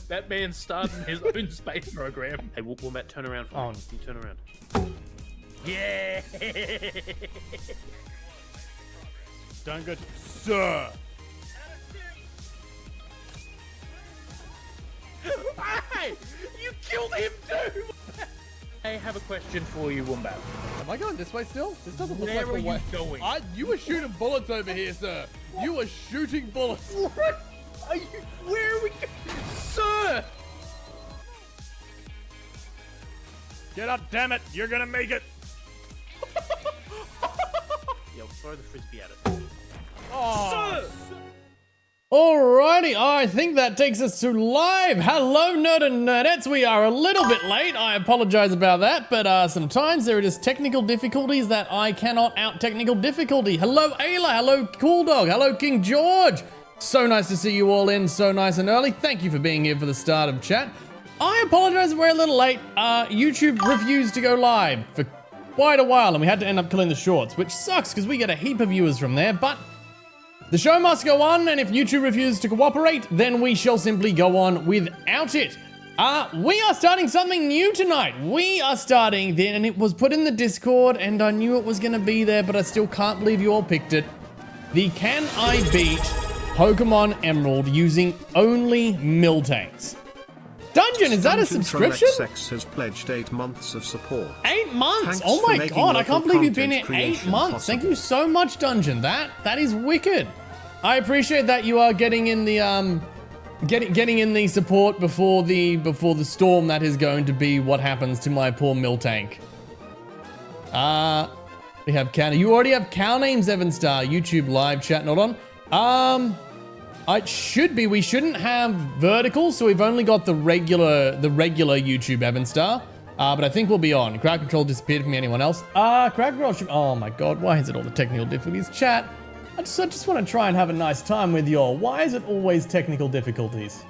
That man started his own space program. Hey, Wombat, turn around for me. Can you turn around? Yeah! Don't go to... Sir! Hey! You killed him too! I have a question for you, Wombat. Am I going this way still? This doesn't look Where like the are way. you going? You were shooting bullets over here, sir. You were shooting bullets. What? Are you... Where are we going? Sir! Get up, damn it. You're gonna make it. Yo, throw the frisbee at it. Oh, Sir! Alrighty, I think that takes us to live. Hello, nerd and nerdettes. We are a little bit late. I apologize about that, but sometimes there are just technical difficulties that I cannot out technical difficulty. Hello, Ayla. Hello, Cool Dog. Hello, King George. So nice to see you all in so nice and early. Thank you for being here for the start of chat. I apologize, we're a little late. YouTube refused to go live for quite a while, and we had to end up killing the shorts, which sucks because we get a heap of viewers from there, but the show must go on, and if YouTube refuses to cooperate, then we shall simply go on without it. We are starting something new tonight. We are starting, and it was put in the Discord, and I knew it was going to be there, but I still can't believe you all picked it. The Can I Beat Pokémon Emerald using only Miltanks dungeon. Is that a subscription? Sex has pledged 8 months of support. 8 months? Thanks Oh for my making god, I local can't believe you've been content here 8 creation months. possible. Thank you so much, Dungeon. That is wicked. I appreciate that you are getting in the getting in the support before the storm that is going to be what happens to my poor Miltank. We have cow. You already have cow names, Evan Star. YouTube live chat not on. It should be. We shouldn't have vertical, so we've only got the regular YouTube Evan Star. But I think we'll be on. Crowd control disappeared from anyone else. Crowd control should... Oh my god, why is it all the technical difficulties? Chat, I just want to try and have a nice time with y'all. Why is it always technical difficulties?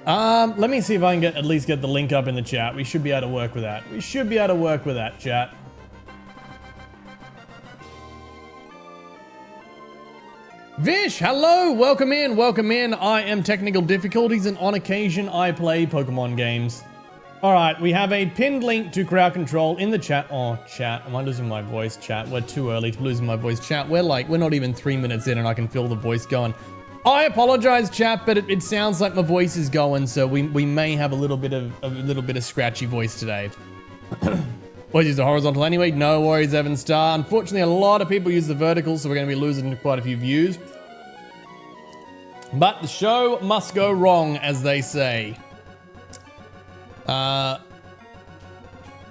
Let me see if I can at least get the link up in the chat. We should be able to work with that. We should be able to work with that, chat. Vish, hello, welcome in, welcome in. I am Technical Difficulties, and on occasion I play Pokemon games. All right, we have a pinned link to crowd control in the chat. Oh, chat, am I losing my voice, chat? We're too early to losing my voice, chat. We're not even 3 minutes in and I can feel the voice going. I apologize, chat, but it sounds like my voice is going, so we may have a little bit of scratchy voice today. Always use the horizontal anyway. No worries, Evan Star. Unfortunately, a lot of people use the vertical, so we're going to be losing quite a few views. But the show must go wrong, as they say. What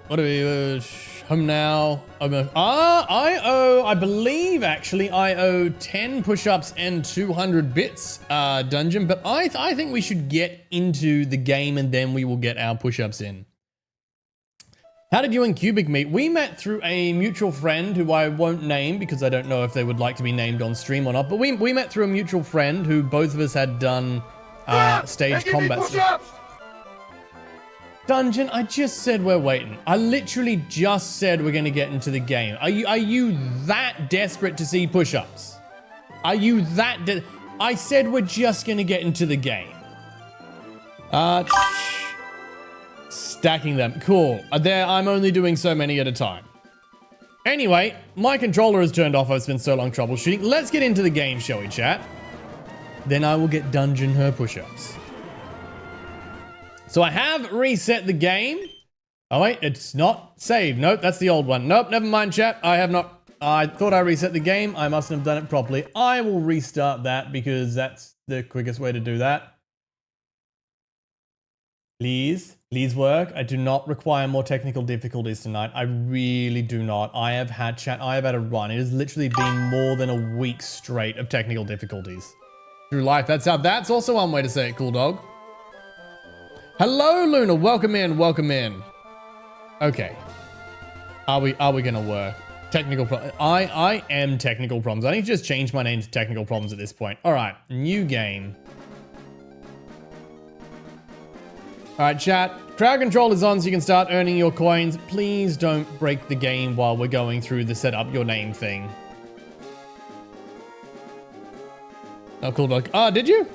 do we... home now. I believe, actually, I owe 10 push-ups and 200 bits, Dungeon. But I think we should get into the game, and then we will get our push-ups in. How did you and Cubic meet? We met through a mutual friend who I won't name because I don't know if they would like to be named on stream or not. But we met through a mutual friend who both of us had done stage combat. Dungeon, I just said we're waiting. I literally just said we're going to get into the game. Are you that desperate to see push-ups? Are you that I said we're just going to get into the game. Stacking them. Cool. I'm only doing so many at a time. Anyway, my controller is turned off. I've spent so long troubleshooting. Let's get into the game, shall we, chat? Then I will get Dungeon her push-ups. So I have reset the game. Oh, wait, it's not saved. Nope, that's the old one. Nope, never mind, chat. I have not. I thought I reset the game. I mustn't have done it properly. I will restart that because that's the quickest way to do that. Please work. I do not require more technical difficulties tonight. I really do not. I have had a run. It has literally been more than a week straight of technical difficulties. Through life, that's also one way to say it, Cool Dog. Hello, Luna. Welcome in. Welcome in. Okay. Are we gonna work? Technical problems. I am technical problems. I need to just change my name to technical problems at this point. All right. New game. All right, chat. Crowd control is on so you can start earning your coins. Please don't break the game while we're going through the set up your name thing. Oh, Cool Dog. Did you?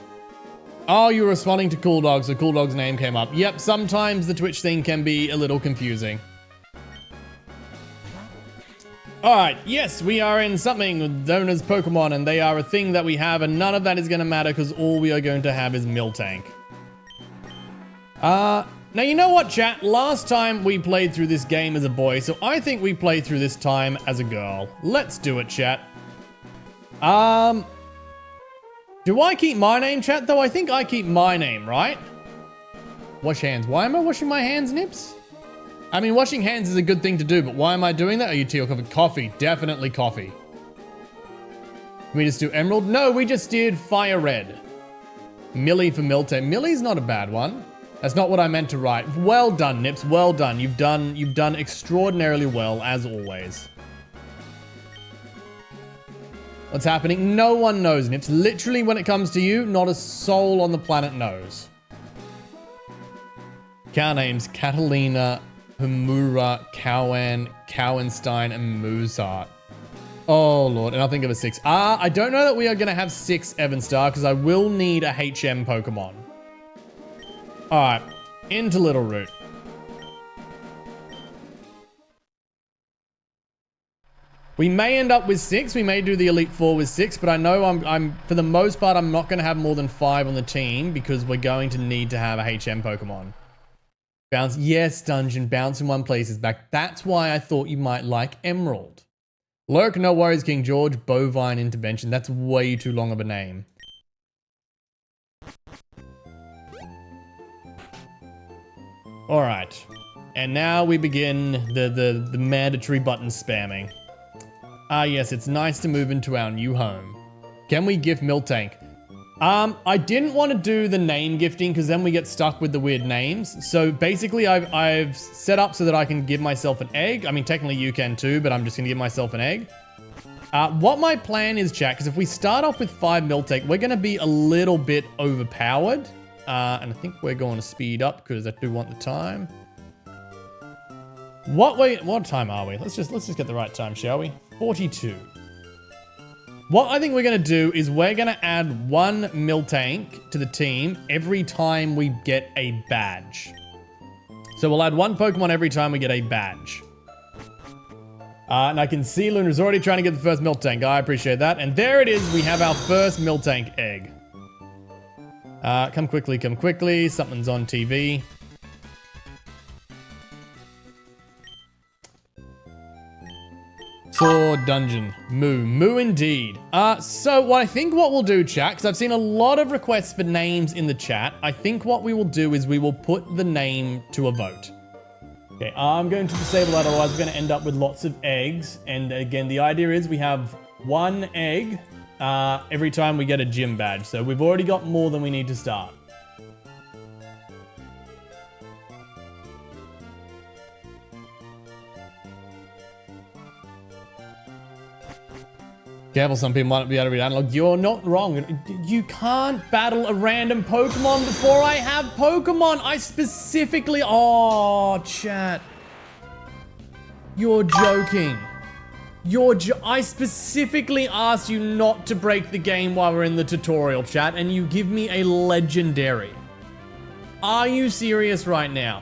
Oh, you're responding to Cool Dog, so Cool Dog's name came up. Yep, sometimes the Twitch thing can be a little confusing. Alright, yes, we are in something known as Pokemon, and they are a thing that we have, and none of that is going to matter because all we are going to have is Miltank. Now you know what, chat? Last time we played through this game as a boy, so I think we play through this time as a girl. Let's do it, chat. Do I keep my name, chat, though? I think I keep my name, right? Wash hands. Why am I washing my hands, Nips? I mean, washing hands is a good thing to do, but why am I doing that? Are you tea or coffee? Coffee. Definitely coffee. Can we just do Emerald? No, we just did Fire Red. Millie for Miltank. Millie's not a bad one. That's not what I meant to write. Well done, Nips. Well done. You've done extraordinarily well, as always. What's happening? No one knows, Nips. Literally, when it comes to you, not a soul on the planet knows. Cow names: Catalina, Humura, Cowan, Cowenstein, and Mozart. Oh, Lord. And I'll think of a 6. I don't know that we are going to have 6 Evanstar, because I will need a HM Pokemon. Alright. Into Little Root. We may end up with 6. We may do the Elite Four with 6, but I know I'm for the most part, I'm not going to have more than 5 on the team because we're going to need to have a HM Pokemon. Bounce. Yes, Dungeon. Bounce in one place is back. That's why I thought you might like Emerald. Lurk, no worries, King George. Bovine Intervention. That's way too long of a name. Alright. And now we begin the mandatory button spamming. Ah, yes, it's nice to move into our new home. Can we gift Miltank? I didn't want to do the name gifting because then we get stuck with the weird names. So basically, I've set up so that I can give myself an egg. I mean, technically you can too, but I'm just going to give myself an egg. What my plan is, chat, because if we start off with 5 Miltank, we're going to be a little bit overpowered. And I think we're going to speed up because I do want the time. What time are we? Let's just get the right time, shall we? 42. What I think we're going to do is we're going to add 1 Miltank to the team every time we get a badge. So we'll add 1 Pokemon every time we get a badge. And I can see Luna's already trying to get the first Miltank. I appreciate that. And there it is. We have our first Miltank egg. Come quickly, come quickly. Something's on TV. Sword Dungeon. Moo indeed. So what we'll do, chat, because I've seen a lot of requests for names in the chat. I think what we will do is we will put the name to a vote. Okay, I'm going to disable that, otherwise we're going to end up with lots of eggs. And again, the idea is we have 1 egg every time we get a gym badge. So we've already got more than we need to start. Careful, some people might not be able to read analog. You're not wrong. You can't battle a random Pokemon before I have Pokemon. I specifically... Oh, chat. You're joking. I specifically asked you not to break the game while we're in the tutorial, chat, and you give me a legendary. Are you serious right now?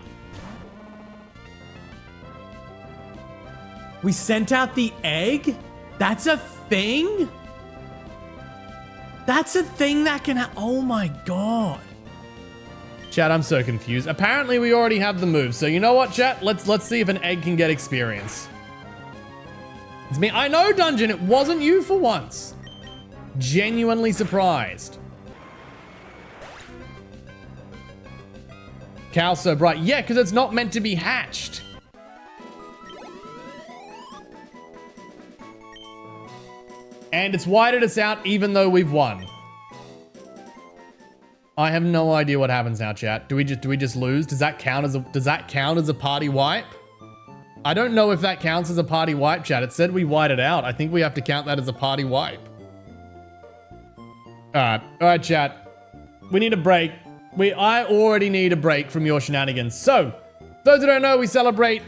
We sent out the egg? That's a thing? That's a thing that can oh my god. Chat, I'm so confused. Apparently we already have the move. So you know what, chat? Let's see if an egg can get experience. It's me. I know, Dungeon. It wasn't you for once. Genuinely surprised. Cow so bright. Yeah, because it's not meant to be hatched. And it's whited us out even though we've won. I have no idea what happens now, chat. Do we just lose? Does that count as a party wipe? I don't know if that counts as a party wipe, chat. It said we whited out. I think we have to count that as a party wipe. Alright, chat. We need a break. I already need a break from your shenanigans. So, those who don't know, we celebrate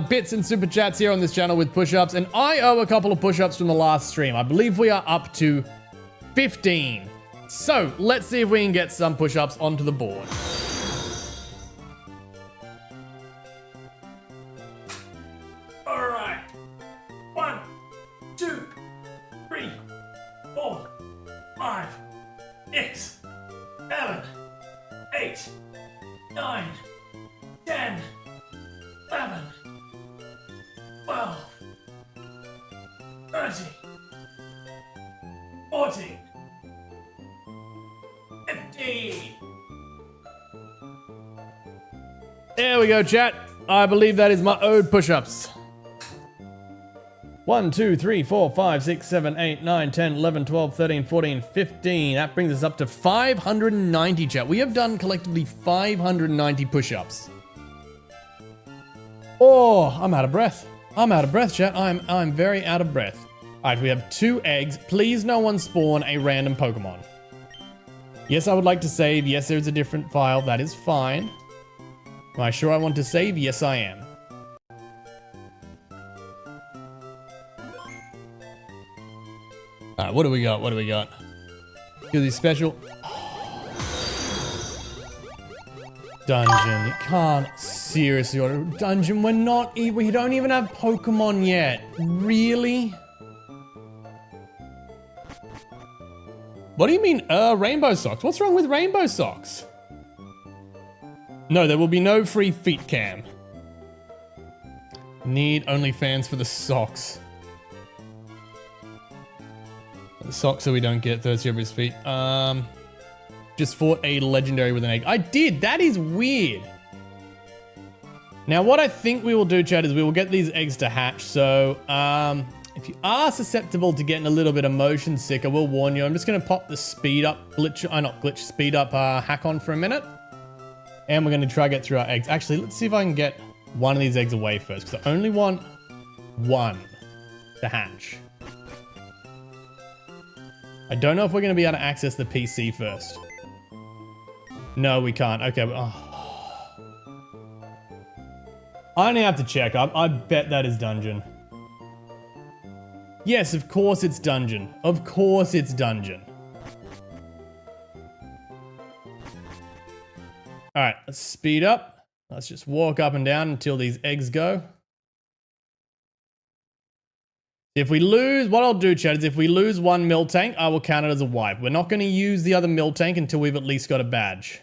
bits and super chats here on this channel with push-ups, and I owe a couple of push-ups from the last stream. I believe we are up to 15. So let's see if we can get some push-ups onto the board. All right. 1, 2, 3, 4, 5, 6, 7, 8, 9, 10, 11, 12, 13, 14, 15. There we go, chat. I believe that is my ode push-ups. 1, 2, 3, 4, 5, 6, 7, 8, 9, 10, 11, 12, 13, 14, 15. That brings us up to 590, chat. We have done collectively 590 push-ups. Oh, I'm out of breath. I'm out of breath, chat. I'm very out of breath. All right, we have 2 eggs. Please no one spawn a random Pokemon. Yes, I would like to save. Yes, there's a different file. That is fine. Am I sure I want to save? Yes, I am. Alright, what do we got? What do we got? Do these special. Dungeon. You can't seriously order dungeon. We don't even have Pokemon yet. Really? What do you mean, rainbow socks? What's wrong with rainbow socks? No, there will be no free feet cam. Need OnlyFans for the socks. The socks so we don't get thirsty over his feet. Just fought a legendary with an egg. I did! That is weird. Now what I think we will do, chat, is we will get these eggs to hatch. So, if you are susceptible to getting a little bit of motion sick, I will warn you. I'm just going to pop the speed up speed up hack on for a minute. And we're going to try to get through our eggs. Actually, let's see if I can get one of these eggs away first, because I only want one to hatch. I don't know if we're going to be able to access the PC first. No, we can't. Okay. Oh. I only have to check. I bet that is dungeon. Yes, of course it's dungeon. Of course it's dungeon. All right, let's speed up. Let's just walk up and down until these eggs go. If we lose, what I'll do, chat, is if we lose one Miltank, I will count it as a wipe. We're not going to use the other Miltank until we've at least got a badge.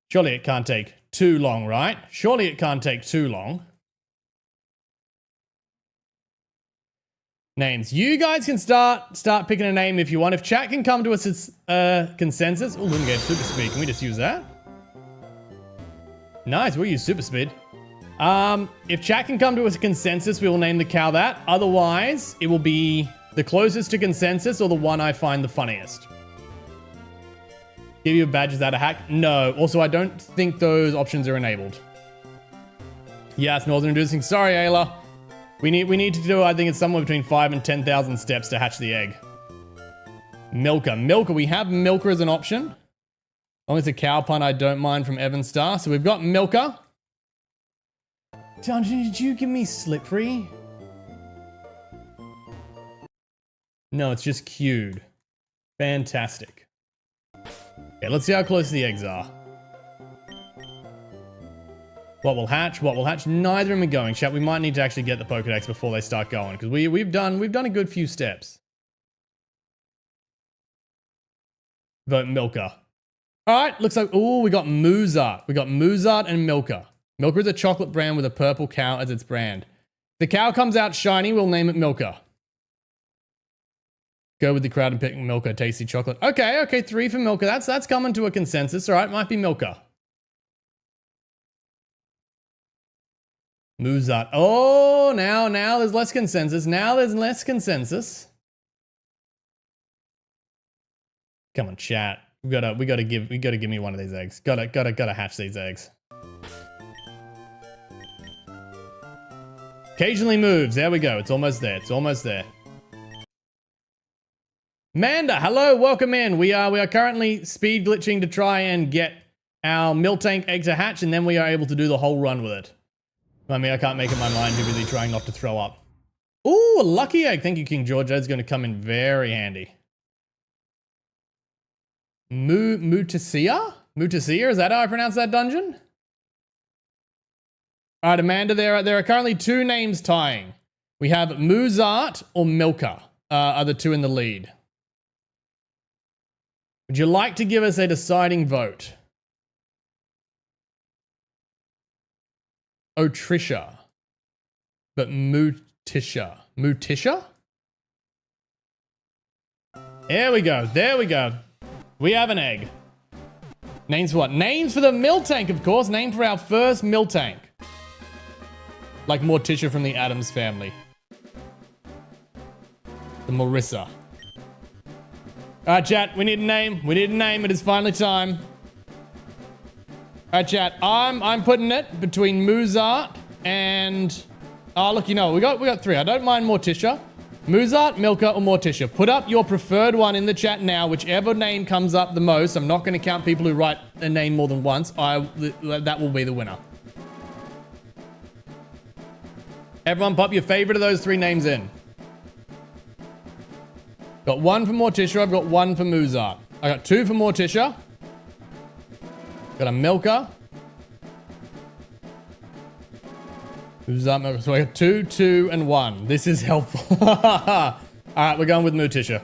Surely it can't take too long, right? Surely it can't take too long. Names. You guys can start picking a name if you want. If chat can come to a consensus. Oh, Lunegate Super Speed. Can we just use that? Nice, we'll use Super Speed. If chat can come to a consensus, we will name the cow that. Otherwise, it will be the closest to consensus or the one I find the funniest. Give you a badge, is that a hack? No. Also, I don't think those options are enabled. Yes, Northern Inducing. Sorry, Ayla. We need to do, I think it's somewhere between 5 and 10,000 steps to hatch the egg. Milker. Milker. We have Milker as an option. As long as it's a cow pun, I don't mind, from Evan Star. So we've got Milker. Dungeon, did you give me Slippery? No, it's just queued. Fantastic. Okay, let's see how close the eggs are. What will hatch? What will hatch? Neither of them are going. Chat, we might need to actually get the Pokedex before they start going, because we've done a good few steps. Vote Milker. All right, looks like, oh, we got Muzart. We got Muzart and Milker. Milker is a chocolate brand with a purple cow as its brand. If the cow comes out shiny, we'll name it Milker. Go with the crowd and pick Milker, tasty chocolate. Okay, 3 for Milker. That's coming to a consensus. All right, might be Milker. Muzart. Oh, now there's less consensus. Now there's less consensus. Come on, chat. We gotta give me one of these eggs. Gotta hatch these eggs. Occasionally moves. There we go. It's almost there. It's almost there. Manda, hello, welcome in. We are currently speed glitching to try and get our Miltank egg to hatch, and then we are able to do the whole run with it. I mean, I can't make up my mind, too busy trying not to throw up. Ooh, a lucky egg. Thank you, King George. That's going to come in very handy. Mutasia? Mutasia, is that how I pronounce that dungeon? All right, Amanda, there are currently 2 names tying. We have Muzart or Milka are the 2 in the lead. Would you like to give us a deciding vote? Oh, Trisha. But Mutisha. Mutisha? There we go. There we go. We have an egg. Names for what? Names for the Miltank, of course. Name for our first Miltank. Like Morticia from the Addams family. The Marissa. Alright, chat. We need a name. We need a name. It is finally time. Alright, chat. I'm putting it between Muzart and... Oh, look, you know, we got 3. I don't mind Morticia. Muzart, Milka, or Morticia. Put up your preferred one in the chat now. Whichever name comes up the most. I'm not going to count people who write a name more than once. That will be the winner. Everyone pop your favorite of those 3 names in. Got 1 for Morticia. I've got 1 for Muzart. I got 2 for Morticia. Got a Milka. Muzart, Milka. So I got 2, 2, and 1. This is helpful. All right, we're going with Morticia.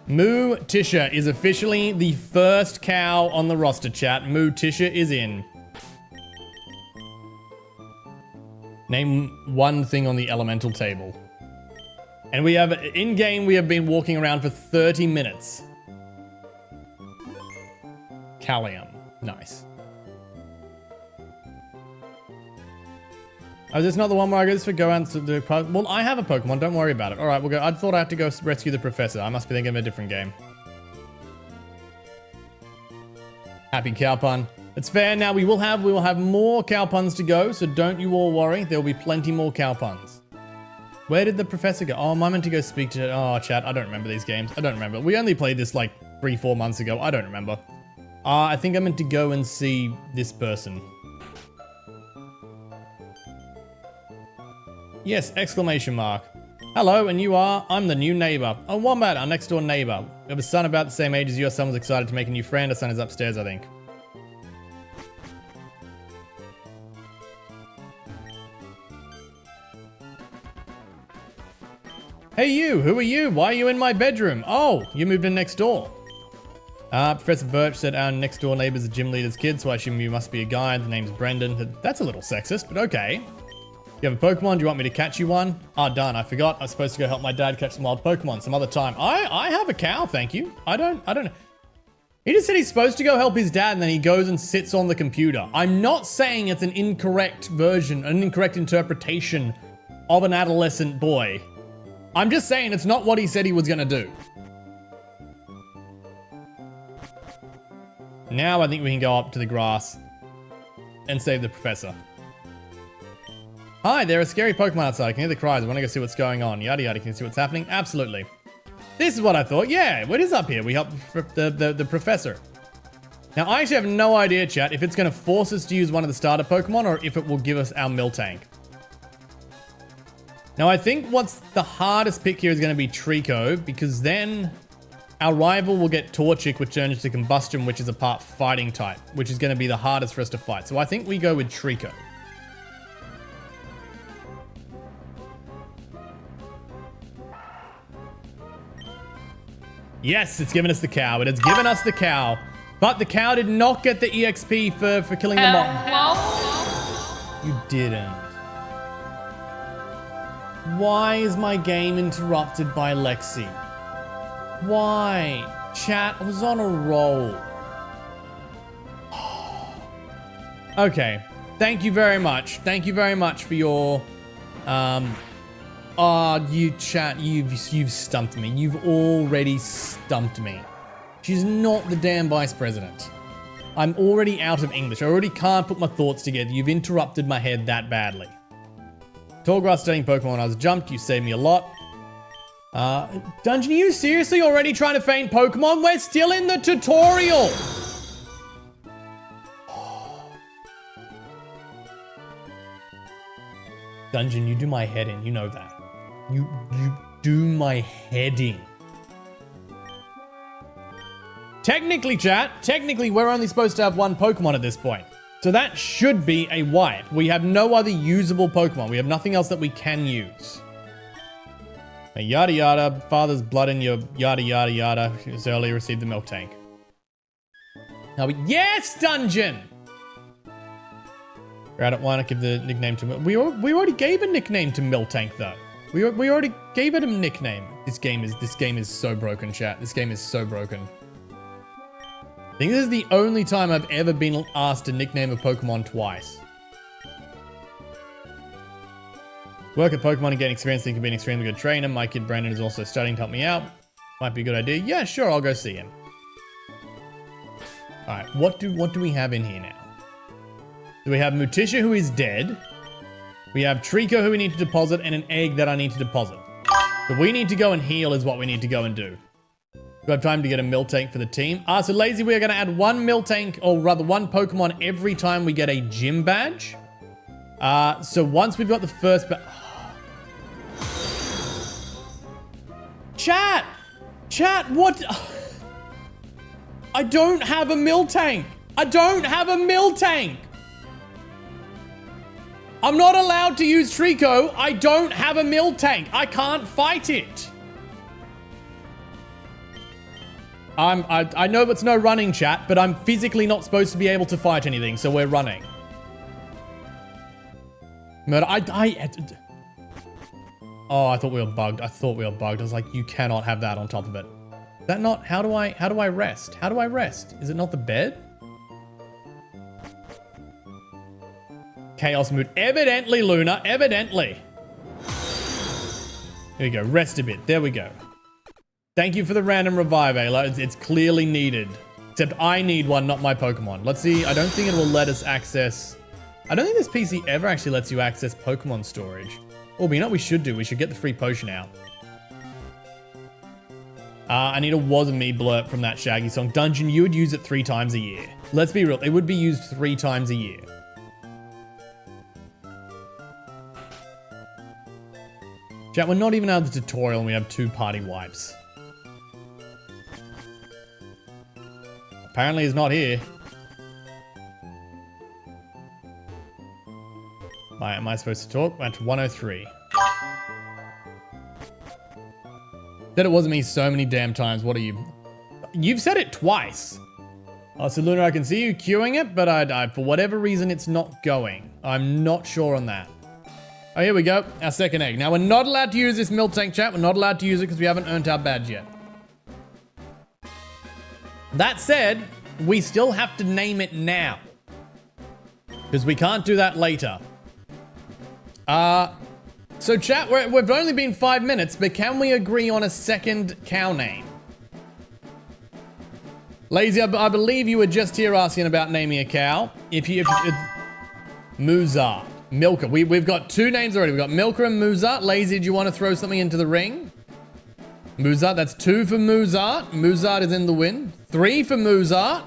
Morticia is officially the first cow on the roster, chat. Morticia is in. Name 1 thing on the elemental table. And we have, in-game, we have been walking around for 30 minutes. Callium. Nice. Oh, is this not the one where I go for go out to the... Well, I have a Pokemon. Don't worry about it. All right, we'll go. I thought I had to go rescue the professor. I must be thinking of a different game. Happy cow pun. It's fair. Now we will have more cow puns to go, so don't you all worry. There will be plenty more cow puns. Where did the professor go? Oh, am I meant to go speak to... Oh, chat, I don't remember these games. I don't remember. We only played this like 3-4 months ago. I don't remember. I think I meant to go and see this person. Yes, exclamation mark. Hello, and you are? I'm the new neighbor. Oh, Wombat, our next door neighbor. We have a son about the same age as you. Our son was excited to make a new friend. Our son is upstairs, I think. Hey you, who are you? Why are you in my bedroom? Oh, you moved in next door. Professor Birch said our next door neighbor's a gym leader's kid, so I assume you must be a guy. The name's Brendan. That's a little sexist, but okay. You have a Pokemon? Do you want me to catch you one? Ah, done. I forgot. I was supposed to go help my dad catch some wild Pokemon some other time. I have a cow, thank you. I don't know. He just said he's supposed to go help his dad and then he goes and sits on the computer. I'm not saying it's an incorrect version, an incorrect interpretation of an adolescent boy. I'm just saying it's not what he said he was gonna do. Now I think we can go up to the grass and save the professor. Hi, there are scary Pokemon outside. I can hear the cries. I want to go see what's going on. Yada yada, can you see what's happening? Absolutely. This is what I thought. Yeah, what is up here? We help the professor. Now, I actually have no idea, chat, if it's going to force us to use one of the starter Pokemon or if it will give us our Miltank. Now, I think what's the hardest pick here is going to be Trico, because then our rival will get Torchic, which turns to Combustion, which is a part fighting type, which is going to be the hardest for us to fight. So I think we go with Trico. Yes, it's given us the cow. It has given us the cow. But the cow did not get the EXP for killing the mob. You didn't. Why is my game interrupted by Lexi? Why? Chat, I was on a roll. Okay. Thank you very much. Thank you very much for your... you chat, you've stumped me. You've already stumped me. She's not the damn vice president. I'm already out of English. I already can't put my thoughts together. You've interrupted my head that badly. Tallgrass studying Pokemon when I was jumped. You saved me a lot. Dungeon, are you seriously already trying to feint Pokemon? We're still in the tutorial. Dungeon, you do my head in. You know that. You do my head in. Technically, chat, we're only supposed to have one Pokemon at this point. So that should be a wipe. We have no other usable Pokemon. We have nothing else that we can use. Yada yada, father's blood in your yada yada yada. She was earlier received the milk tank. Now yes, dungeon! Why not give the nickname to we already gave a nickname to Miltank though. We already gave it a nickname. This game is so broken, chat. This game is so broken. I think this is the only time I've ever been asked to nickname a Pokemon twice. Work at Pokemon and gain experience, think you can be an extremely good trainer. My kid Brandon is also studying to help me out. Might be a good idea. Yeah, sure, I'll go see him. Alright, what do we have in here now? So we have Mutisha, who is dead. We have Trico, who we need to deposit, and an egg that I need to deposit. So we need to go and heal is what we need to go and do. Do I have time to get a Miltank for the team? So Lazy, we are going to add one Miltank, or rather one Pokemon every time we get a gym badge. So once we've got the first... Chat, what? I don't have a Miltank. I'm not allowed to use Trico. I don't have a Miltank. I can't fight it. I know it's no running, chat, but I'm physically not supposed to be able to fight anything, so we're running. Murder, oh, I thought we were bugged. I was like, you cannot have that on top of it. Is that not, how do I rest? How do I rest? Is it not the bed? Chaos mood. Evidently, Luna, evidently. There we go, rest a bit. There we go. Thank you for the random revive, Ayla. It's clearly needed. Except I need one, not my Pokemon. Let's see, I don't think it will let us access... I don't think this PC ever actually lets you access Pokemon storage. Oh, but you know what we should do? We should get the free potion out. I need a was me blurb from that Shaggy song. Dungeon, you would use it 3 times a year. Let's be real, it would be used 3 times a year. Chat, we're not even out of the tutorial and we have 2 party wipes. Apparently he's not here. Am I supposed to talk? That's 103. Said it wasn't me so many damn times. What are you? You've said it twice. Oh, so Luna, I can see you queuing it, but I for whatever reason, it's not going. I'm not sure on that. Oh, here we go. Our second egg. Now, we're not allowed to use this Miltank, chat. We're not allowed to use it because we haven't earned our badge yet. That said, we still have to name it now. Because we can't do that later. So chat, we've only been 5 minutes, but can we agree on a second cow name? Lazy, I believe you were just here asking about naming a cow. Muzart, Milka. We've got 2 names already. We've got Milka and Muzart. Lazy, do you want to throw something into the ring? Muzart, that's 2 for Muzart. Muzart is in the win. 3 for Muzart.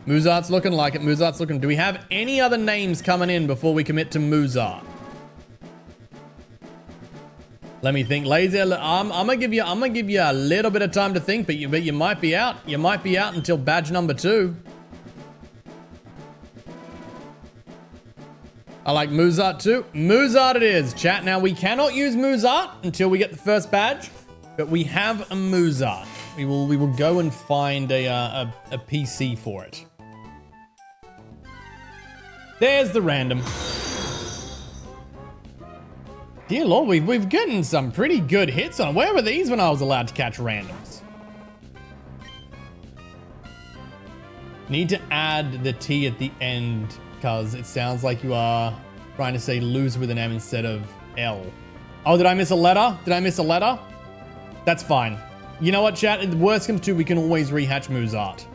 Muzart's looking like it. Muzart's looking. Do we have any other names coming in before we commit to Muzart? Let me think. Lazy, I'm gonna give you a little bit of time to think, but you might be out. You might be out until badge number 2. I like Muzart too. Muzart it is, chat. Now we cannot use Muzart until we get the first badge, but we have a Muzart. We will go and find a PC for it. There's the random. Dear Lord, we've gotten some pretty good hits on. Where were these when I was allowed to catch randoms? Need to add the T at the end because it sounds like you are trying to say lose with an M instead of L. Oh, did I miss a letter? That's fine. You know what, chat? If the worst comes to, we can always rehatch Muzart.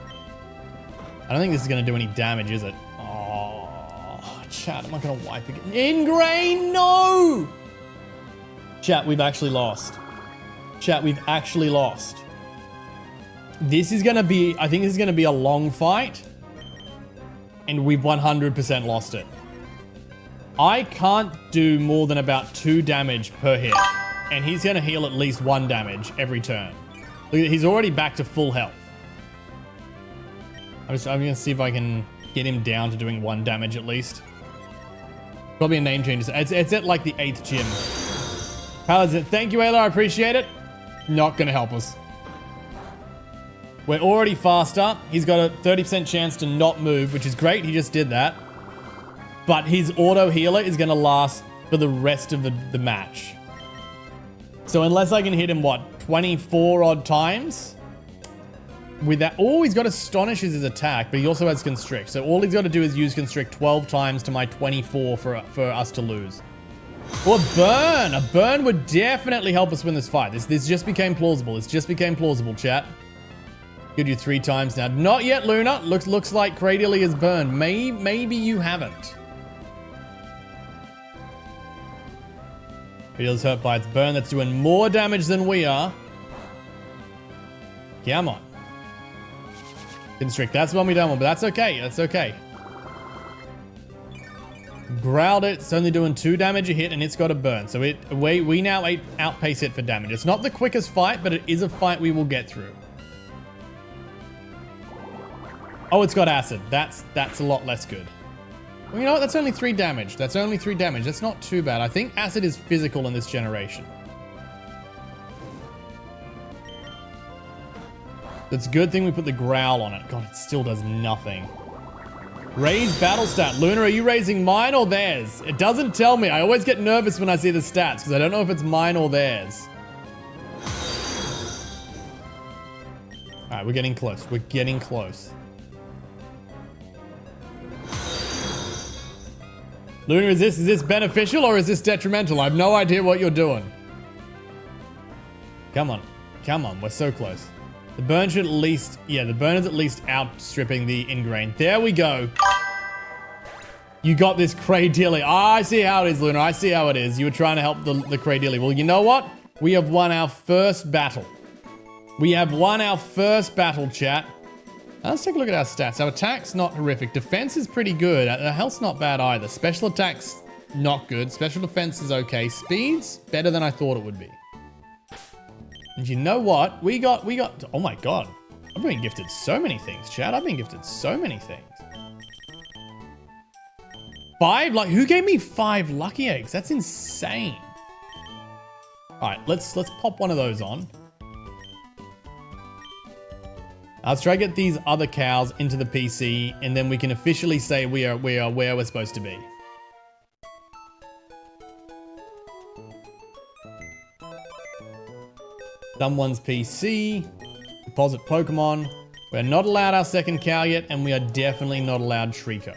I don't think this is going to do any damage, is it? Oh, chat, I'm not going to wipe again. Ingrain, no! Chat, we've actually lost. This is going to be, I think this is going to be a long fight. And we've 100% lost it. I can't do more than about 2 damage per hit. and he's going to heal at least 1 damage every turn. Look, he's already back to full health. I'm going to see if I can get him down to doing 1 damage at least. Probably a name change. It's at like the 8th gym. Paladin, thank you, Ayla. I appreciate it. Not going to help us. We're already faster. He's got a 30% chance to not move, which is great. He just did that. But his auto healer is going to last for the rest of the match. So unless I can hit him, what, 24 odd times? With that, oh, he's got Astonish as his attack, but he also has Constrict. So all he's got to do is use Constrict 12 times to my 24 for us to lose. Or a burn. A burn would definitely help us win this fight. This just became plausible. This just became plausible, chat. Give you 3 times now. Not yet, Luna. Looks like Cradily is burned. Maybe you haven't. Feels hurt by its burn. That's doing more damage than we are. Come on. Constrict. That's one we don't want, but that's okay. That's okay. Growled it. It's only doing 2 damage a hit, and it's got a burn. So we now outpace it for damage. It's not the quickest fight, but it is a fight we will get through. Oh, it's got acid. That's a lot less good. Well, you know what? That's only 3 damage. That's only 3 damage. That's not too bad. I think acid is physical in this generation. It's a good thing we put the growl on it. God, it still does nothing. Raise battle stat. Luna, are you raising mine or theirs? It doesn't tell me. I always get nervous when I see the stats because I don't know if it's mine or theirs. All right, we're getting close. We're getting close. Luna, is this beneficial or is this detrimental? I have no idea what you're doing. Come on. Come on. We're so close. The burn should at least... Yeah, the burn is at least outstripping the ingrain. There we go. You got this Cradily. I see how it is, Luna. I see how it is. You were trying to help the Cradily. Well, you know what? We have won our first battle. We have won our first battle, chat. Let's take a look at our stats. Our attack's not horrific. Defense is pretty good. Our health's not bad either. Special attack's not good. Special defense is okay. Speed's better than I thought it would be. And you know what? We got, oh my God. I've been gifted so many things, chat. I've been gifted so many things. 5, like, who gave me 5 lucky eggs? That's insane. All right, let's pop one of those on. Let's try to get these other cows into the PC, and then we can officially say we are where we're supposed to be. Someone's PC. Deposit Pokemon. We're not allowed our second cow yet, and we are definitely not allowed Trico.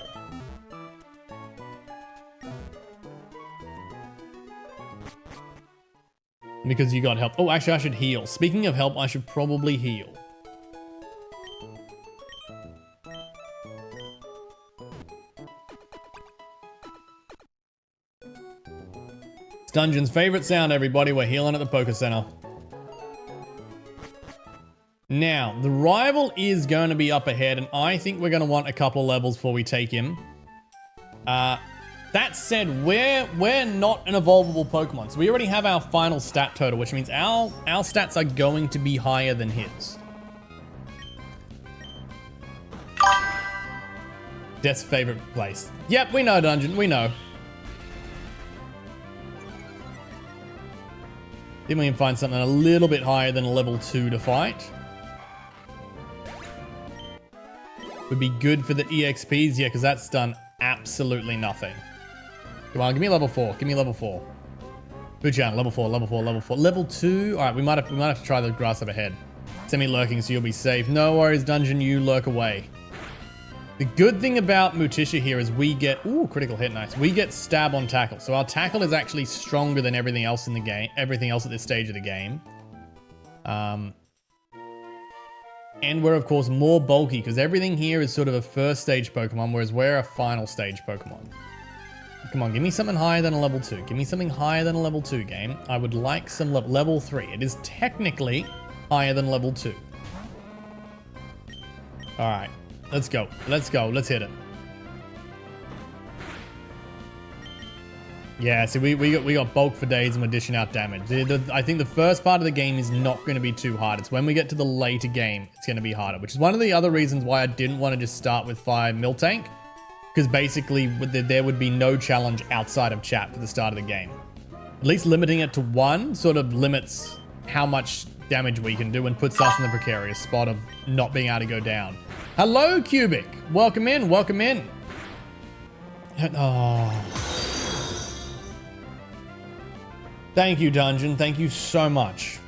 Because you got help. Oh, actually, I should heal. Speaking of help, I should probably heal. It's Dungeon's favorite sound, everybody. We're healing at the Poké Center. Now, the rival is going to be up ahead, and I think we're going to want a couple of levels before we take him. That said, we're not an evolvable Pokemon, so we already have our final stat total, which means our stats are going to be higher than his. Death's favorite place. Yep, we know, Dungeon, we know. Then we can find something a little bit higher than a level 2 to fight. Would be good for the EXPs, yeah, because that's done absolutely nothing. Come on, give me level 4. Give me level 4. Buchan, level 4, level 4, level 4. Level 2? Alright, we might have to try the grass up ahead. Semi-lurking, so you'll be safe. No worries, Dungeon, you lurk away. The good thing about Mutisha here is we get... Ooh, critical hit, nice. We get stab on tackle. So our tackle is actually stronger than everything else in the game. Everything else at this stage of the game. And we're, of course, more bulky, because everything here is sort of a first stage Pokemon, whereas we're a final stage Pokemon. Come on, give me something higher than a level 2. Give me something higher than a level 2, game. I would like some level 3. It is technically higher than level 2. Alright, let's go. Let's go. Let's hit it. Yeah, so we got bulk for days and we're dishing out damage. I think the first part of the game is not going to be too hard. It's when we get to the later game, it's going to be harder, which is one of the other reasons why I didn't want to just start with 5 Miltank, because basically there would be no challenge outside of chat for the start of the game. At least limiting it to 1 sort of limits how much damage we can do and puts us in the precarious spot of not being able to go down. Hello, Cubic. Welcome in, welcome in. Oh... Thank you, Dungeon. Thank you so much.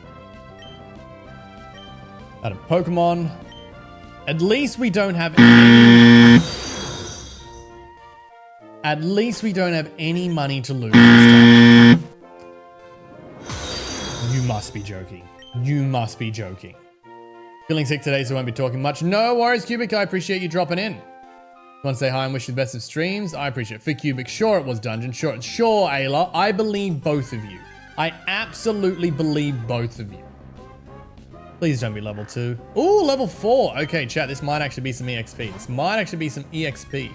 Out of Pokemon. At least we don't have any... At least we don't have any money to lose this time. You must be joking. You must be joking. Feeling sick today, so I won't be talking much. No worries, Cubic. I appreciate you dropping in. Want to say hi and wish you the best of streams? I appreciate it. For Cubic, sure it was Dungeon. Sure, Ayla. I believe both of you. I absolutely believe both of you. Please don't be level 2. Ooh, level 4. Okay, chat, this might actually be some EXP. This might actually be some EXP.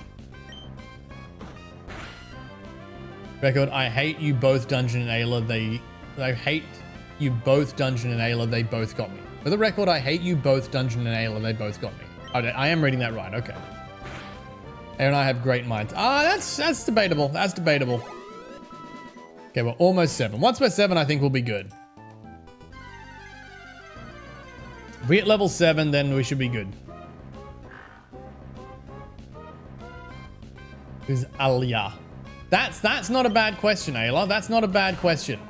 Record, I hate you both, Dungeon and Ayla. I hate you both, Dungeon and Ayla. They both got me. For the record, I hate you both, Dungeon and Ayla. They both got me. I am reading that right. Okay. Ayla and I have great minds. Ah, that's debatable. That's debatable. Okay, we're almost 7. Once we're 7, I think we'll be good. If we hit level 7, then we should be good. Who's Alia? That's not a bad question, Ayla. That's not a bad question.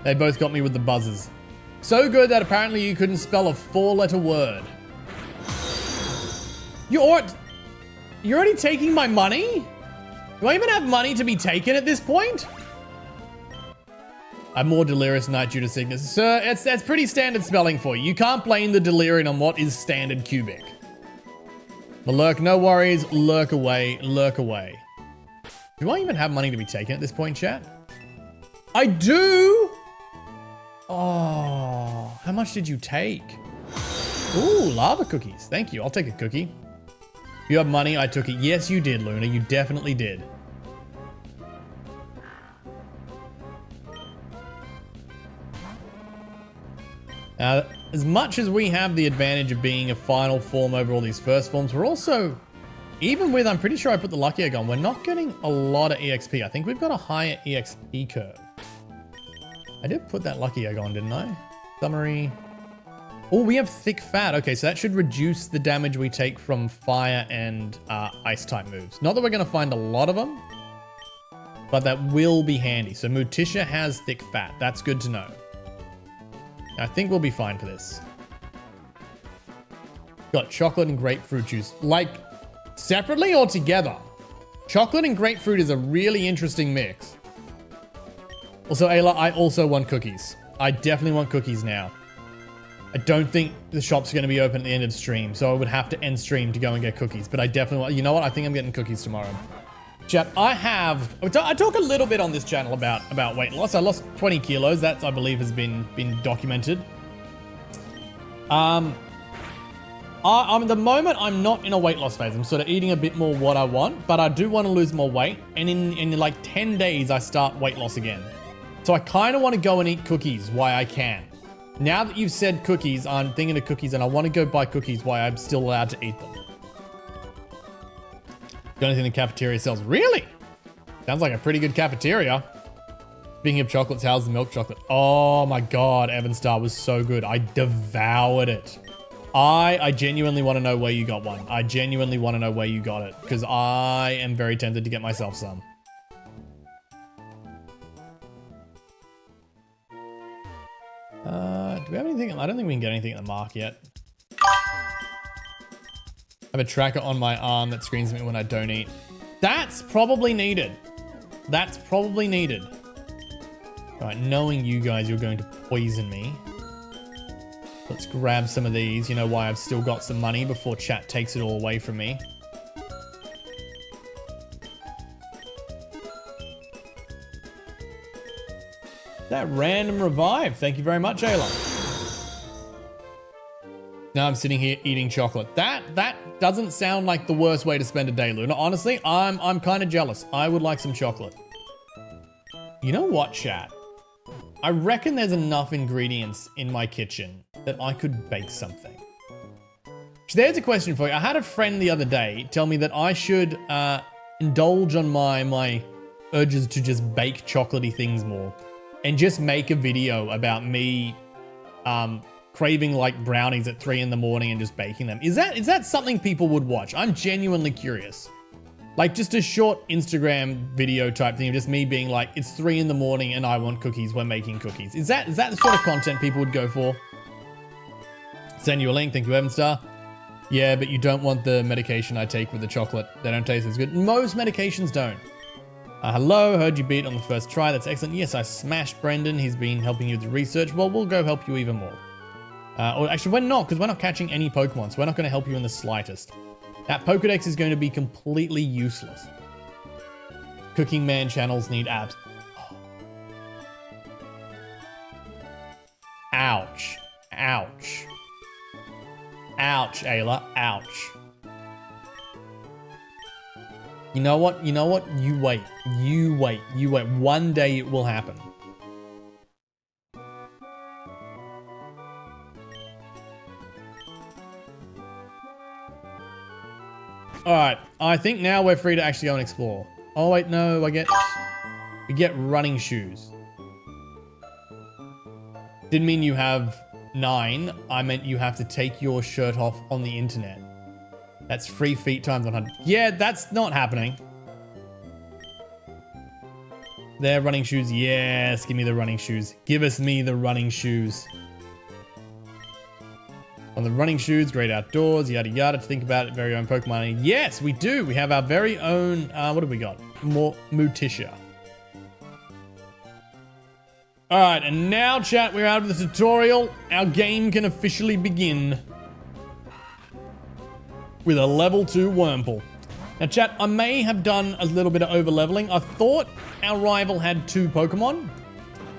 They both got me with the buzzers. So good that apparently you couldn't spell a 4-letter word. You're already taking my money? Do I even have money to be taken at this point? I'm more delirious tonight due to sickness. Sir, that's pretty standard spelling for you. You can't blame the delirium on what is standard Cubic. Malurk, no worries. Lurk away. Lurk away. Do I even have money to be taken at this point, chat? I do! Oh, how much did you take? Ooh, lava cookies. Thank you. I'll take a cookie. If you have money, I took it. Yes, you did, Luna. You definitely did. Now, as much as we have the advantage of being a final form over all these first forms, we're also, even with, I'm pretty sure I put the lucky egg on, we're not getting a lot of EXP. I think we've got a higher EXP curve. I did put that lucky egg on, didn't I? Summary. Oh, we have thick fat. Okay, so that should reduce the damage we take from fire and ice type moves. Not that we're going to find a lot of them, but that will be handy. So Mutisha has thick fat. That's good to know. I think we'll be fine for this. Got chocolate and grapefruit juice. Like, separately or together? Chocolate and grapefruit is a really interesting mix. Also, Ayla, I also want cookies. I definitely want cookies now. I don't think the shop's going to be open at the end of stream, so I would have to end stream to go and get cookies. But I definitely want... You know what? I think I'm getting cookies tomorrow. Chat, I talk a little bit on this channel about weight loss. I lost 20 kilos. That, I believe, has been documented. I'm at the moment, I'm not in a weight loss phase. I'm sort of eating a bit more what I want, but I do want to lose more weight. And in like 10 days, I start weight loss again. So I kind of want to go and eat cookies while I can. Now that you've said cookies, I'm thinking of cookies, and I want to go buy cookies while I'm still allowed to eat them. The only thing the cafeteria sells. Really? Sounds like a pretty good cafeteria. Speaking of chocolates, how's the milk chocolate? Oh my god, Evan Star was so good. I devoured it. I genuinely want to know where you got one. I genuinely want to know where you got it, because I am very tempted to get myself some. Do we have anything? I don't think we can get anything at the mark yet. I have a tracker on my arm that screens me when I don't eat. That's probably needed. That's probably needed. All right, knowing you guys, you're going to poison me. Let's grab some of these. You know why I've still got some money before chat takes it all away from me. That random revive. Thank you very much, Ayla. Now I'm sitting here eating chocolate. That doesn't sound like the worst way to spend a day, Luna. Honestly, I'm kind of jealous. I would like some chocolate. You know what, chat? I reckon there's enough ingredients in my kitchen that I could bake something. So there's a question for you. I had a friend the other day tell me that I should indulge on my urges to just bake chocolatey things more and just make a video about me craving like brownies at 3 in the morning and just baking them. Is that something people would watch? I'm genuinely curious. Like just a short Instagram video type thing of just me being like, it's 3 in the morning and I want cookies, we're making cookies. Is that the sort of content people would go for? Send you a link, thank you, Evanstar. Yeah, but you don't want the medication I take with the chocolate. They don't taste as good. Most medications don't. Hello, heard you beat on the first try. That's excellent. Yes, I smashed Brendan. He's been helping you with the research. Well, we'll go help you even more. Or actually, we're not, because we're not catching any Pokemon, so we're not going to help you in the slightest. That Pokedex is going to be completely useless. Cooking Man channels need abs. Oh. Ouch. Ouch. Ouch, Ayla. Ouch. You know what? You know what? You wait. You wait. You wait. One day it will happen. Alright, I think now we're free to actually go and explore. Oh wait, no, we get running shoes. Didn't mean you have 9, I meant you have to take your shirt off on the internet. That's free feet times 100. Yeah, that's not happening. They're running shoes, yes, give me the running shoes. Give us me the running shoes. On the running shoes, great outdoors, yada yada, to think about it, very own Pokemon. Yes, we do. We have our very own, what have we got? More Mutisha. All right, and now chat, we're out of the tutorial. Our game can officially begin with a level 2 Wurmple. Now chat, I may have done a little bit of over leveling. I thought our rival had 2 Pokemon.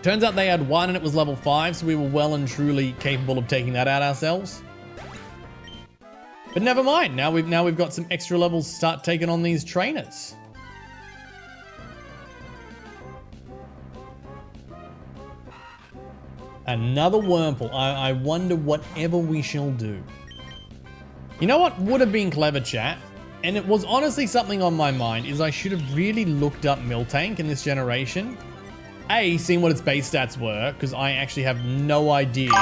Turns out they had 1 and it was level 5, so we were well and truly capable of taking that out ourselves. But never mind, now we've got some extra levels to start taking on these trainers. Another Wurmple. I wonder whatever we shall do. You know what would have been clever, chat? And it was honestly something on my mind, is I should have really looked up Miltank in this generation. A, seen what its base stats were, because I actually have no idea.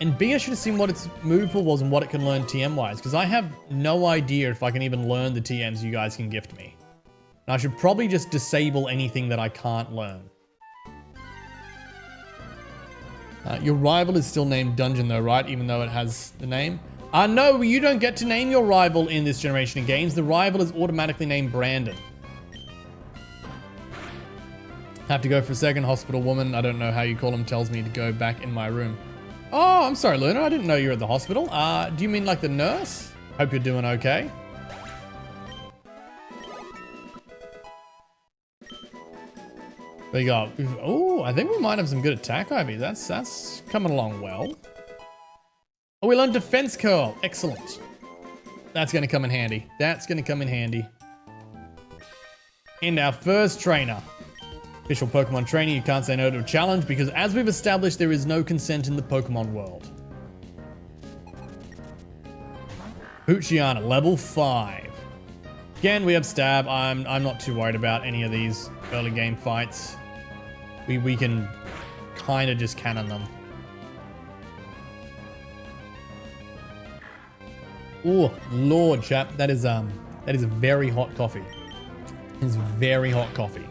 And B, I should have seen what its move pool was and what it can learn TM-wise, because I have no idea if I can even learn the TMs you guys can gift me. And I should probably just disable anything that I can't learn. Your rival is still named Dungeon though, right? Even though it has the name. No, you don't get to name your rival in this generation of games. The rival is automatically named Brandon. Have to go for a second. Hospital woman, I don't know how you call him, tells me to go back in my room. Oh, I'm sorry, Luna. I didn't know you were at the hospital. Do you mean like the nurse? Hope you're doing okay. There you go. Oh, I think we might have some good attack IVs. That's coming along well. Oh, we learned Defense Curl. Excellent. That's going to come in handy. That's going to come in handy. And our first trainer. Official Pokemon trainer, you can't say no to a challenge because as we've established, there is no consent in the Pokemon world. Poochyena, level 5. Again, we have Stab. I'm not too worried about any of these early game fights. We can kind of just cannon them. Oh, Lord, chap. That is a very hot coffee. It's very hot coffee.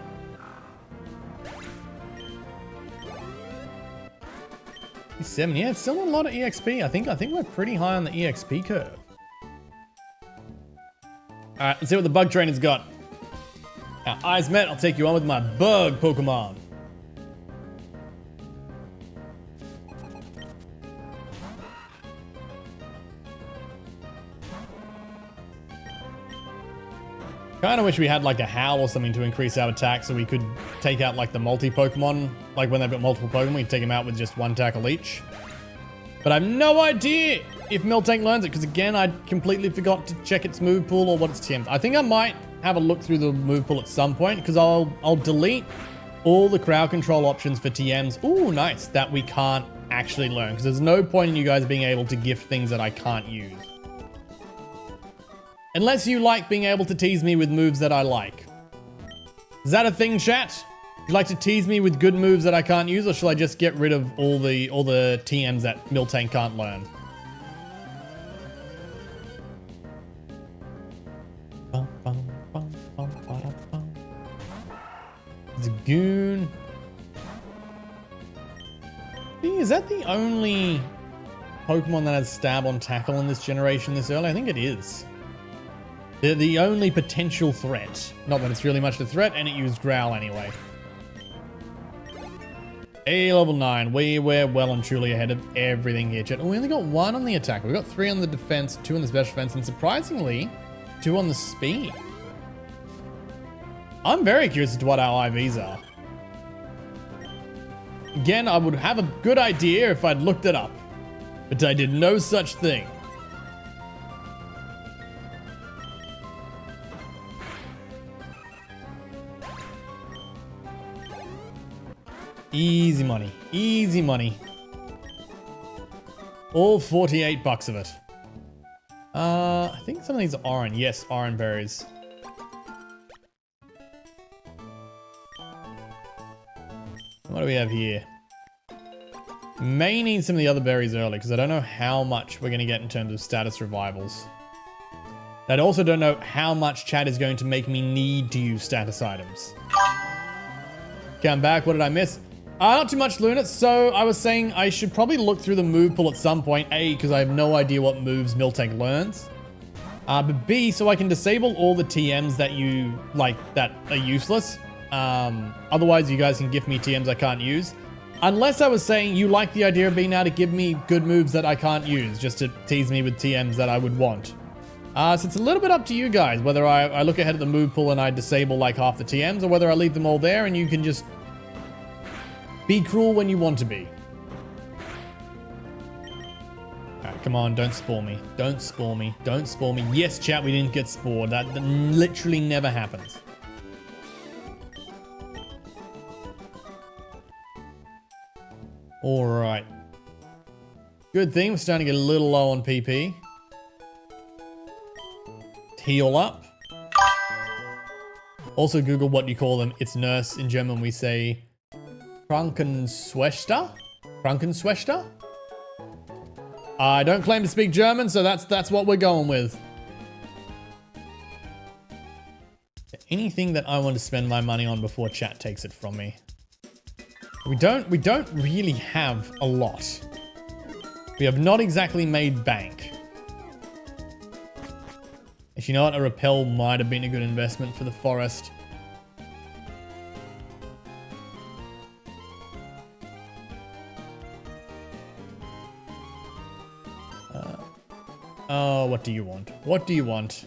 E7, yeah, it's still not a lot of EXP. I think we're pretty high on the EXP curve. Alright, let's see what the bug trainer's got. Our eyes met, I'll take you on with my bug Pokemon. Kinda wish we had like a howl or something to increase our attack so we could take out like the multi-Pokemon. Like when they've got multiple Pokemon, we can take them out with just 1 tackle each. But I have no idea if Miltank learns it, because again, I completely forgot to check its move pool or what its TMs. I think I might have a look through the move pool at some point because I'll delete all the crowd control options for TMs. Ooh, nice, that we can't actually learn because there's no point in you guys being able to gift things that I can't use. Unless you like being able to tease me with moves that I like. Is that a thing, chat? Would you like to tease me with good moves that I can't use, or shall I just get rid of all the TMs that Miltank can't learn? Zagoon. Is that the only Pokemon that has stab on tackle in this generation this early? I think it is. They're the only potential threat. Not that it's really much of a threat, and it used Growl anyway. A level 9. We're well and truly ahead of everything here, chat. Oh, we only got 1 on the attack. We've got 3 on the defense, 2 on the special defense, and surprisingly, 2 on the speed. I'm very curious as to what our IVs are. Again, I would have a good idea if I'd looked it up, but I did no such thing. Easy money, easy money. All 48 bucks of it. I think some of these are orange. Yes, orange berries. What do we have here? May need some of the other berries early because I don't know how much we're going to get in terms of status revivals. I also don't know how much chat is going to make me need to use status items. Okay, I'm back. What did I miss? Not too much, Lunat. So I was saying I should probably look through the move pool at some point. A, because I have no idea what moves Miltank learns. But B, so I can disable all the TMs that you like that are useless. Otherwise, you guys can gift me TMs I can't use. Unless I was saying you like the idea of being able to give me good moves that I can't use, just to tease me with TMs that I would want. So it's a little bit up to you guys, whether I look ahead at the move pool and I disable like half the TMs, or whether I leave them all there and you can just be cruel when you want to be. Alright, come on, don't spore me. Don't spore me. Don't spore me. Yes, chat, we didn't get spored. That literally never happens. Alright. Good thing, we're starting to get a little low on PP. Heal up. Also Google what you call them. It's nurse. In German we say Krankenschwester? Krankenschwester? I don't claim to speak German, so that's what we're going with. Anything that I want to spend my money on before chat takes it from me. We don't really have a lot. We have not exactly made bank. If you know what, a repel might have been a good investment for the forest. Oh, what do you want? What do you want?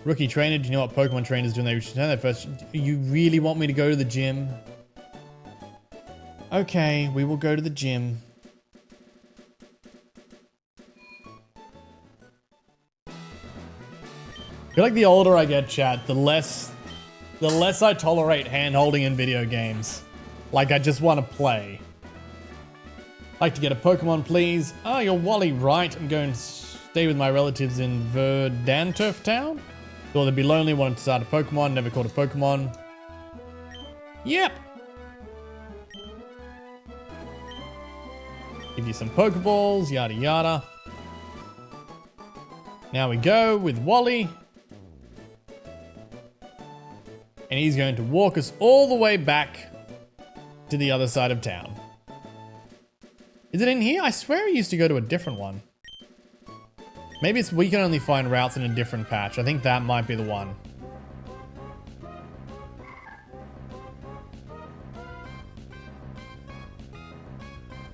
Rookie trainer, do you know what Pokemon trainers do when they return their first? You really want me to go to the gym? Okay, we will go to the gym. I feel like the older I get, chat, the less I tolerate hand-holding in video games. Like, I just want to play. Like to get a Pokemon, please. Oh, you're Wally, right? I'm going to stay with my relatives in Verdanturf Town. Thought they'd be lonely, wanted to start a Pokemon, never caught a Pokemon. Yep. Give you some Pokeballs, yada yada. Now we go with Wally. And he's going to walk us all the way back to the other side of town. Is it in here? I swear he used to go to a different one. Maybe it's we can only find routes in a different patch. I think that might be the one.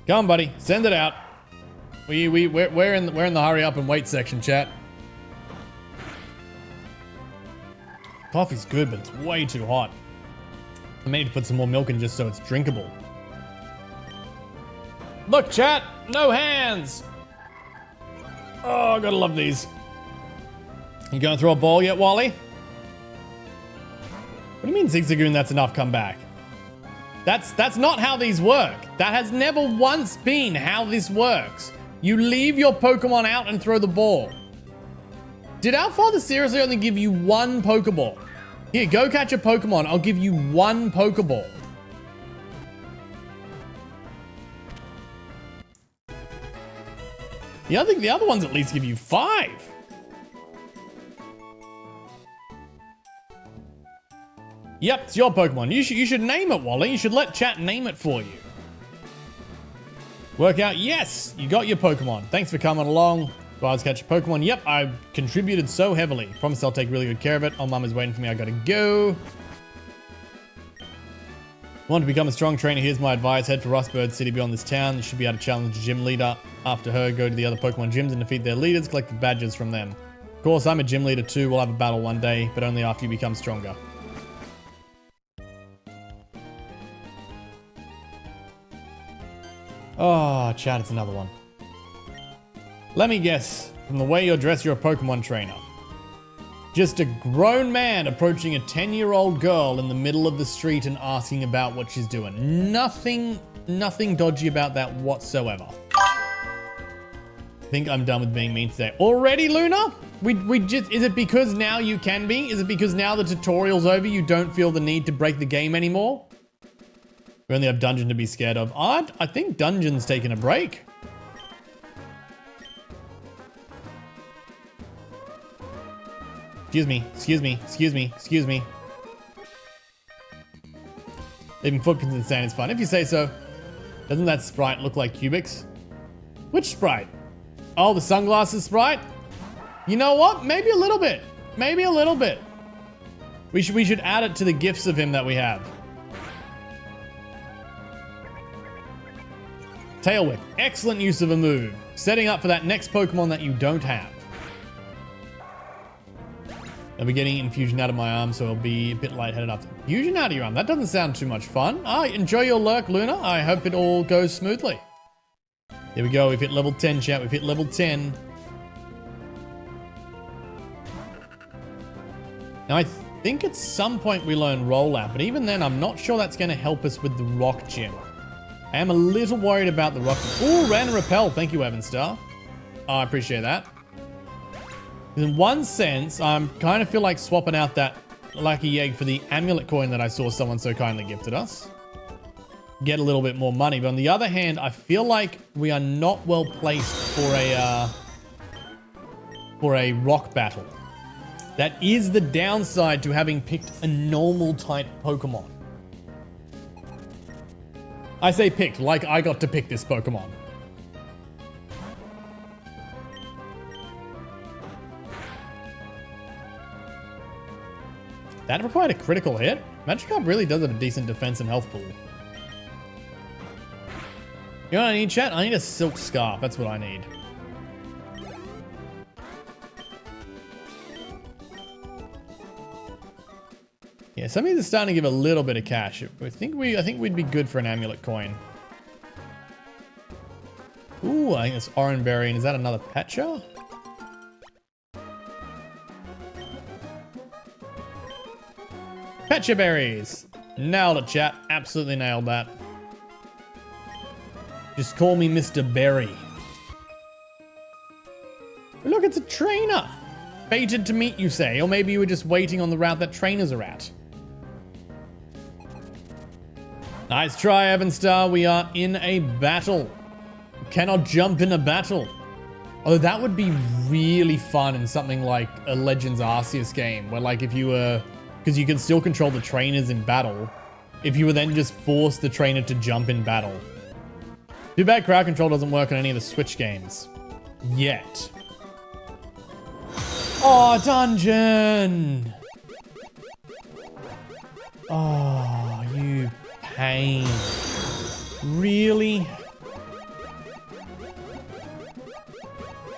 Come on, buddy. Send it out. We're in the hurry up and wait section, chat. Coffee's good, but it's way too hot. I may need to put some more milk in just so it's drinkable. Look, chat, no hands. Oh, gotta love these. You going through a ball yet, Wally? What do you mean, Zigzagoon, that's enough, come back? That's not how these work. That has never once been how this works. You leave your Pokemon out and throw the ball. Did our father seriously only give you one Pokeball? Here, go catch a Pokemon. I'll give you one Pokeball. Yeah, I think the other ones at least give you 5. Yep, it's your Pokemon. You should name it, Wally. You should let chat name it for you. Workout, yes, you got your Pokemon. Thanks for coming along. Go out to catch a Pokemon. Yep, I contributed so heavily. Promise I'll take really good care of it. Oh, Mum is waiting for me. I gotta go. Want to become a strong trainer? Here's my advice. Head to Rustbird City beyond this town. You should be able to challenge a gym leader. After her, go to the other Pokemon gyms and defeat their leaders. Collect the badges from them. Of course, I'm a gym leader too. We'll have a battle one day, but only after you become stronger. Oh, chat, it's another one. Let me guess, from the way you're dressed, you're a Pokemon trainer. Just a grown man approaching a 10-year-old girl in the middle of the street and asking about what she's doing. Nothing dodgy about that whatsoever. I think I'm done with being mean today. Already, Luna? Is it because now you can be? Is it because now the tutorial's over, you don't feel the need to break the game anymore? We only have Dungeon to be scared of. I think Dungeon's taking a break. Excuse me. Leaving footprints in the sand is fun. If you say so. Doesn't that sprite look like Cubics? Which sprite? Oh, the sunglasses sprite? You know what? Maybe a little bit. Maybe a little bit. We should add it to the gifts of him that we have. Tail Whip. Excellent use of a move. Setting up for that next Pokemon that you don't have. I'll be getting infusion out of my arm, so I'll be a bit lightheaded after. Infusion out of your arm? That doesn't sound too much fun. Enjoy your lurk, Luna. I hope it all goes smoothly. Here we go. We've hit level 10, chat. We've hit level 10. Now, I think at some point we learn Rollout, but even then, I'm not sure that's going to help us with the Rock Gym. I am a little worried about the Rock Gym. Ooh, Random Repel. Thank you, Evan Star. Oh, I appreciate that. In one sense, I'm kind of feel like swapping out that lucky egg for the amulet coin that I saw someone so kindly gifted us. Get a little bit more money. But on the other hand, I feel like we are not well placed for a rock battle. That is the downside to having picked a normal type Pokemon. I say picked, like I got to pick this Pokemon. That required a critical hit? Magikarp really does have a decent defense and health pool. You know what I need, chat? I need a Silk Scarf. That's what I need. Yeah, some of these are starting to give a little bit of cash. I think we'd be good for an amulet coin. Ooh, I think it's Oranberry. And is that another Petcha? Petcha berries. Nailed it, chat. Absolutely nailed that. Just call me Mr. Berry. Look, it's a trainer. Fated to meet, you say. Or maybe you were just waiting on the route that trainers are at. Nice try, Evan Star. We are in a battle. Cannot jump in a battle. Although that would be really fun in something like a Legends Arceus game. Where like if you were... Because you can still control the trainers in battle. If you were then just force the trainer to jump in battle. Too bad crowd control doesn't work on any of the Switch games. Yet. Oh, dungeon! Oh, you pain. Really?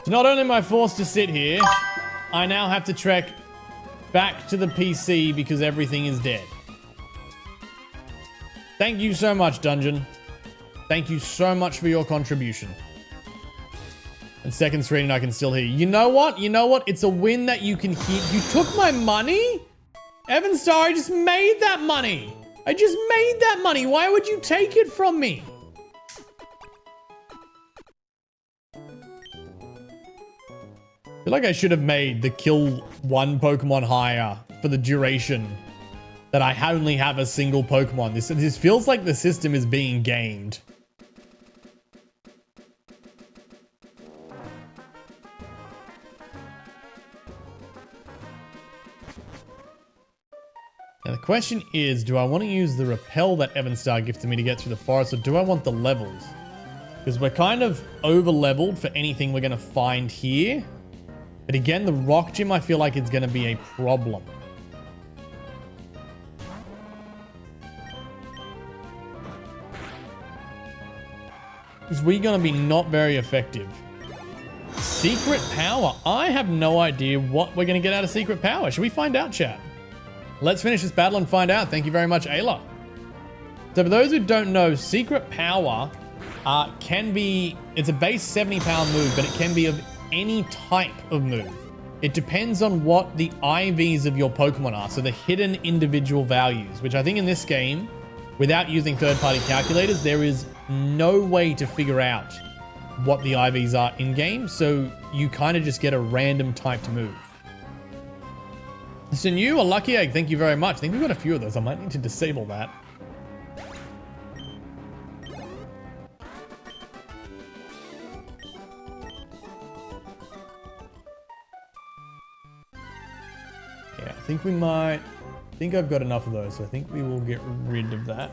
So not only am I forced to sit here, I now have to trek back to the PC because everything is dead. Thank you so much, Dungeon. Thank you so much for your contribution. And second screen, I can still hear you. You know what? You know what? It's a win that you can hear. You took my money? Evan Star, I just made that money. I just made that money. Why would you take it from me? I feel like I should have made the kill one Pokemon higher for the duration that I only have a single Pokemon. This feels like the system is being gamed. Now the question is, do I want to use the repel that Evan Star gifted me to get through the forest, or do I want the levels? Because we're kind of over-leveled for anything we're going to find here. But again, the rock gym I feel like is going to be a problem. Because we're going to be not very effective. Secret power. I have no idea what we're going to get out of secret power. Should we find out, chat? Let's finish this battle and find out. Thank you very much, Ayla. So for those who don't know, secret power can be, it's a base 70 power move, but it can be of any type of move. It depends on what the IVs of your Pokemon are. So the hidden individual values, which I think in this game, without using third-party calculators, there is no way to figure out what the IVs are in-game. So you kind of just get a random typed move. So new, a lucky egg, thank you very much. I think we've got a few of those. I might need to disable that. Yeah, I think we might. I think I've got enough of those, so I think we will get rid of that.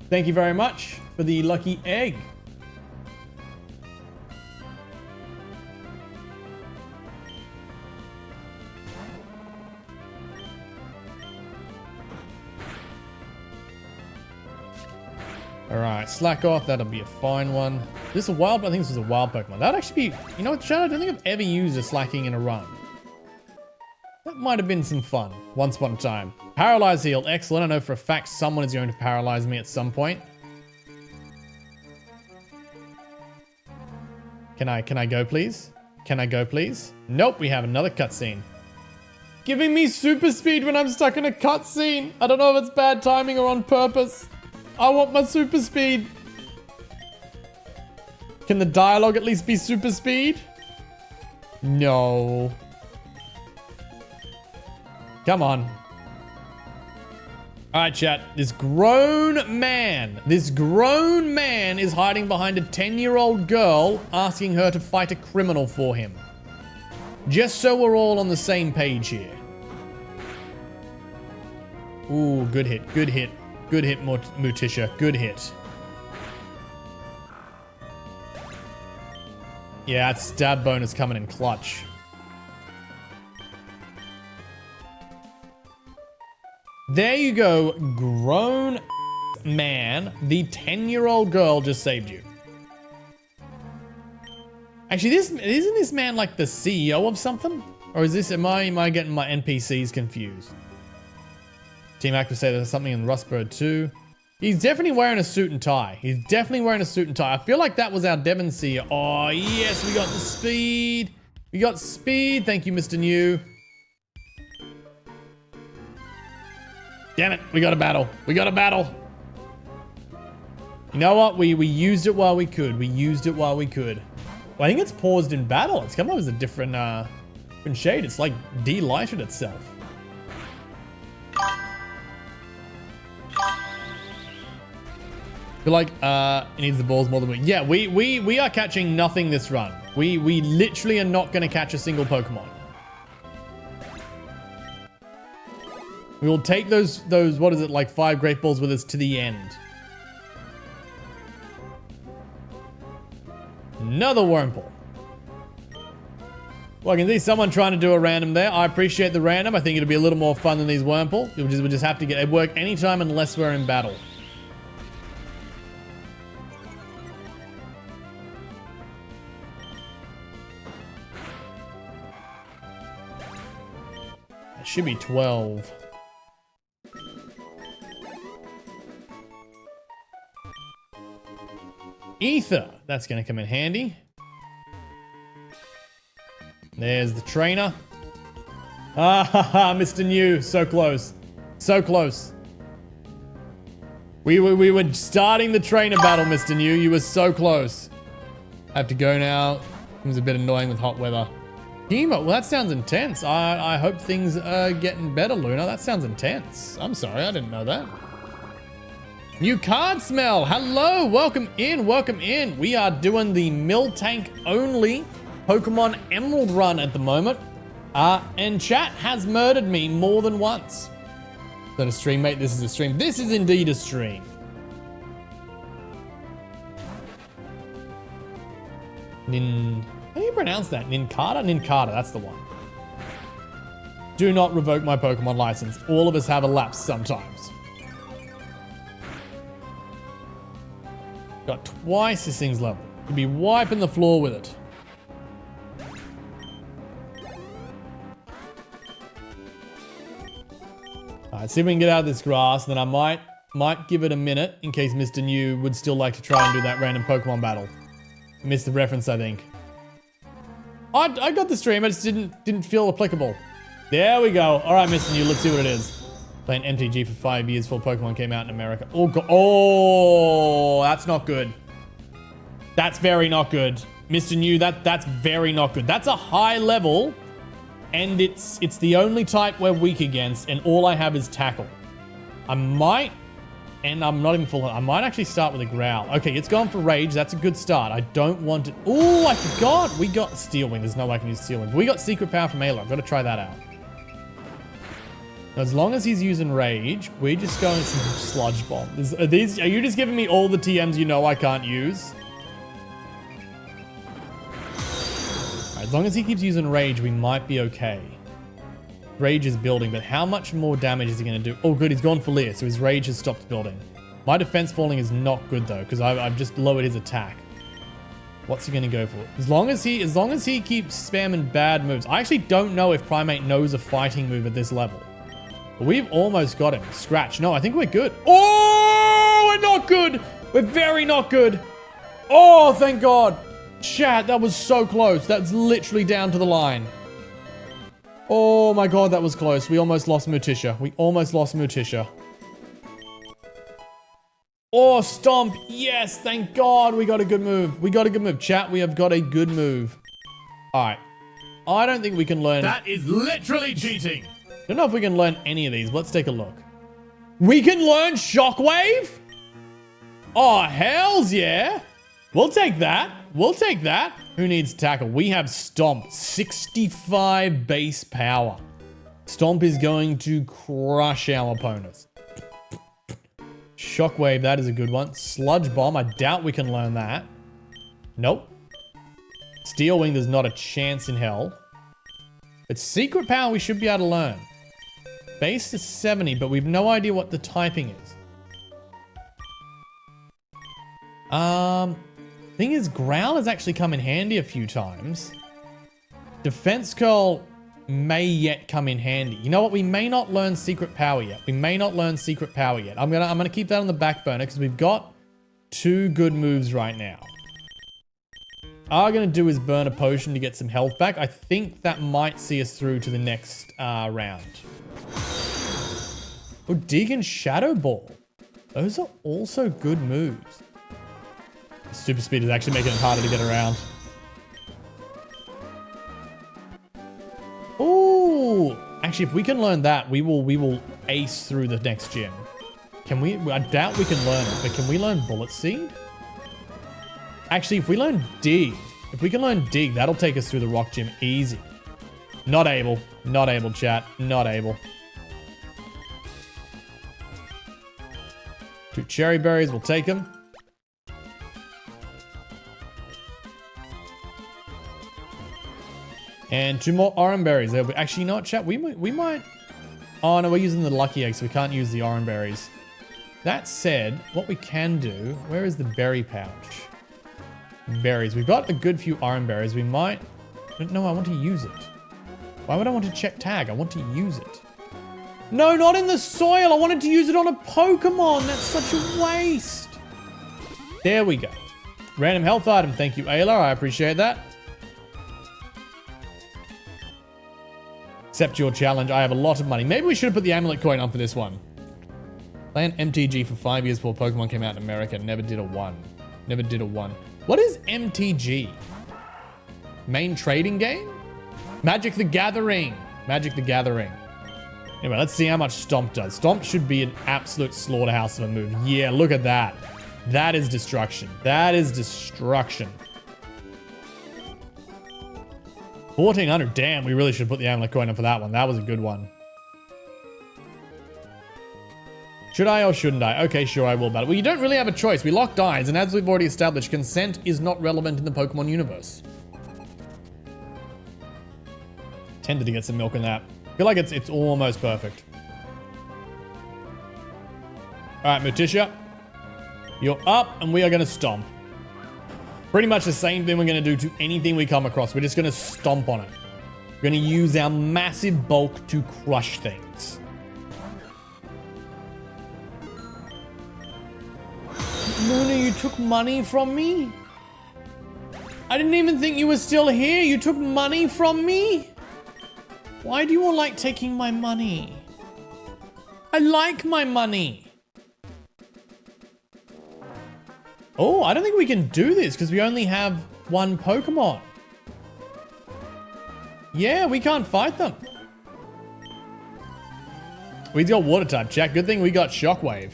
Thank you very much for the lucky egg. Alright, slack off. That'll be a fine one. This is a wild, I think this is a wild Pokemon. That'd actually be, you know what, Chad? I don't think I've ever used a slacking in a run. That might have been some fun once upon a time. Paralyze heal. Excellent. I know for a fact someone is going to paralyze me at some point. Can I go, please? Can I go, please? Nope, we have another cutscene. Giving me super speed when I'm stuck in a cutscene. I don't know if it's bad timing or on purpose. I want my super speed. Can the dialogue at least be super speed? No. Come on. All right, chat. This grown man is hiding behind a 10-year-old girl, asking her to fight a criminal for him. Just so we're all on the same page here. Ooh, good hit, good hit. Good hit, Mutisha. Good hit. Yeah, that stab bonus coming in clutch. There you go, grown man. The 10-year-old girl just saved you. Actually, isn't this man like the CEO of something? Or is this, am I getting my NPCs confused? Team Active say there's something in Rustbird too. He's definitely wearing a suit and tie. He's definitely wearing a suit and tie. I feel like that was our Devon Seer. Oh, yes, we got the speed. We got speed. Thank you, Mr. New. Damn it, we got a battle. We got a battle. You know what? We used it while we could. We used it while we could. Well, I think it's paused in battle. It's come up as a different shade. It's like de-lighted itself. I feel like it needs the balls more than we. Yeah, we are catching nothing this run. We literally are not going to catch a single Pokemon. We will take those what is it, like 5 Great Balls with us to the end. Another Wurmple. Well, I can see someone trying to do a random there. I appreciate the random. I think it'll be a little more fun than these Wurmple. We'll just have to get it work anytime unless we're in battle. It should be 12. Ether. That's going to come in handy. There's the trainer. Ah, ha, ha, Mr. New. So close. So close. We were starting the trainer battle, Mr. New. You were so close. I have to go now. It was a bit annoying with hot weather. Chemo, well, that sounds intense. I hope things are getting better, Luna. That sounds intense. I'm sorry, I didn't know that. New card smell. Hello, welcome in, welcome in. We are doing the Miltank only Pokemon Emerald run at the moment. And chat has murdered me more than once. Is that a stream, mate? This is a stream. This is indeed a stream. How do you pronounce that? Ninkata? Ninkata, that's the one. Do not revoke my Pokemon license. All of us have a lapse sometimes. Got twice this thing's level. Could be wiping the floor with it. Alright, see if we can get out of this grass, then I might give it a minute in case Mr. New would still like to try and do that random Pokemon battle. Missed the reference, I think. I got the stream, I just didn't feel applicable. There we go. Alright, Mr. New, let's see what it is. Playing MTG for 5 years before Pokemon came out in America. Oh, that's not good. That's very not good. Mr. New, that's very not good. That's a high level, and it's the only type we're weak against, and all I have is tackle. I might, and I'm not even full, I might actually start with a growl. Okay, it's gone for rage. That's a good start. I don't want it. Oh, I forgot. We got Steel Wing. There's no way I can use Steel Wing. We got Secret Power from Ayla. I've got to try that out. Now, as long as he's using rage, we're just going some Sludge Bomb. Are you just giving me all the TMs you know I can't use? Right, as long as he keeps using rage, we might be okay. Rage is building, but how much more damage is he going to do? Oh, good, he's gone for Leer, so his rage has stopped building. My defense falling is not good though, because I've just lowered his attack. What's he going to go for? As long as he keeps spamming bad moves. I actually don't know if Primate knows a fighting move at this level. But we've almost got him. Scratch. No, I think we're good. Oh, we're not good. We're very not good. Oh, thank God. Chat, that was so close. That's literally down to the line. Oh my God, that was close. We almost lost Mutisha. We almost lost Mutisha. Oh, Stomp. Yes, thank God. We got a good move. We got a good move. Chat, we have got a good move. All right. I don't think we can learn. That is literally cheating. I don't know if we can learn any of these. Let's take a look. We can learn Shockwave? Oh, hells yeah. We'll take that. We'll take that. Who needs tackle? We have Stomp. 65 base power. Stomp is going to crush our opponents. Shockwave, that is a good one. Sludge Bomb, I doubt we can learn that. Nope. Steel Wing, there's not a chance in hell. But Secret Power, we should be able to learn. Base is 70, but we've no idea what the typing is. Thing is, Growl has actually come in handy a few times. Defense Curl may yet come in handy. You know what? We may not learn Secret Power yet. We may not learn Secret Power yet. I'm gonna keep that on the back burner because we've got 2 good moves right now. All I'm gonna do is burn a potion to get some health back. I think that might see us through to the next round. Oh, Dig and Shadow Ball. Those are also good moves. Super Speed is actually making it harder to get around. Ooh, actually, if we can learn that, we will ace through the next gym. Can we? I doubt we can learn it, but can we learn Bullet Seed? Actually, if we learn Dig, if we can learn Dig, that'll take us through the Rock Gym easy. Not able, chat, not able. 2 Cherry Berries, we'll take them. And 2 more Oran Berries. Actually, you know what, chat? We might... Oh, no, we're using the Lucky Egg, so we can't use the Oran Berries. That said, what we can do... Where is the berry pouch? Berries. We've got a good few Oran Berries. We might... No, I want to use it. Why would I want to check tag? I want to use it. No, not in the soil. I wanted to use it on a Pokemon. That's such a waste. There we go. Random health item. Thank you, Ayla. I appreciate that. Accept your challenge. I have a lot of money. Maybe we should have put the amulet coin on for this one. Play an MTG for 5 years before Pokemon came out in America. Never did a 1. Never did a 1. What is MTG? Main trading game? Magic the Gathering. Magic the Gathering. Anyway, let's see how much Stomp does. Stomp should be an absolute slaughterhouse of a move. Yeah, look at that. That is destruction. That is destruction. 1400. Damn, we really should put the amulet coin on for that one. That was a good one. Should I or shouldn't I? Okay, sure, I will battle. Well, you don't really have a choice. We locked eyes, and as we've already established, consent is not relevant in the Pokemon universe. Tended to get some milk in that. I feel like it's almost perfect. All right, Morticia. You're up, and we are going to stomp. Pretty much the same thing we're going to do to anything we come across. We're just going to stomp on it. We're going to use our massive bulk to crush things. Luna, you took money from me? I didn't even think you were still here. You took money from me? Why do you all like taking my money? I like my money. Oh, I don't think we can do this because we only have one Pokemon. Yeah, we can't fight them. We got water type, chat. Good thing we got Shockwave.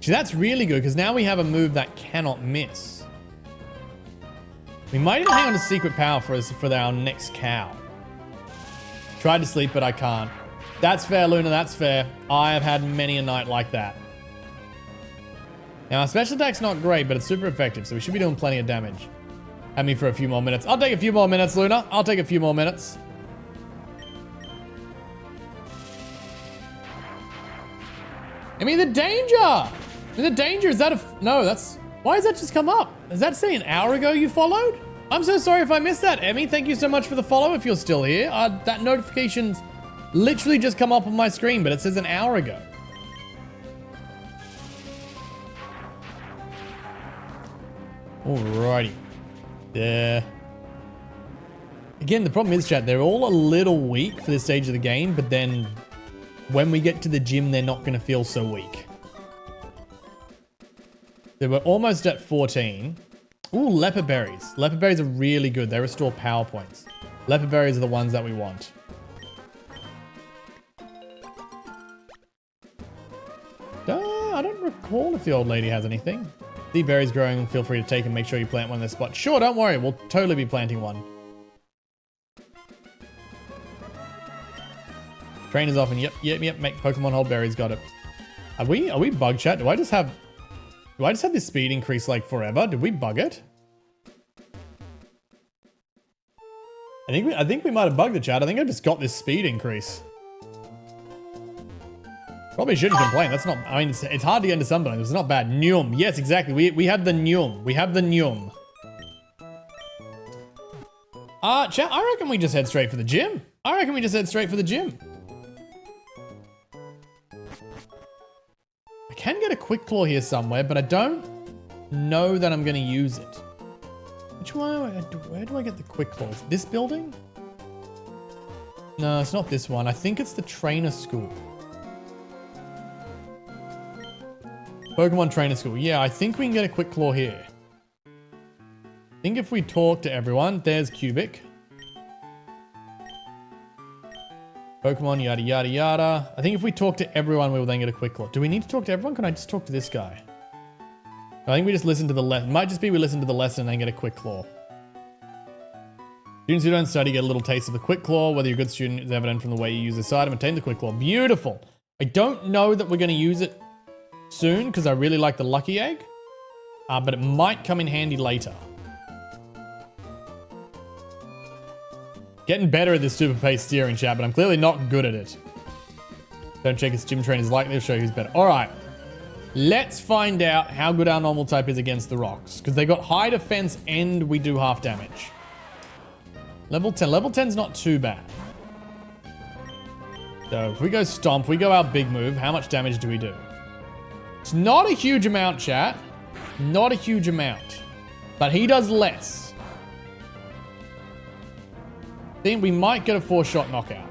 See, that's really good because now we have a move that cannot miss. We might even hang on to Secret Power for our next cow. Tried to sleep, but I can't. That's fair, Luna. That's fair. I have had many a night like that. Now, our special attack's not great, but it's super effective, so we should be doing plenty of damage. Have me for a few more minutes. I'll take a few more minutes, Luna. I'll take a few more minutes. I mean, the danger! The danger, is that a... No, that's... Why does that just come up? Does that say an hour ago you followed? I'm so sorry if I missed that, Emmy. Thank you so much for the follow if you're still here. That notification's literally just come up on my screen, but it says an hour ago. Alrighty. There. Again, the problem is, chat, they're all a little weak for this stage of the game, but then when we get to the gym, they're not going to feel so weak. So we're almost at 14. Ooh, leopard berries. Leopard berries are really good. They restore power points. Leopard berries are the ones that we want. I don't recall if the old lady has anything. The berries growing, feel free to take and make sure you plant one in their spot. Sure, don't worry. We'll totally be planting one. Trainers often. Yep. Make Pokemon hold berries. Got it. Are we bug chat? Do I just have this speed increase like forever? Did we bug it? I think we might have bugged the chat. I think I just got this speed increase. Probably shouldn't complain. That's not... I mean, it's hard to get into Sunburn. It's not bad. Nyum. Yes, exactly. We have the Nyum. We have the Nyum. Chat, I reckon we just head straight for the gym. I can get a Quick Claw here somewhere, but I don't know that I'm going to use it. Which one? Where do I get the Quick Claw? Is it this building? No, it's not this one. I think it's the trainer school. Pokemon Trainer School. Yeah, I think we can get a Quick Claw here. I think if we talk to everyone, there's Cubic. Pokemon, yada, yada, yada. I think if we talk to everyone, we will then get a Quick Claw. Do we need to talk to everyone? Can I just talk to this guy? I think we just listen to the lesson. Might just be we listen to the lesson and then get a Quick Claw. Students who don't study get a little taste of the Quick Claw. Whether you're a good student is evident from the way you use this item. Attain the Quick Claw. Beautiful. I don't know that we're going to use it soon because I really like the Lucky Egg. But it might come in handy later. Getting better at this super pace steering, chat, but I'm clearly not good at it. Don't check his gym trainers likely to show you who's better. All right. Let's find out how good our normal type is against the rocks. Because they got high defense and we do half damage. Level 10. Level 10's not too bad. So if we go Stomp, we go our big move. How much damage do we do? It's not a huge amount, chat. Not a huge amount. But he does less. think we might get a 4-shot knockout.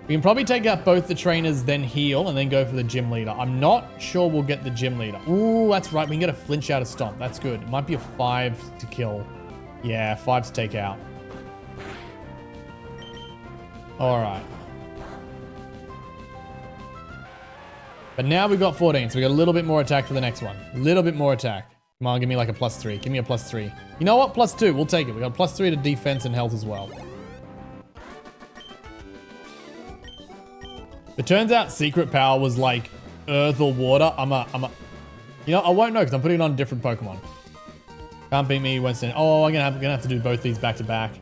We can probably take out both the trainers, then heal, and then go for the gym leader. I'm not sure we'll get the gym leader. Ooh, that's right. We can get a flinch out of stomp. That's good. It might be a 5 to kill. Yeah, 5 to take out. All right. But now we've got 14, so we got a little bit more attack for the next one. A little bit more attack. Come on, give me like a +3. Give me a +3. You know what? +2. We'll take it. We got a +3 to defense and health as well. It turns out secret power was like earth or water. You know, I won't know because I'm putting it on a different Pokemon. Can't beat me, Winston. Oh, I'm gonna have to do both these back to back.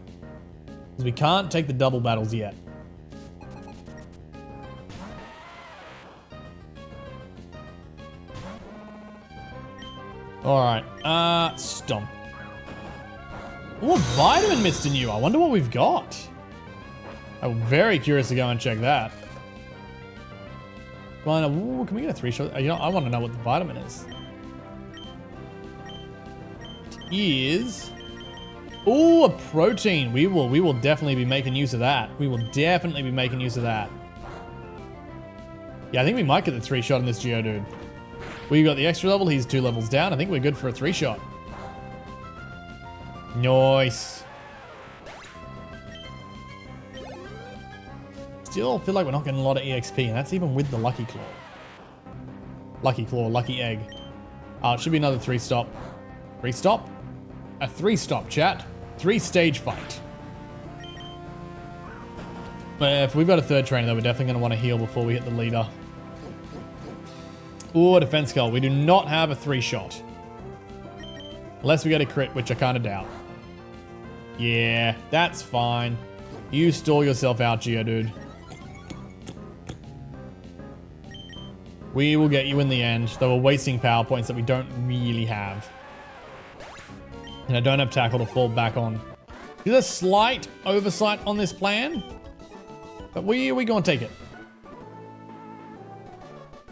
Because we can't take the double battles yet. Alright, Stomp. Ooh, a Vitamin Mr. New. I wonder what we've got. I'm very curious to go and check that. Come on, ooh, can we get a 3-shot? You know, I want to know what the vitamin is. It is... Ooh, a protein. We will definitely be making use of that. We will definitely be making use of that. Yeah, I think we might get the 3-shot in this Geodude. We got the extra level. He's 2 levels down. I think we're good for a 3-shot. Nice. Still feel like we're not getting a lot of EXP, and that's even with the Lucky Claw. Lucky Claw, Lucky Egg. It should be another 3-stop. 3-stop? A 3-stop, chat. 3-stage fight. But if we've got a 3rd trainer, though, we're definitely going to want to heal before we hit the leader. Ooh, a defense skull. We do not have a 3-shot. Unless we get a crit, which I kind of doubt. Yeah, that's fine. You stall yourself out, Geodude. We will get you in the end, though we're wasting power points that we don't really have. And I don't have tackle to fall back on. There's a slight oversight on this plan, but we're going to take it.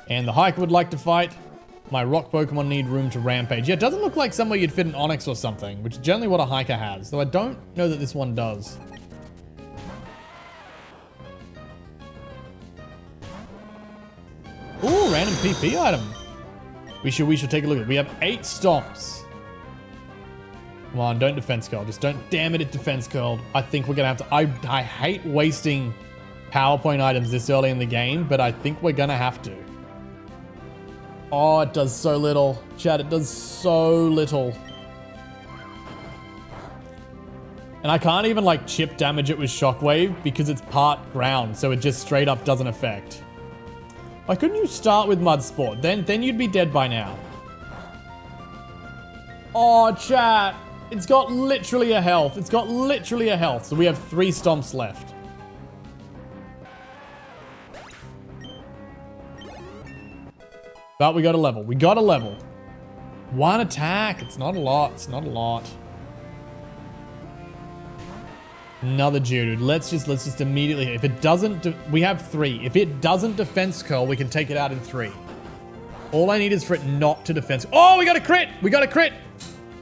And the hiker would like to fight. My rock Pokemon need room to rampage. Yeah, it doesn't look like somewhere you'd fit an Onix or something, which is generally what a hiker has, though I don't know that this one does. Ooh, random PP item. We should take a look at it. We have 8 stomps. Come on, don't defense curl. Just don't, damn it, defense curled. I think we're gonna have to, I hate wasting PowerPoint items this early in the game, but I think we're gonna have to. Oh, it does so little. Chat, it does so little. And I can't even like chip damage it with Shockwave because it's part ground, so it just straight up doesn't affect. Why couldn't you start with Mud Sport? Then you'd be dead by now. Oh, chat. It's got literally a health. It's got literally a health. So we have 3 stomps left. But we got a level. We got a level. 1 attack. It's not a lot. It's not a lot. Another Geodude. Let's just immediately. If it doesn't, we have 3. If it doesn't defense curl, we can take it out in 3. All I need is for it not to defense. Oh, we got a crit! We got a crit!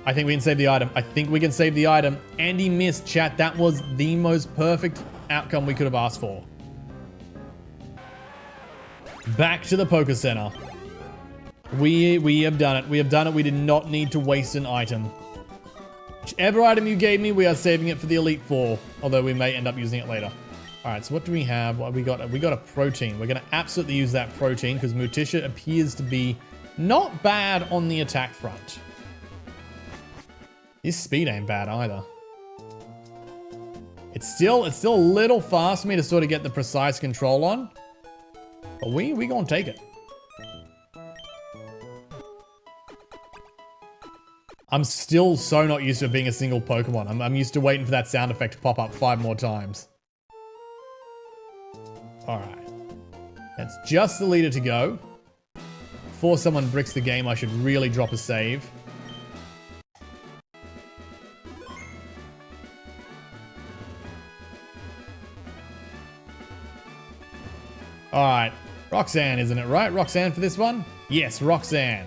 I think we can save the item. I think we can save the item. And he missed, chat. That was the most perfect outcome we could have asked for. Back to the Poké Center. We have done it. We have done it. We did not need to waste an item. Whichever item you gave me, we are saving it for the Elite Four, although we may end up using it later. All right, so what do we have? What we got? We got a protein. We're going to absolutely use that protein because Morticia appears to be not bad on the attack front. His speed ain't bad either. It's still a little fast for me to sort of get the precise control on, but we gonna take it. I'm still so not used to it being a single Pokemon. I'm used to waiting for that sound effect to pop up 5 more times. All right. That's just the leader to go. Before someone bricks the game, I should really drop a save. All right. Roxanne, isn't it, right? Roxanne for this one? Yes, Roxanne.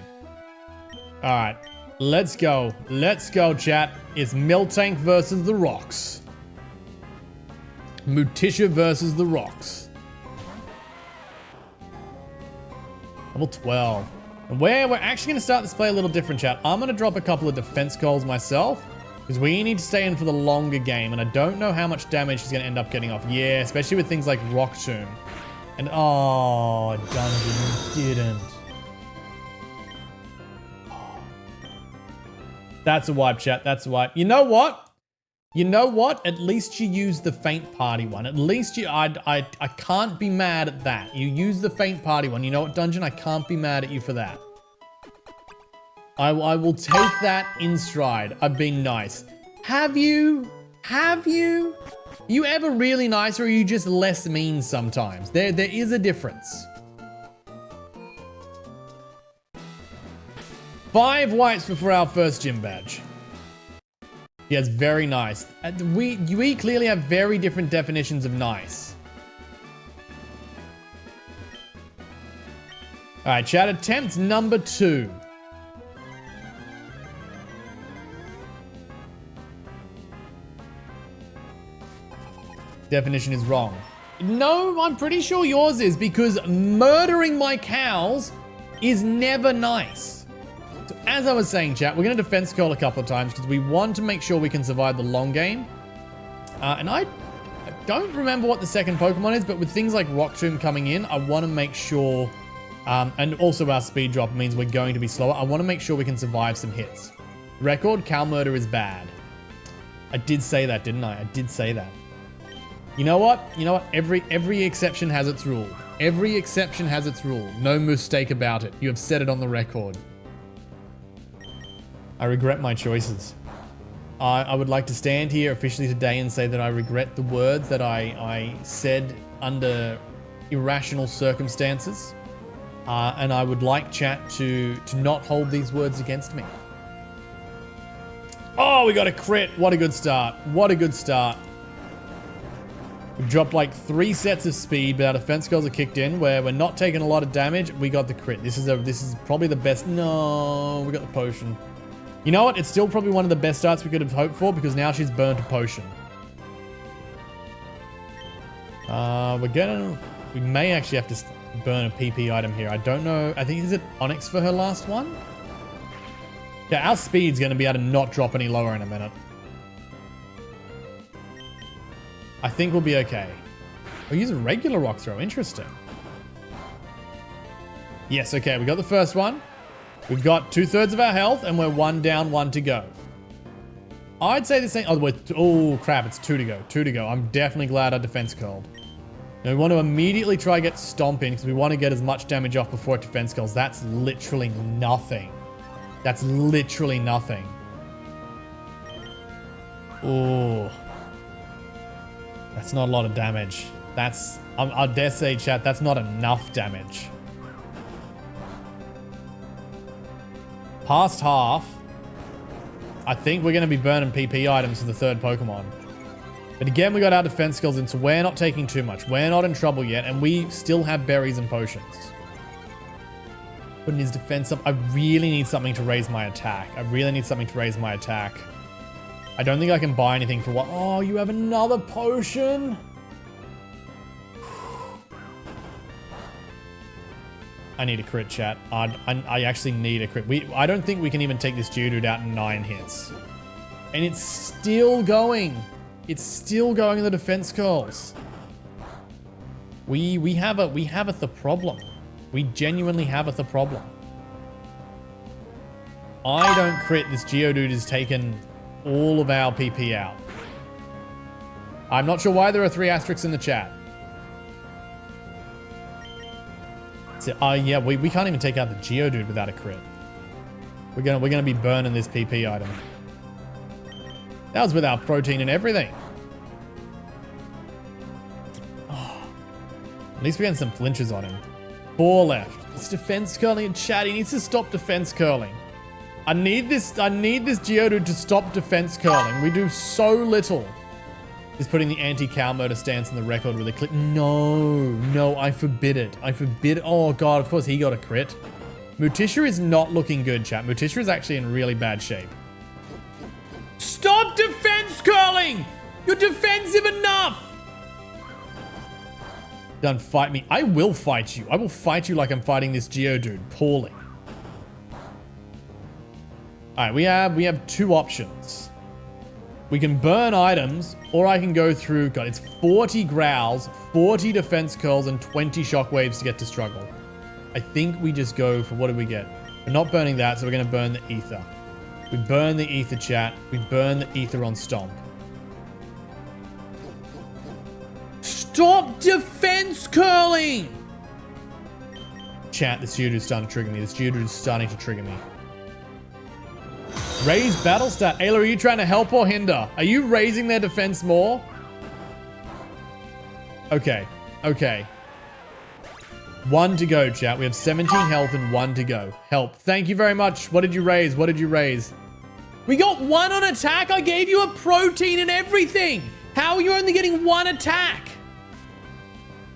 All right. Let's go. Let's go, chat. It's Miltank versus the Rocks. Mutisha versus the Rocks. Level 12. And we're actually going to start this play a little different, chat. I'm going to drop a couple of defense calls myself, because we need to stay in for the longer game, and I don't know how much damage she's going to end up getting off. Yeah, especially with things like Rock Tomb. And, oh, Dungeon didn't. That's a wipe, chat. That's a wipe. You know what? You know what? At least you used the Faint Party one. At least you... I can't be mad at that. You used the Faint Party one. You know what, Dungeon? I can't be mad at you for that. I will take that in stride. I've been nice. Have you? Have you? Are you ever really nice, or are you just less mean sometimes? There is a difference. 5 wipes before our first gym badge. Yes, very nice. We clearly have very different definitions of nice. All right, chat. Attempt number 2. Definition is wrong. No, I'm pretty sure yours is, because murdering my cows is never nice. So as I was saying, chat, we're going to defense curl a couple of times because we want to make sure we can survive the long game. And I don't remember what the second Pokemon is, but with things like Rock Tomb coming in, I want to make sure, and also our speed drop means we're going to be slower. I want to make sure we can survive some hits. Record, cow murder is bad. I did say that, didn't I? I did say that. You know what? You know what? Every exception has its rule. Every exception has its rule. No mistake about it. You have said it on the record. I regret my choices. I would like to stand here officially today and say that I regret the words that I said under irrational circumstances. And I would like chat to not hold these words against me. Oh, we got a crit. What a good start. What a good start. We've dropped like 3 sets of speed, but our defense goals are kicked in where we're not taking a lot of damage. We got the crit. This is probably the best. No, we got the potion. You know what? It's still probably one of the best starts we could have hoped for because now she's burnt a potion. We may actually have to burn a PP item here. I don't know. I think, is it Onyx for her last one? Yeah, our speed's going to be able to not drop any lower in a minute. I think we'll be okay. We'll use a regular rock throw. Interesting. Yes, okay. We got the first one. We've got 2/3 of our health, and we're 1 down, 1 to go. I'd say this thing... Oh, crap. It's 2 to go. 2 to go. I'm definitely glad our defense curled. Now, we want to immediately try get Stomp in, because we want to get as much damage off before it defense curls. That's literally nothing. That's literally nothing. Oh... That's not a lot of damage. That's, I dare say, chat, that's not enough damage. Past half. I think we're going to be burning PP items for the 3rd Pokemon. But again, we got our defense skills in, so we're not taking too much. We're not in trouble yet, and we still have berries and potions. Putting his defense up. I really need something to raise my attack. I really need something to raise my attack. I don't think I can buy anything for what... Oh, you have another potion? I need a crit, chat. I actually need a crit. I don't think we can even take this Geodude out in 9 hits. And it's still going. It's still going in the defense calls. We have a problem. We genuinely have a problem. I don't crit. This Geodude has taken all of our PP out. I'm not sure why there are 3 asterisks in the chat. So, yeah, we can't even take out the Geodude without a crit. We're gonna be burning this PP item. That was without protein and everything. Oh, at least we're getting some flinches on him. 4 left. It's defense curling and chat. He needs to stop defense curling. I need this Geodude to stop defense curling. We do so little. He's putting the anti-cow murder stance in the record with a click. No, I forbid it. I forbid it. Oh god, of course he got a crit. Mutisha is not looking good, chat. Mutisha is actually in really bad shape. Stop defense curling! You're defensive enough! Don't fight me. I will fight you. I will fight you like I'm fighting this Geodude. Poorly. Alright, we have two options. We can burn items, or I can go through... God, it's 40 growls, 40 defense curls, and 20 shockwaves to get to struggle. I think we just go for... What did we get? We're not burning that, so we're going to burn the ether. We burn the ether, chat. We burn the ether on Stomp. Stop defense curling! Chat, this Geodude's starting to trigger me. This Geodude's starting to trigger me. Raise battle stat. Ayla, are you trying to help or hinder? Are you raising their defense more? Okay. Okay. 1 to go, chat. We have 17 health and 1 to go. Help. Thank you very much. What did you raise? What did you raise? We got 1 on attack. I gave you a protein and everything. How are you only getting 1 attack?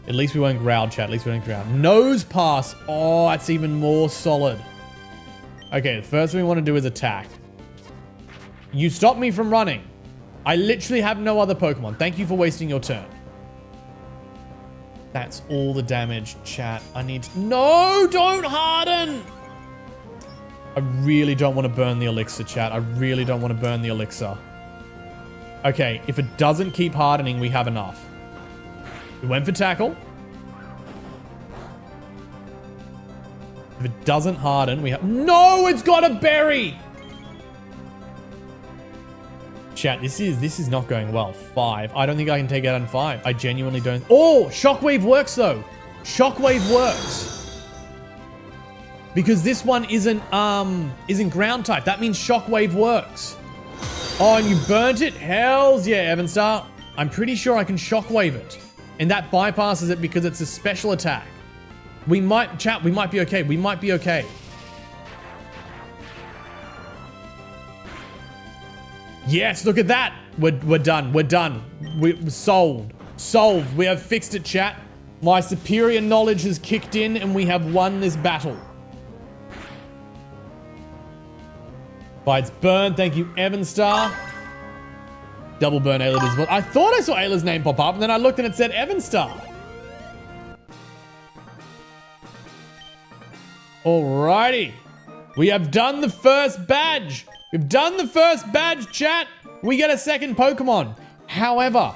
At least we won't growl, chat. At least we won't growl. Nose pass. Oh, that's even more solid. Okay, the first thing we want to do is attack. You stopped me from running. I literally have no other Pokemon. Thank you for wasting your turn. That's all the damage, chat. I need to... No, don't harden! I really don't want to burn the elixir, chat. I really don't want to burn the elixir. Okay, if it doesn't keep hardening, we have enough. We went for tackle. If it doesn't harden, we have... No, it's got a berry! Chat, this is not going well. 5. I don't think I can take it on 5. I genuinely don't. Oh, Shockwave works though. Shockwave works. Because this one isn't ground type. That means Shockwave works. Oh, and you burnt it? Hells yeah, Evanstar. I'm pretty sure I can Shockwave it. And that bypasses it because it's a special attack. We might, chat, we might be okay. We might be okay. Yes, look at that. We're done. We're done. We're solved. Solved. We have fixed it, chat. My superior knowledge has kicked in and we have won this battle. Bites burn. Thank you, Evanstar. Double burn Ayla as well. I thought I saw Ayla's name pop up and then I looked and it said Evanstar. Alrighty. We have done the first badge. We've done the first badge, chat. We get a second Pokemon. However,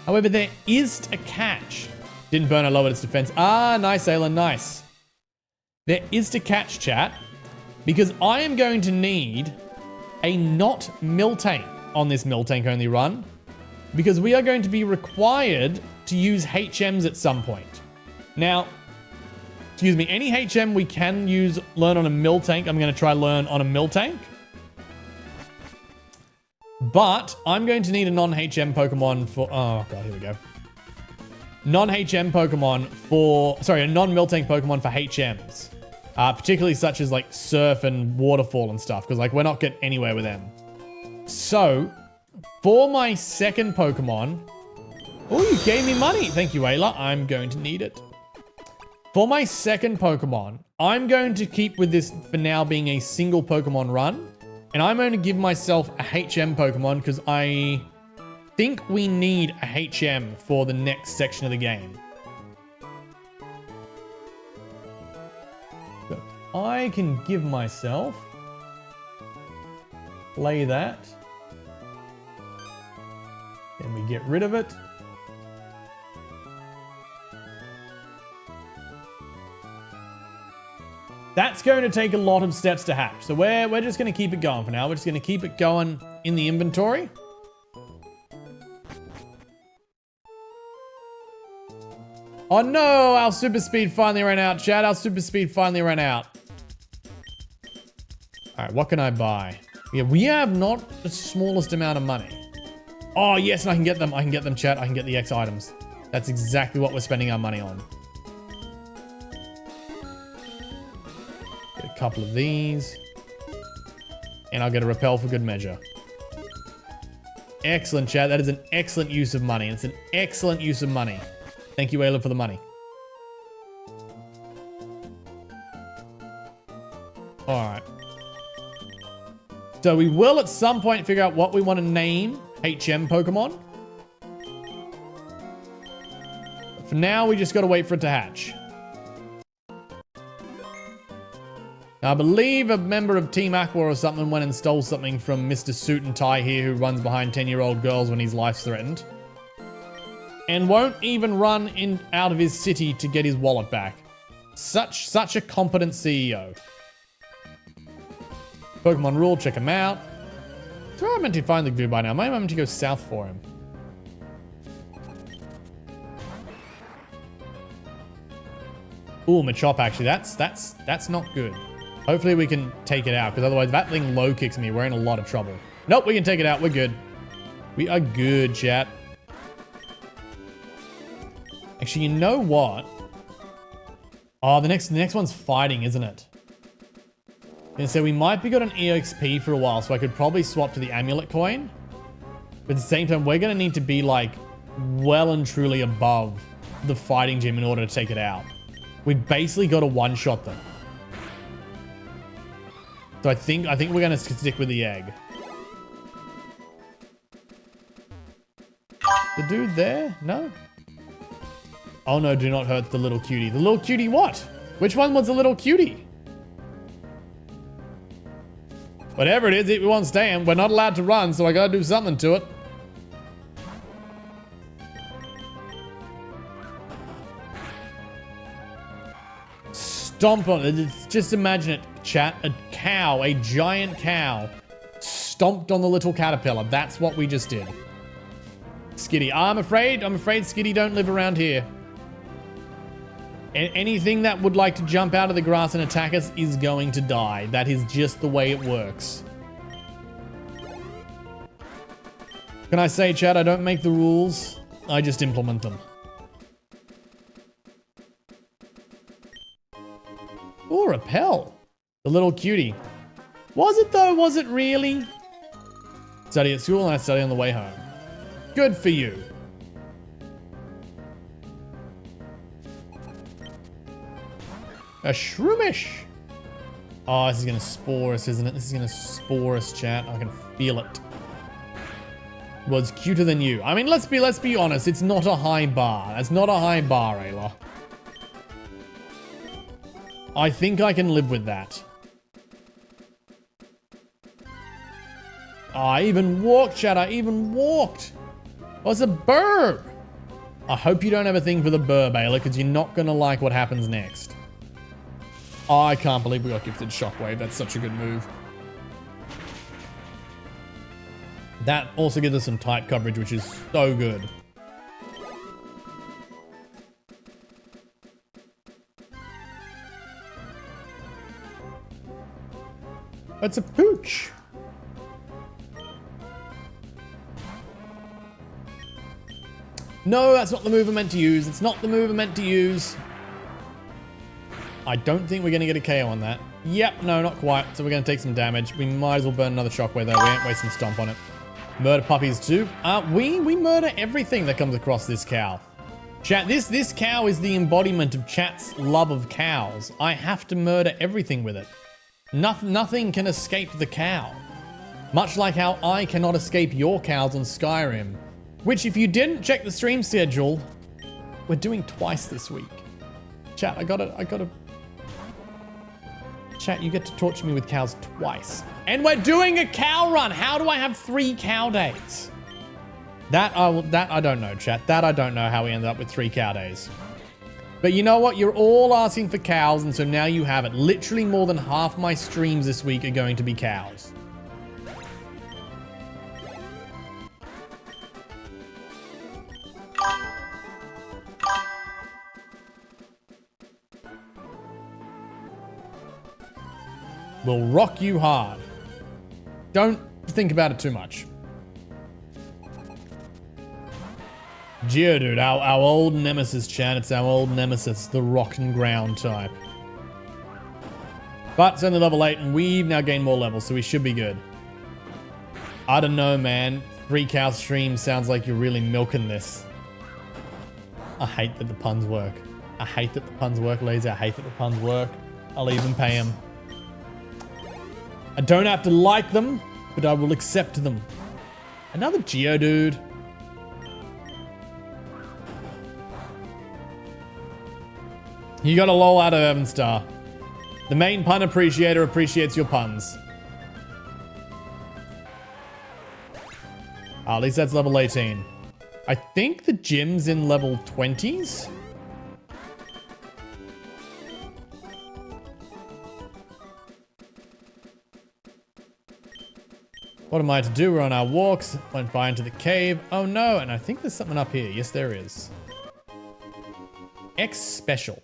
there is a catch. Didn't burn, I lowered its defense. Ah, nice, Ayla, nice. There is to catch, chat, because I am going to need a not Miltank on this Miltank only run, because we are going to be required to use HMs at some point. Now, excuse me, any HM we can learn on a Miltank, I'm going to try learn on a Miltank. But I'm going to need a non-HM Pokemon for... Oh, God, here we go. Non-HM Pokemon for... Sorry, a non-Miltank Pokemon for HMs. Particularly such as, like, Surf and Waterfall and stuff. Because, like, we're not getting anywhere with them. So, for my second Pokemon... Oh, you gave me money. Thank you, Ayla. I'm going to need it. For my second Pokemon, I'm going to keep with this for now being a single Pokemon run. And I'm going to give myself a HM Pokemon because I think we need a HM for the next section of the game. So I can give myself... Play that. Then we get rid of it. That's going to take a lot of steps to hatch. So we're just going to keep it going for now. We're just going to keep it going in the inventory. Oh no, our super speed finally ran out, chat. Our super speed finally ran out. All right, what can I buy? Yeah, we have not the smallest amount of money. Oh yes, and I can get them. I can get them, chat. I can get the X items. That's exactly what we're spending our money on. A couple of these. And I'll get a repel for good measure. Excellent, chat. That is an excellent use of money. It's an excellent use of money. Thank you, Ayla, for the money. Alright. So we will at some point figure out what we want to name HM Pokemon. For now, we just got to wait for it to hatch. Now, I believe a member of Team Aqua or something went and stole something from Mr. Suit and Tie here, who runs behind 10-year-old girls when his life's threatened. And won't even run out of his city to get his wallet back. Such a competent CEO. Pokemon Rule, check him out. So where am I meant to find the dude by now? Maybe I'm meant to go south for him. Ooh, Machop, actually. That's not good. Hopefully we can take it out, because otherwise that thing low kicks me. We're in a lot of trouble. Nope, we can take it out. We're good. We are good, chat. Actually, you know what? Oh, the next one's fighting, isn't it? And so we might be got an EXP for a while, so I could probably swap to the amulet coin. But at the same time, we're going to need to be like well and truly above the fighting gym in order to take it out. We basically got to one-shot them. So I think we're going to stick with the egg. The dude there? No? Oh no, do not hurt the little cutie. The little cutie what? Which one was the little cutie? Whatever it is, it won't stand. We're not allowed to run, so I gotta do something to it. Stomp on it. Just imagine it, chat. A cow, a giant cow, stomped on the little caterpillar. That's what we just did. Skitty. I'm afraid Skitty don't live around here. Anything that would like to jump out of the grass and attack us is going to die. That is just the way it works. Can I say, chat, I don't make the rules. I just implement them. Ooh, repel. The little cutie. Was it though? Was it really? Study at school and I study on the way home. Good for you. A Shroomish. Oh, this is going to spore us, isn't it? This is going to spore us, chat. I can feel it. Was cuter than you. I mean, let's be honest. It's not a high bar. That's not a high bar, Ayla. I think I can live with that. Oh, I even walked, chat. I even walked. Oh, it's a burb. I hope you don't have a thing for the burb, Ayla, because you're not going to like what happens next. Oh, I can't believe we got gifted Shockwave. That's such a good move. That also gives us some type coverage, which is so good. That's a pooch. No, that's not the move I'm meant to use. It's not the move I'm meant to use. I don't think we're going to get a KO on that. Yep, no, not quite. So we're going to take some damage. We might as well burn another Shockwave though. We ain't wasting Stomp on it. Murder puppies too. We murder everything that comes across this cow. Chat, this cow is the embodiment of chat's love of cows. I have to murder everything with it. Nothing can escape the cow. Much like how I cannot escape your cows on Skyrim. Which, if you didn't check the stream schedule, we're doing twice this week. Chat, I gotta... Chat, you get to torture me with cows twice. And we're doing a cow run! How do I have 3 cow days? That I don't know, chat. That I don't know how we ended up with 3 cow days. But you know what? You're all asking for cows, and so now you have it. Literally more than half my streams this week are going to be cows. Will rock you hard. Don't think about it too much. Geodude, our old nemesis, chat. It's our old nemesis, the rock and ground type. But it's only level 8, and we've now gained more levels, so we should be good. I don't know, man. 3 cow stream sounds like you're really milking this. I hate that the puns work. I hate that the puns work, Lazy. I hate that the puns work. I'll even pay him. I don't have to like them, but I will accept them. Another Geodude. You got a lol out of Evan Star. The main pun appreciator appreciates your puns. At least that's level 18. I think the gym's in level 20s. What am I to do? We're on our walks. Went by into the cave. Oh no, and I think there's something up here. Yes, there is. X special.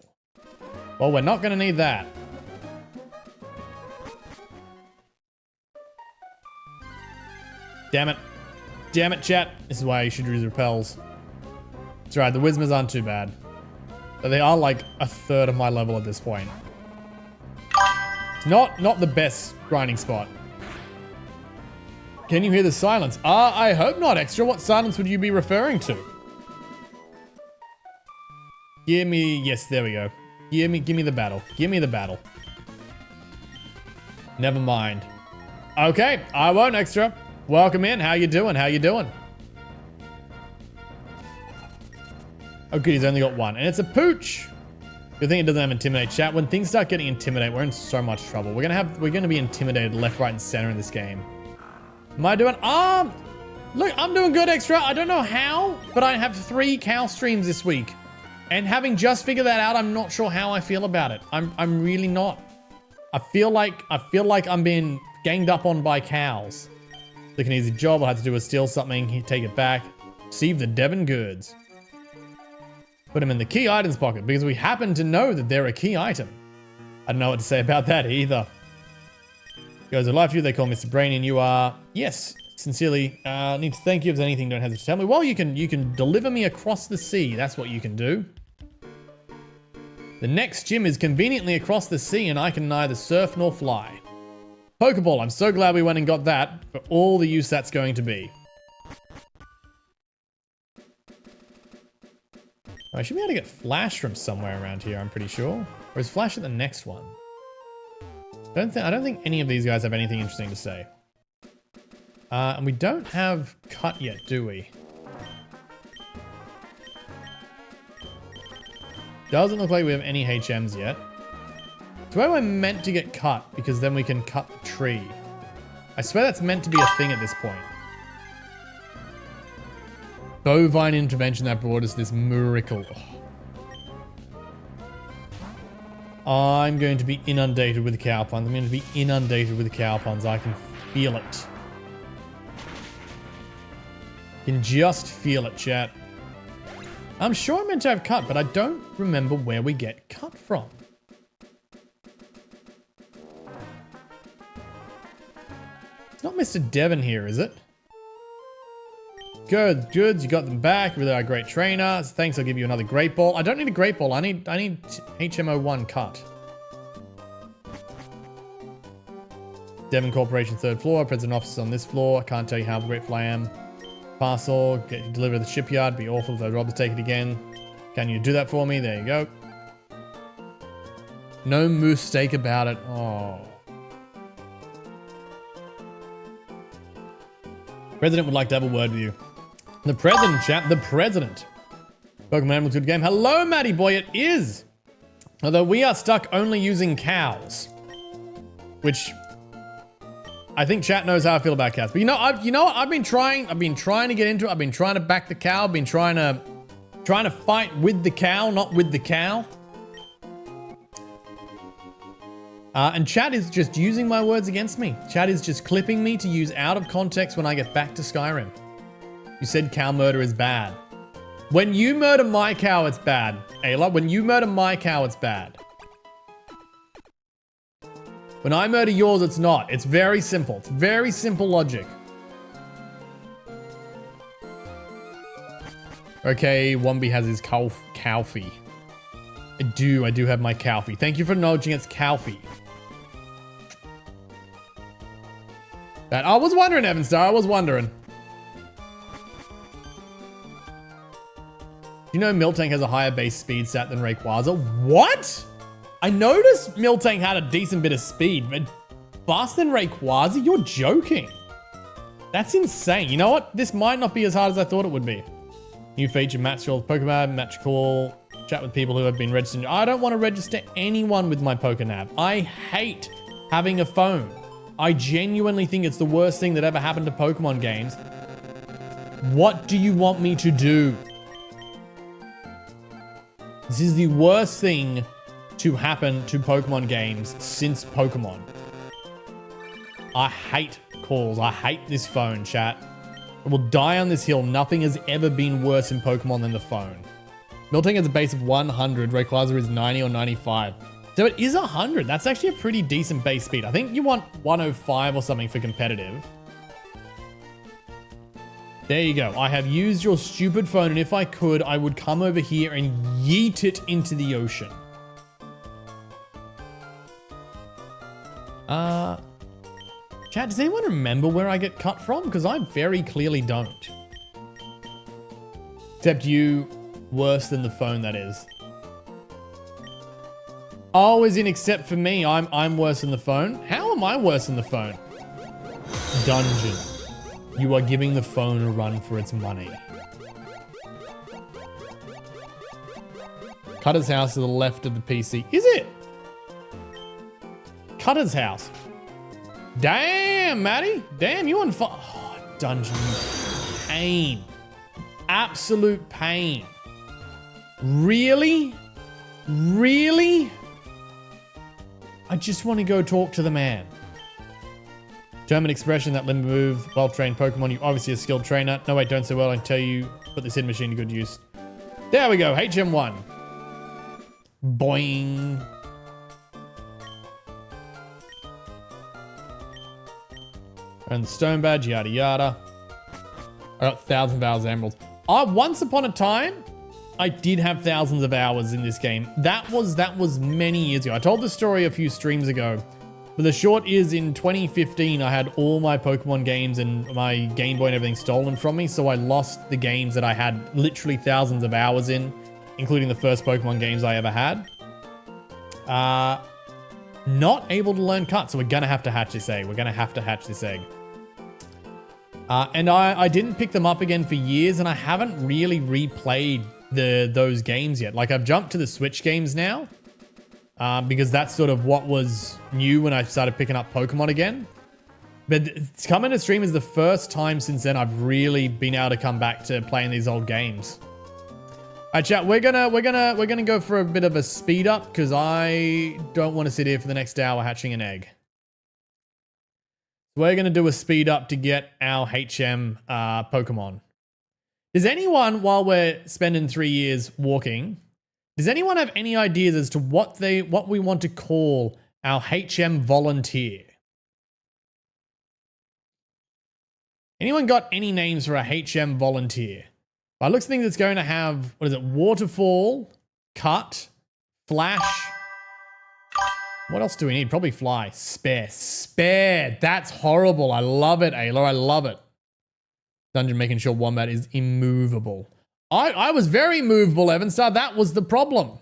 Well, we're not going to need that. Damn it. Damn it, chat. This is why you should use repels. That's right, the Whismers aren't too bad. But they are like a third of my level at this point. It's not the best grinding spot. Can you hear the silence? I hope not, Extra. What silence would you be referring to? Give me... Yes, there we go. Give me the battle. Give me the battle. Never mind. Okay, I won't, Extra. Welcome in. How you doing? How you doing? Oh, good. He's only got one. And it's a pooch. Good thing it doesn't have intimidate, chat. When things start getting intimidate, we're in so much trouble. We're gonna be intimidated left, right, and center in this game. Am I doing? Look, I'm doing good, Extra. I don't know how, but I have 3 cow streams this week. And having just figured that out, I'm not sure how I feel about it. I'm really not. I feel like I'm being ganged up on by cows. Like an easy job. All I have to do is steal something, take it back, receive the Devon goods. Put them in the key items pocket because we happen to know that they're a key item. I don't know what to say about that either. Goes to life you, they call Mr. Brain, and you are, yes, sincerely, need to thank you. If there's anything, don't hesitate to tell me. Well, you can deliver me across the sea. That's what you can do. The next gym is conveniently across the sea, and I can neither surf nor fly. Pokeball, I'm so glad we went and got that for all the use that's going to be. I should be able to get Flash from somewhere around here, I'm pretty sure. Or is Flash at the next one? I don't think any of these guys have anything interesting to say. And we don't have Cut yet, do we? Doesn't look like we have any HMs yet. So where we're meant to get Cut, because then we can cut the tree. I swear that's meant to be a thing at this point. Bovine intervention that brought us this miracle. I'm going to be inundated with cow puns. I'm going to be inundated with cow puns. I can feel it. Can just feel it, chat. I'm sure I'm meant to have Cut, but I don't remember where we get Cut from. It's not Mr. Devon here, is it? Good, goods, you got them back with our great trainer. Thanks, I'll give you another great ball. I don't need a great ball, I need HMO1 Cut. Devon Corporation, 3rd floor, President office on this floor. I can't tell you how grateful I am. Parcel, deliver to the shipyard. Be awful if I rob to take it again. Can you do that for me? There you go. No mistake about it. Oh. President would like to have a word with you. The president, chat. The president. Pokémon Emerald, good game. Hello, Matty boy. It is. Although we are stuck only using cows, which I think chat knows how I feel about cows. But you know what? I've been trying to get into it. I've been trying to back the cow. I've been trying to fight with the cow, not with the cow. And chat is just using my words against me. Chat is just clipping me to use out of context when I get back to Skyrim. You said cow murder is bad. When you murder my cow, it's bad. Ayla, when you murder my cow, it's bad. When I murder yours, it's not. It's very simple. It's very simple logic. Okay, Wombi has his Cowfie. I do have my Cowfie. Thank you for acknowledging it's Cowfie. That I was wondering, Evanstar, I was wondering. Do you know Miltank has a higher base speed stat than Rayquaza? What? I noticed Miltank had a decent bit of speed, but faster than Rayquaza? You're joking. That's insane. You know what? This might not be as hard as I thought it would be. New feature, match all Pokemon, match call, Chat with people who have been registered. I don't want to register anyone with my Pokénab. I hate having a phone. I genuinely think it's the worst thing that ever happened to Pokemon games. What do you want me to do? This is the worst thing to happen to Pokemon games since Pokemon. I hate calls. I hate this phone, chat. I will die on this hill. Nothing has ever been worse in Pokemon than the phone. Miltank has a base of 100. Rayquaza is 90 or 95. So it is 100. That's actually a pretty decent base speed. I think you want 105 or something for competitive. There you go. I have used your stupid phone, and if I could, I would come over here and yeet it into the ocean. Chat, does anyone remember where I get cut from? Because I very clearly don't. Except you, worse than the phone, that is. Oh, as in except for me, I'm worse than the phone? How am I worse than the phone? Dungeon. You are giving the phone a run for its money. Cutter's house to the left of the PC. Is it? Cutter's house. Damn, Maddie. Damn, you on fire. Oh, dungeon. Pain. Absolute pain. Really? Really? I just want to go talk to the man. German expression, that limb move, well-trained Pokemon. You're obviously a skilled trainer. No, wait, don't say well. I can tell you, put this hidden machine to good use. There we go, HM1. Boing. And the stone badge, yada yada. I got 1,000 hours emeralds. Once upon a time, I did have thousands of hours in this game. That was many years ago. I told the story a few streams ago. But the short is, in 2015, I had all my Pokemon games and my Game Boy and everything stolen from me. So I lost the games that I had literally thousands of hours in, including the first Pokemon games I ever had. Not able to learn cut, so we're gonna have to hatch this egg. We're gonna have to hatch this egg. And I didn't pick them up again for years, and I haven't really replayed those games yet. Like, I've jumped to the Switch games now. Because that's sort of what was new when I started picking up Pokemon again. But coming to stream is the first time since then I've really been able to come back to playing these old games. Alright, chat, we're gonna go for a bit of a speed up because I don't want to sit here for the next hour hatching an egg. We're gonna do a speed up to get our HM Pokemon. Does anyone, while we're spending 3 years walking, does anyone have any ideas as to what we want to call our HM volunteer? Anyone got any names for a HM volunteer? By looks of things, it's going to have, what is it? Waterfall, cut, flash. What else do we need? Probably fly. Spare. That's horrible. I love it, Ayla. I love it. Dungeon making sure Wombat is immovable. I was very movable, Evanstar. That was the problem.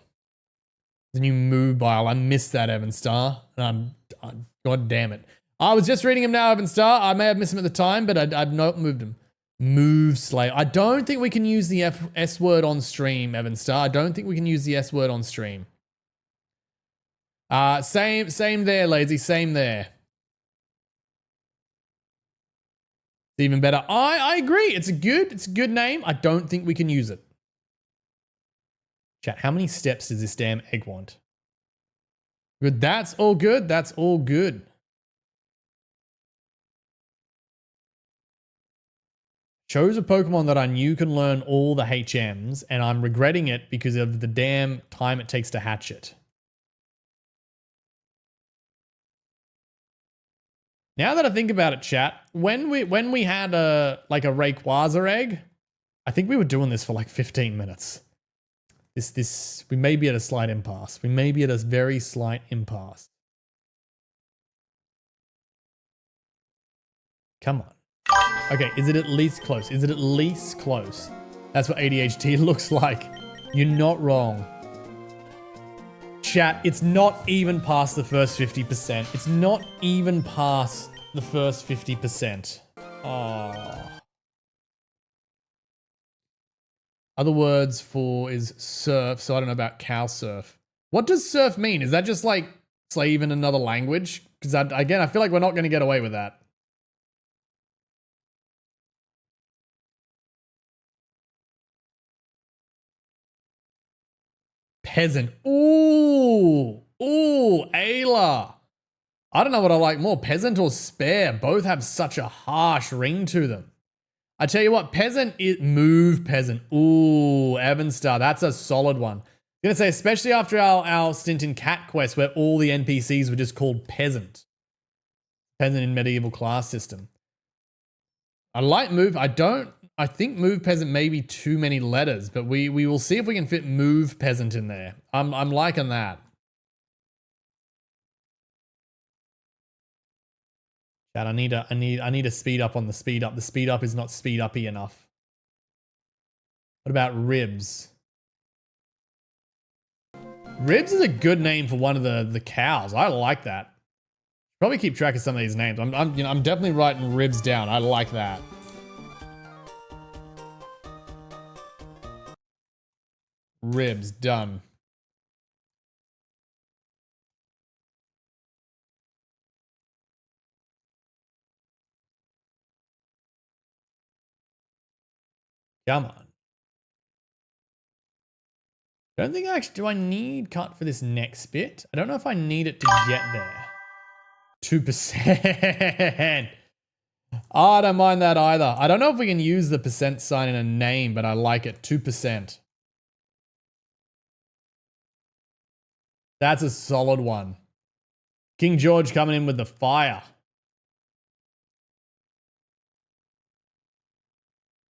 The new mobile. I missed that, Evanstar. God damn it. I was just reading him now, Evanstar. I may have missed him at the time, but I've not moved him. Move Slayer. I don't think we can use the S word on stream, Evanstar. I don't think we can use the S word on stream. Same there, Lazy. Same there. Even better. I agree. It's a good name. I don't think we can use it. Chat, how many steps does this damn egg want? Good. That's all good. That's all good. Chose a Pokemon that I knew can learn all the HMs, and I'm regretting it because of the damn time it takes to hatch it. Now that I think about it, chat, when we had a Rayquaza egg, I think we were doing this for like 15 minutes. We may be at a slight impasse. We may be at a very slight impasse. Come on. Okay, is it at least close? Is it at least close? That's what ADHD looks like. You're not wrong. Chat, it's not even past the first 50%. It's not even past the first 50%. Oh. Other words for is surf, so I don't know about cow surf. What does surf mean? Is that just like slave in another language? Because again, I feel like we're not going to get away with that. Peasant. Ooh. Ooh, Ayla. I don't know what I like more, peasant or spare. Both have such a harsh ring to them. I tell you what, peasant is move peasant. Ooh, Evanstar, that's a solid one. I'm gonna say, especially after our stint in Cat Quest, where all the NPCs were just called peasant. Peasant in medieval class system. I like move. I think move peasant may be too many letters, but we will see if we can fit move peasant in there. I'm liking that. Chat, I need a speed up on the speed up. The speed up is not speed uppy enough. What about ribs? Ribs is a good name for one of the cows. I like that. Probably keep track of some of these names. I'm definitely writing ribs down. I like that. Ribs done. Come on. Don't think do I need cut for this next bit? I don't know if I need it to get there. 2%. Oh, I don't mind that either. I don't know if we can use the percent sign in a name, but I like it. 2%. That's a solid one. King George coming in with the fire.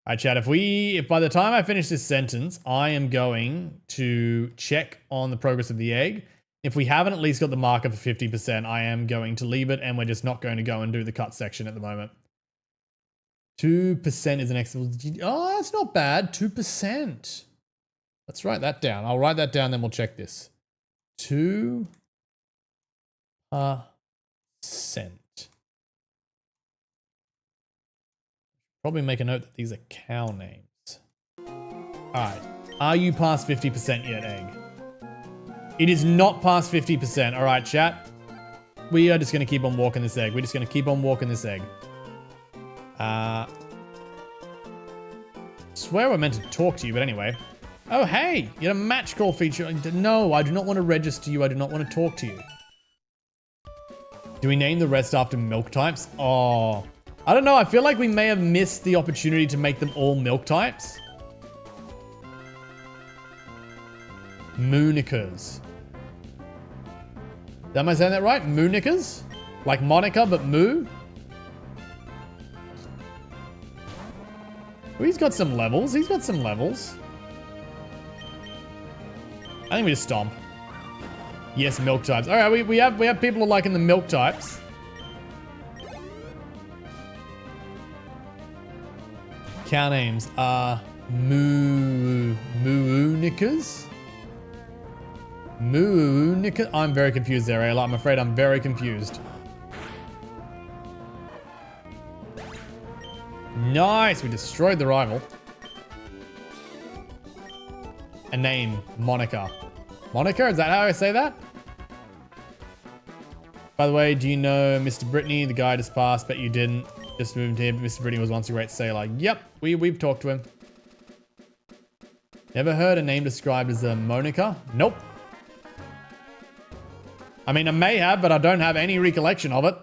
All right, chat, if by the time I finish this sentence, I am going to check on the progress of the egg. If we haven't at least got the marker for 50%, I am going to leave it, and we're just not going to go and do the cut section at the moment. 2% is an excellent... Oh, that's not bad. 2%. Let's write that down. I'll write that down, then we'll check this. 2%. Probably make a note that these are cow names. All right. Are you past 50% yet, egg? It is not past 50%. All right, chat. We are just going to keep on walking this egg. We're just going to keep on walking this egg. Swear we're meant to talk to you, but anyway. Oh, hey, you had a match call feature. No, I do not want to register you. I do not want to talk to you. Do we name the rest after milk types? Oh, I don't know. I feel like we may have missed the opportunity to make them all milk types. Moonikers. Am I saying that right? Moonikers? Like Monica, but moo? Oh, he's got some levels. He's got some levels. I think we just stomp. Yes, milk types. All right, we have people who are liking the milk types. Cow names are Moonikers. Moonikers. I'm very confused there, Ayla. I'm afraid I'm very confused. Nice, we destroyed the rival. A name, Monica. Monica, is that how I say that? By the way, do you know Mr. Brittany? The guy just passed, but you didn't. Just moved here. Mr. Brittany was once a great sailor. Yep, we've talked to him. Never heard a name described as a Monica? Nope. I mean, I may have, but I don't have any recollection of it.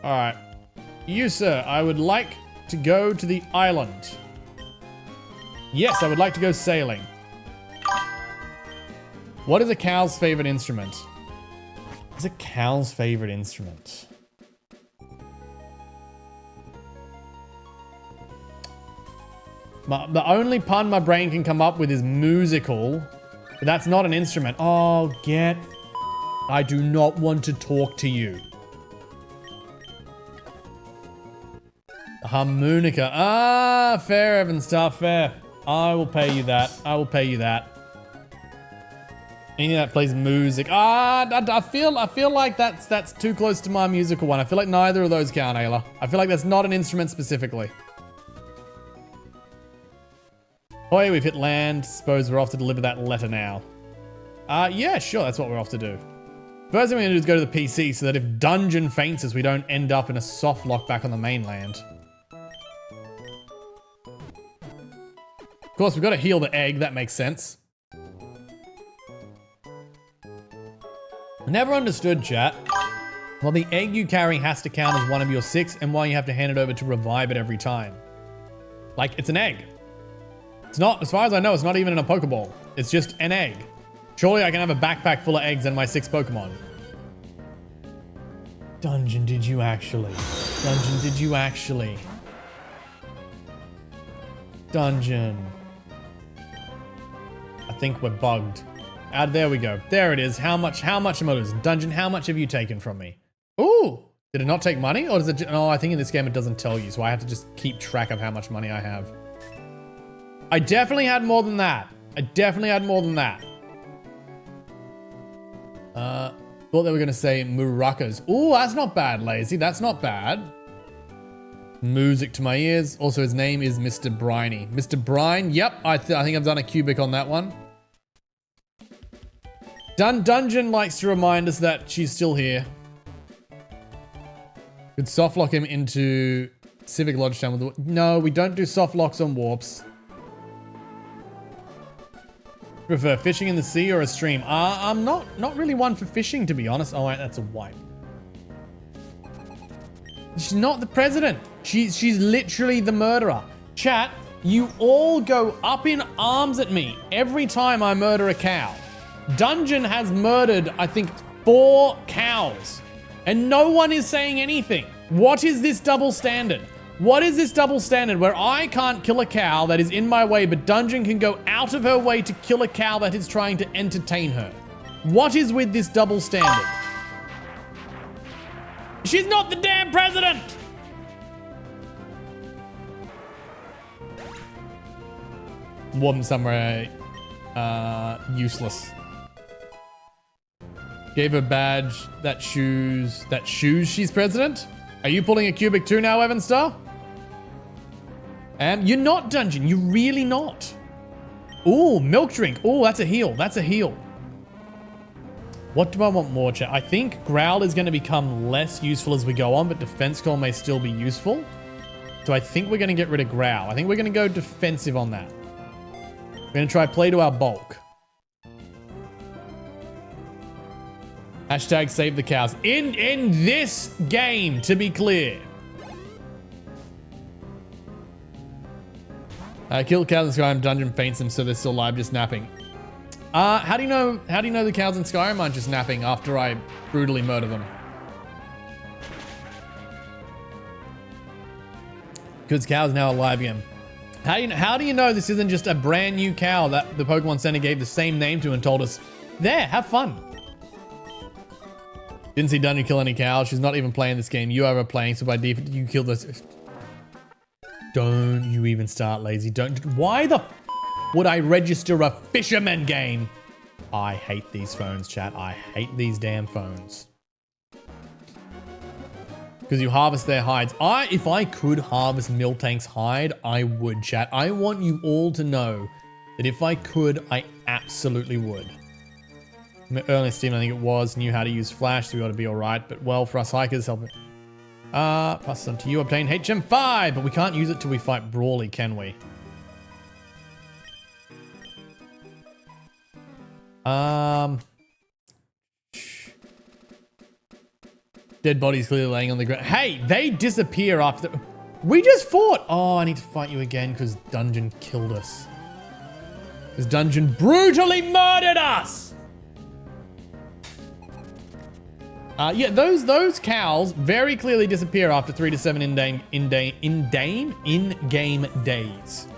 All right. You, sir, I would like to go to the island. Yes, I would like to go sailing. What is a cow's favorite instrument? What's a cow's favorite instrument? The only pun my brain can come up with is musical, but that's not an instrument. Oh, I do not want to talk to you. Harmonica. Ah, fair, Evanstar, fair. I will pay you that. I will pay you that. Anything that plays music. I feel like that's too close to my musical one. I feel like neither of those count, Ayla. I feel like that's not an instrument specifically. Oh, we've hit land. Suppose we're off to deliver that letter now. Yeah, sure, that's what we're off to do. First thing we're gonna do is go to the PC so that if Dungeon faints us, we don't end up in a soft lock back on the mainland. Of course, we've got to heal the egg. That makes sense. I never understood, chat. Well, the egg you carry has to count as one of your 6 and why you have to hand it over to revive it every time. Like, it's an egg. It's not, as far as I know, it's not even in a Pokeball. It's just an egg. Surely I can have a backpack full of eggs and my 6 Pokemon. Dungeon, did you actually? Dungeon, did you actually? Dungeon. I think we're bugged. There we go. There it is. How much am I losing? Dungeon, how much have you taken from me? Ooh, did it not take money? Or does it, no, I think in this game it doesn't tell you, so I have to just keep track of how much money I have. I definitely had more than that. Thought they were gonna say Murakas. Ooh, that's not bad, Lazy. That's not bad. Music to my ears. Also, his name is Mr. Briny. Mr. Brine. Yep, I think I've done a cubic on that one. Dungeon likes to remind us that she's still here. Could softlock him into Civic Lodge Town with the... No, we don't do softlocks on warps. Prefer fishing in the sea or a stream? I'm not really one for fishing, to be honest. Oh, wait, that's a wipe. She's not the president. She's literally the murderer. Chat, you all go up in arms at me every time I murder a cow. Dungeon has murdered, I think, 4 cows. And no one is saying anything. What is this double standard? What is this double standard where I can't kill a cow that is in my way, but Dungeon can go out of her way to kill a cow that is trying to entertain her? What is with this double standard? She's not the damn president! Warden somewhere, useless. Gave her badge that shoes she's president? Are you pulling a cubic too now, Evan Star? You're not, Dungeon. You're really not. Ooh, milk drink. Ooh, that's a heal. That's a heal. What do I want more, chat? I think Growl is going to become less useful as we go on, but Defense Call may still be useful. So I think we're going to get rid of Growl. I think we're going to go defensive on that. We're going to try play to our bulk. Hashtag save the cows. In this game, to be clear. Kill cows in Skyrim, Dungeon faints them so they're still alive, just napping. How do you know the cows in Skyrim aren't just napping after I brutally murder them? Because cows now alive again. How do you know this isn't just a brand new cow that the Pokemon Center gave the same name to and told us, there, have fun. Didn't see Dungeon kill any cows. She's not even playing this game. You are playing, so by default, you kill this. Don't you even start, Lazy. Don't. Why the would I register a fisherman game? I hate these phones, chat. I hate these damn phones. Because you harvest their hides. If I could harvest Miltank's hide, I would, chat. I want you all to know that if I could, I absolutely would. Early Steam, I think it was, knew how to use Flash, so we ought to be alright. But well, for us hikers, help it. Pass on to you, obtain HM5, but we can't use it till we fight Brawly, can we? Dead bodies clearly laying on the ground. Hey, they disappear after... We just fought! Oh, I need to fight you again because Dungeon killed us. Because Dungeon brutally murdered us! Yeah, those cows very clearly disappear after 3 to 7 in-game days.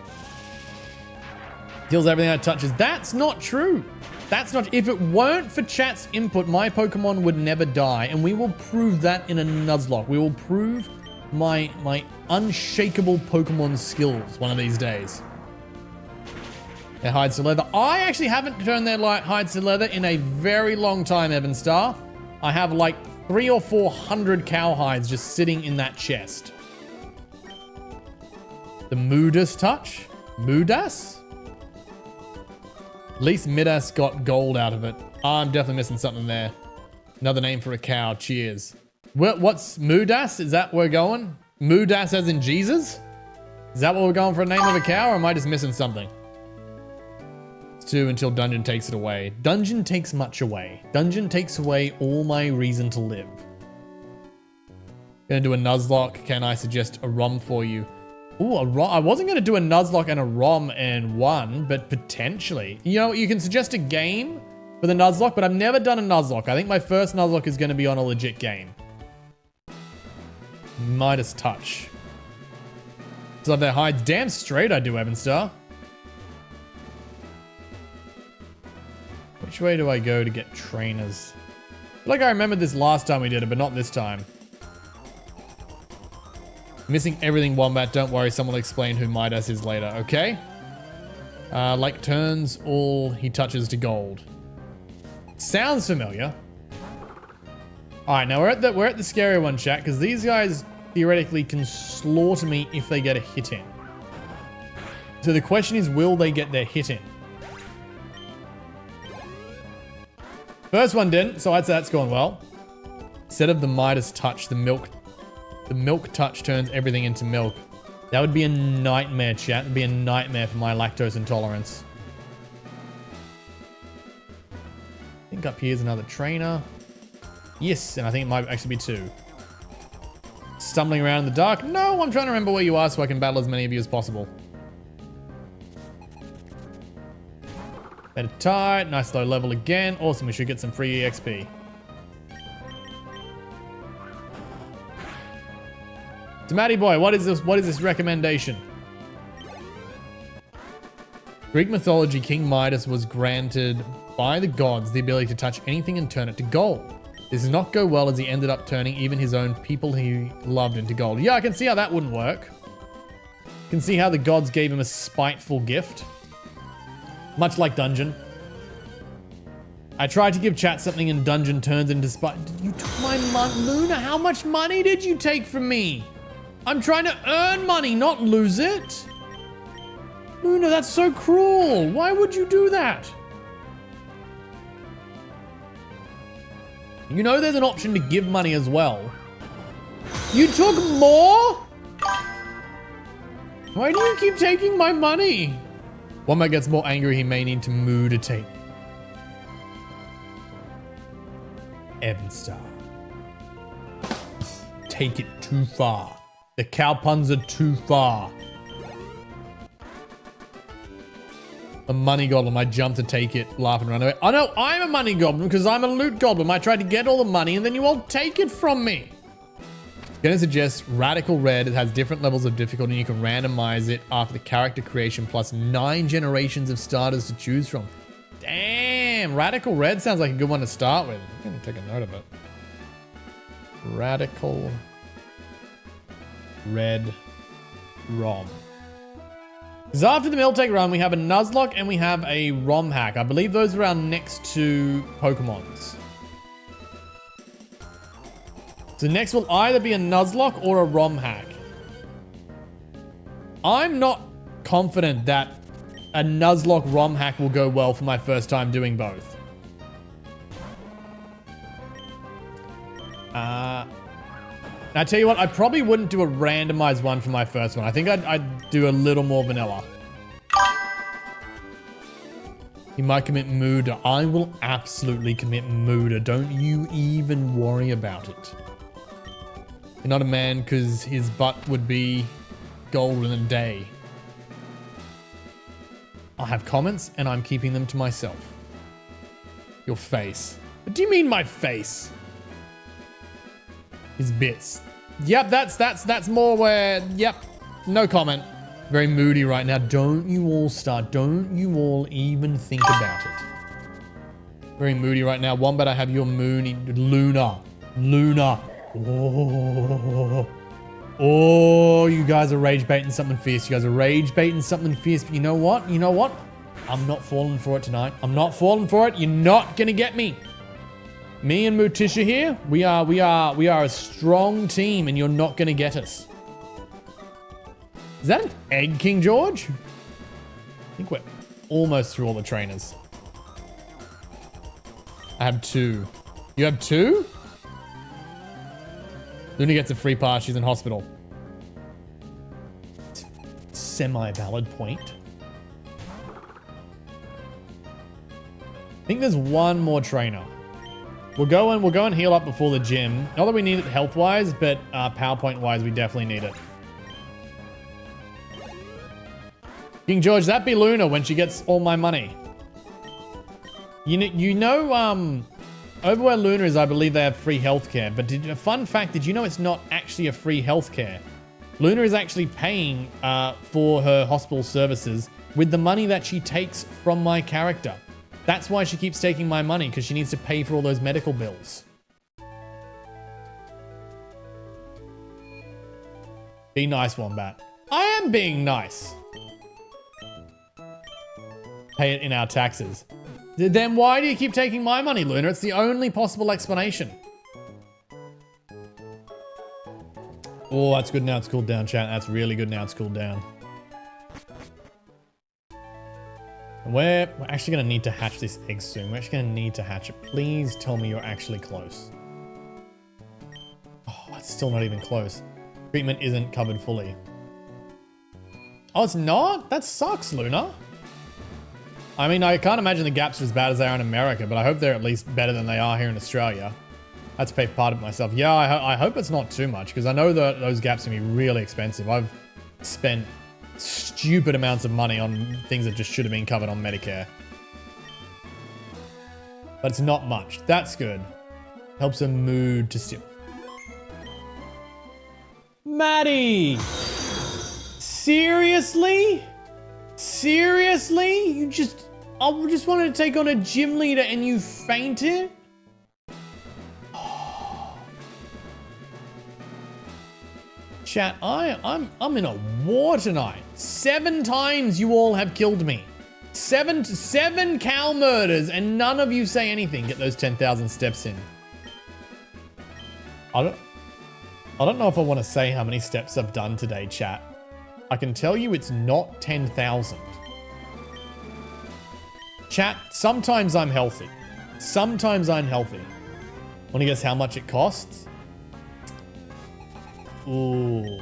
Kills everything that touches. That's not true. That's not. If it weren't for chat's input, my Pokemon would never die, and we will prove that in a Nuzlocke. We will prove my unshakable Pokemon skills one of these days. Their hides to leather. I actually haven't turned their hides to leather in a very long time, Evan Star. I have like 300 or 400 cow hides just sitting in that chest. The Midas touch? Midas? At least Midas got gold out of it. I'm definitely missing something there. Another name for a cow. Cheers. What's Midas? Is that where we're going? Midas as in Jesus? Is that what we're going for a name of a cow, or am I just missing something? It's 2 until dungeon takes it away. Dungeon takes much away. Dungeon takes away all my reason to live. Gonna do a Nuzlocke. Can I suggest a ROM for you? Ooh, I wasn't gonna do a Nuzlocke and a ROM in one, but potentially. You know, you can suggest a game for the Nuzlocke, but I've never done a Nuzlocke. I think my first Nuzlocke is gonna be on a legit game. Midas touch. Still have their hides. Damn straight I do, Evan Star. Which way do I go to get trainers? I feel like I remembered this last time we did it, but not this time. Missing everything, Wombat. Don't worry, someone will explain who Midas is later, okay? Like turns all he touches to gold. Sounds familiar. Alright, now we're at the scary one, chat, because these guys theoretically can slaughter me if they get a hit in. So the question is, will they get their hit in? First one didn't, so I'd say that's going well. Instead of the Midas touch, the milk touch turns everything into milk. That would be a nightmare, chat. It would be a nightmare for my lactose intolerance. I think up here's another trainer. Yes, and I think it might actually be 2. Stumbling around in the dark. No, I'm trying to remember where you are so I can battle as many of you as possible. Better tight. Nice low level again. Awesome, we should get some free EXP. So Matty boy, what is this recommendation? Greek mythology, King Midas was granted by the gods the ability to touch anything and turn it to gold. This did not go well as he ended up turning even his own people he loved into gold. Yeah, I can see how that wouldn't work. You can see how the gods gave him a spiteful gift. Much like Dungeon. I tried to give chat something and Dungeon turns into spite. You took my money, Luna. How much money did you take from me? I'm trying to earn money, not lose it. Luna, that's so cruel. Why would you do that? You know there's an option to give money as well. You took more? Why do you keep taking my money? Wombat gets more angry, he may need to mutate. Evan Star. Take it too far. The cow puns are too far. A money goblin. I jumped to take it, laugh and run away. I know I'm a money goblin because I'm a loot goblin. I tried to get all the money and then you all take it from me. Gonna suggest Radical Red. It has different levels of difficulty and you can randomize it after the character creation plus 9 generations of starters to choose from. Damn, Radical Red sounds like a good one to start with. I'm gonna take a note of it. Radical Red ROM. Because after the Miltank run, we have a Nuzlocke and we have a ROM hack. I believe those are our next 2 Pokemons. So next will either be a Nuzlocke or a ROM hack. I'm not confident that a Nuzlocke ROM hack will go well for my first time doing both. I tell you what, I probably wouldn't do a randomized one for my first one. I think I'd do a little more vanilla. You might commit murder. I will absolutely commit murder. Don't you even worry about it. You're not a man because his butt would be gold in a day. I have comments and I'm keeping them to myself. Your face. What do you mean my face? His bits. Yep, that's more where, yep, no comment. Very moody right now. Don't you all start. Don't you all even think about it. Very moody right now. Wombat, I have your moony Luna. Oh, you guys are rage baiting something fierce. You guys are rage baiting something fierce. But you know what? I'm not falling for it tonight. I'm not falling for it. You're not gonna get me. Me and Mutisha here, we are a strong team, and you're not gonna get us. Is that an egg, King George? I think we're almost through all the trainers. I have 2. You have 2? Luna gets a free pass. She's in hospital. Semi-valid point. I think there's one more trainer. We'll go and heal up before the gym. Not that we need it health-wise, but PowerPoint-wise, we definitely need it. King George, that be Luna when she gets all my money. You know, over where Luna is, I believe they have free healthcare. But a fun fact, did you know it's not actually a free healthcare? Luna is actually paying for her hospital services with the money that she takes from my character. That's why she keeps taking my money, because she needs to pay for all those medical bills. Be nice, Wombat. I am being nice. Pay it in our taxes. Then why do you keep taking my money, Luna? It's the only possible explanation. Oh, that's good now it's cooled down, chat. That's really good now it's cooled down. We're actually going to need to hatch this egg soon. We're actually going to need to hatch it. Please tell me you're actually close. Oh, it's still not even close. Treatment isn't covered fully. Oh, it's not? That sucks, Luna. I mean, I can't imagine the gaps are as bad as they are in America, but I hope they're at least better than they are here in Australia. I had to pay part of it myself. Yeah, I hope it's not too much, because I know that those gaps can be really expensive. I've spent stupid amounts of money on things that just should have been covered on Medicare. But it's not much. That's good. Helps a mood to still. Maddie! Seriously? Seriously? I just wanted to take on a gym leader and you fainted? Chat, I'm in a war tonight. 7 times you all have killed me. 7 cow murders and none of you say anything. Get those 10,000 steps in. I don't know if I want to say how many steps I've done today, chat. I can tell you it's not 10,000. Chat, sometimes I'm healthy. Sometimes I'm healthy. Want to guess how much it costs? Ooh.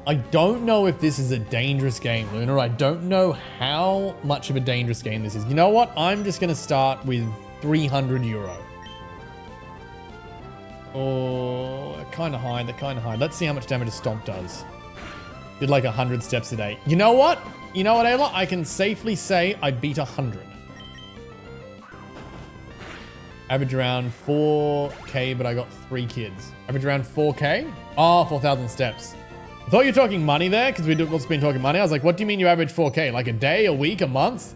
I don't know if this is a dangerous game, Luna. I don't know how much of a dangerous game this is. You know what? I'm just going to start with 300 euro. Oh, kind of high. They're kind of high. Let's see how much damage a stomp does. Did like 100 steps a day. You know what? You know what, Ayla? I can safely say I beat 100. Average around 4K, but I got 3 kids. Average around 4K? Oh, 4,000 steps. I thought you were talking money there, because we've also been talking money. I was like, what do you mean you average 4K? Like a day, a week, a month?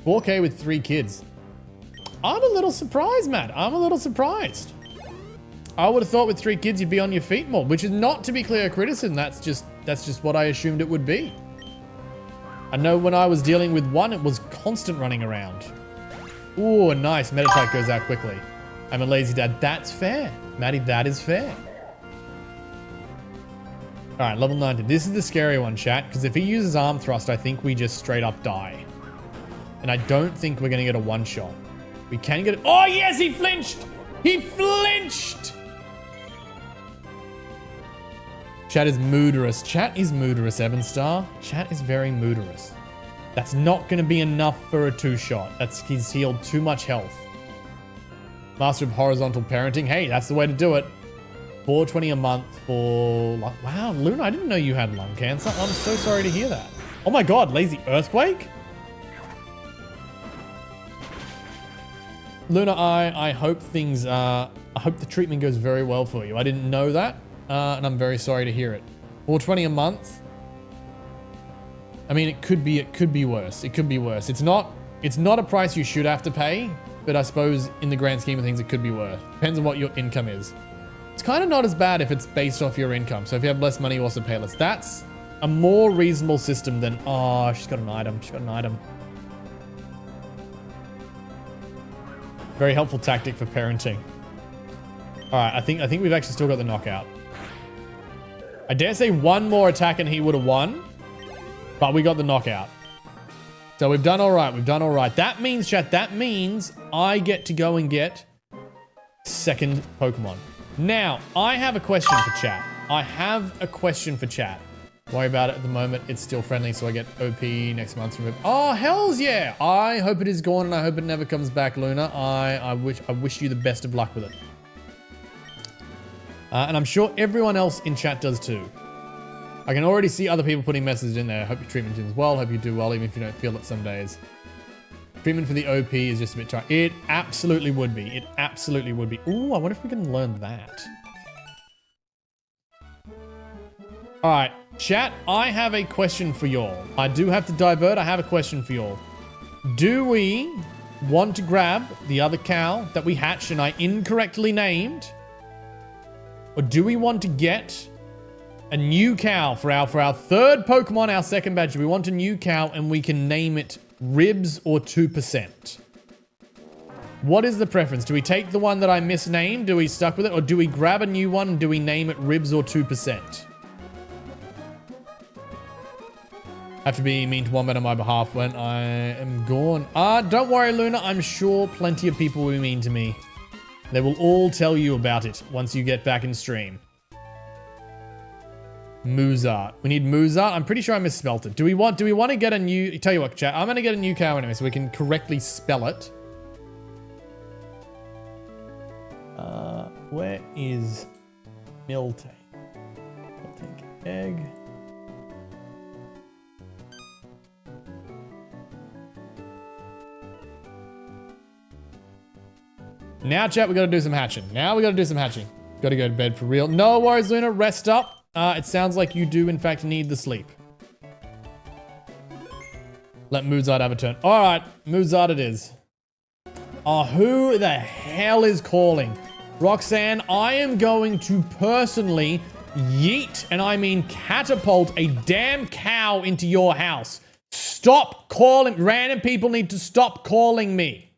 4K with 3 kids. I'm a little surprised, Matt. I'm a little surprised. I would have thought with 3 kids you'd be on your feet more, which is not, to be clear, a criticism. That's just what I assumed it would be. I know when I was dealing with 1, it was constant running around. Ooh, nice. Metatype goes out quickly. I'm a lazy dad. That's fair. Maddie, that is fair. All right, level 90. This is the scary one, chat, because if he uses arm thrust, I think we just straight up die. And I don't think we're going to get a one-shot. We can get it. Oh, yes, he flinched. He flinched. Chat is moodorous. Chat is moodorous, Evanstar. Chat is very moodorous. That's not going to be enough for a 2-shot. He's healed too much health. Master of Horizontal Parenting. Hey, that's the way to do it. $4.20 a month for... Wow, Luna, I didn't know you had lung cancer. I'm so sorry to hear that. Oh my god, lazy earthquake? Luna, I hope things... I hope the treatment goes very well for you. I didn't know that, and I'm very sorry to hear it. $4.20 a month? I mean, it could be worse. It could be worse. It's not a price you should have to pay, but I suppose in the grand scheme of things, it could be worse. Depends on what your income is. It's kind of not as bad if it's based off your income. So if you have less money, you also pay less. a more reasonable system than, oh, she's got an item. She's got an item. Very helpful tactic for parenting. All right, I think we've actually still got the knockout. I dare say one more attack and he would have won, but we got the knockout. So we've done all right. We've done all right. That means, chat, that means I get to go and get second Pokemon. Now, I have a question for chat. Don't worry about it at the moment. It's still friendly, so I get OP next month from it. Oh, hells yeah. I hope it is gone and I hope it never comes back, Luna. I wish you the best of luck with it. And I'm sure everyone else in chat does too. I can already see other people putting messages in there. Hope your treatment is well. Hope you do well, even if you don't feel it some days. Treatment for the OP is just a bit tight. It absolutely would be. It absolutely would be. Ooh, I wonder if we can learn that. All right, chat, I have a question for y'all. I do have to divert. I have a question for y'all. Do we want to grab the other cow that we hatched and I incorrectly named? Or do we want to get a new cow for our third Pokemon, our second badge? We want a new cow and we can name it Ribs or 2%. What is the preference? Do we take the one that I misnamed? Do we stuck with it? Or do we grab a new one and do we name it Ribs or 2%? I have to be mean to Wombat on my behalf when I am gone. Don't worry, Luna. I'm sure plenty of people will be mean to me. They will all tell you about it once you get back in stream. Muzart. We need Muzart. I'm pretty sure I misspelled it. Do we want to get a new... Tell you what, chat. I'm going to get a new cow anyway so we can correctly spell it. Where is Miltank? Miltank egg. Now, chat, we got to do some hatching. Got to go to bed for real. No worries, Luna. Rest up. It sounds like you do, in fact, need the sleep. Let Muzart have a turn. All right, Muzart it is. Oh, who the hell is calling? Roxanne, I am going to personally yeet, and I mean catapult, a damn cow into your house. Stop calling. Random people need to stop calling me.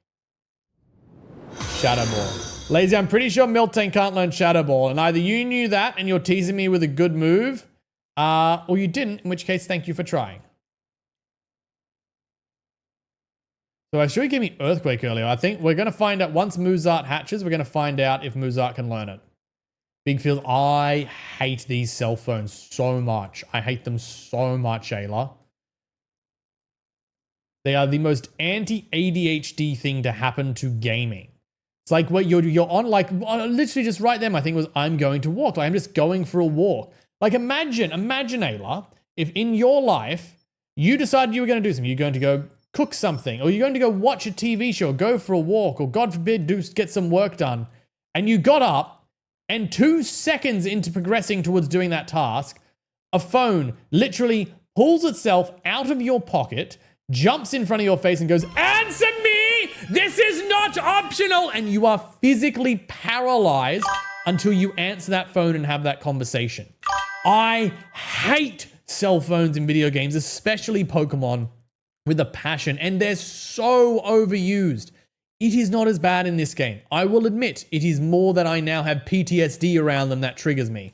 Shadow Ball. Lazy, I'm pretty sure Miltank can't learn Shadow Ball, and either you knew that and you're teasing me with a good move, or you didn't, in which case, thank you for trying. So I sure you gave me Earthquake earlier. I think we're going to find out, once Muzart hatches, we're going to find out if Muzart can learn it. Big Field, I hate these cell phones so much. I hate them so much, Ayla. They are the most anti-ADHD thing to happen to gaming. It's like what you're on, like literally just right there. My thing was, I'm going to walk. Like I'm just going for a walk. Like imagine, Ayla, if in your life you decided you were going to do something, you're going to go cook something, or you're going to go watch a TV show, go for a walk, or God forbid, get some work done, and you got up, and 2 seconds into progressing towards doing that task, a phone literally pulls itself out of your pocket, jumps in front of your face, and goes, "Answer me! This is not optional!" And you are physically paralyzed until you answer that phone and have that conversation. I hate cell phones in video games, especially Pokemon, with a passion, and they're so overused. It is not as bad in this game. I will admit, it is more that I now have PTSD around them that triggers me.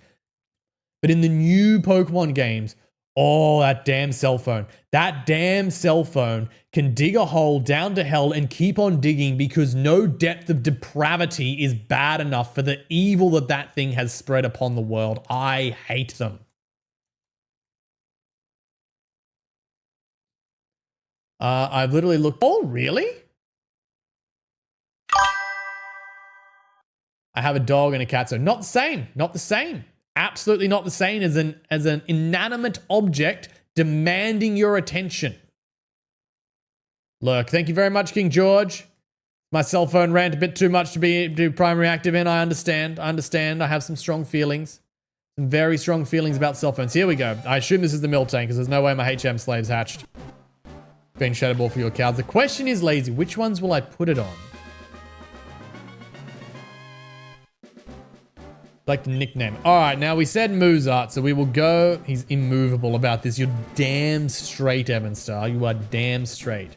But in the new Pokemon games, oh, that damn cell phone. That damn cell phone can dig a hole down to hell and keep on digging because no depth of depravity is bad enough for the evil that that thing has spread upon the world. I hate them. I've literally looked. Oh, really? I have a dog and a cat, so not the same. Not the same. Absolutely not the same as an inanimate object demanding your attention. Look, thank you very much, King George. My cell phone rant a bit too much to be primary active in. I understand. I have some strong feelings. Some very strong feelings about cell phones. Here we go. I assume this is the Miltank because there's no way my HM slave's hatched. Green Shadow Ball for your cows. The question is, Lazy, which ones will I put it on? Like to nickname it. All right, now we said Muzart, so we will go. He's immovable about this. You're damn straight, Evan Star. You are damn straight.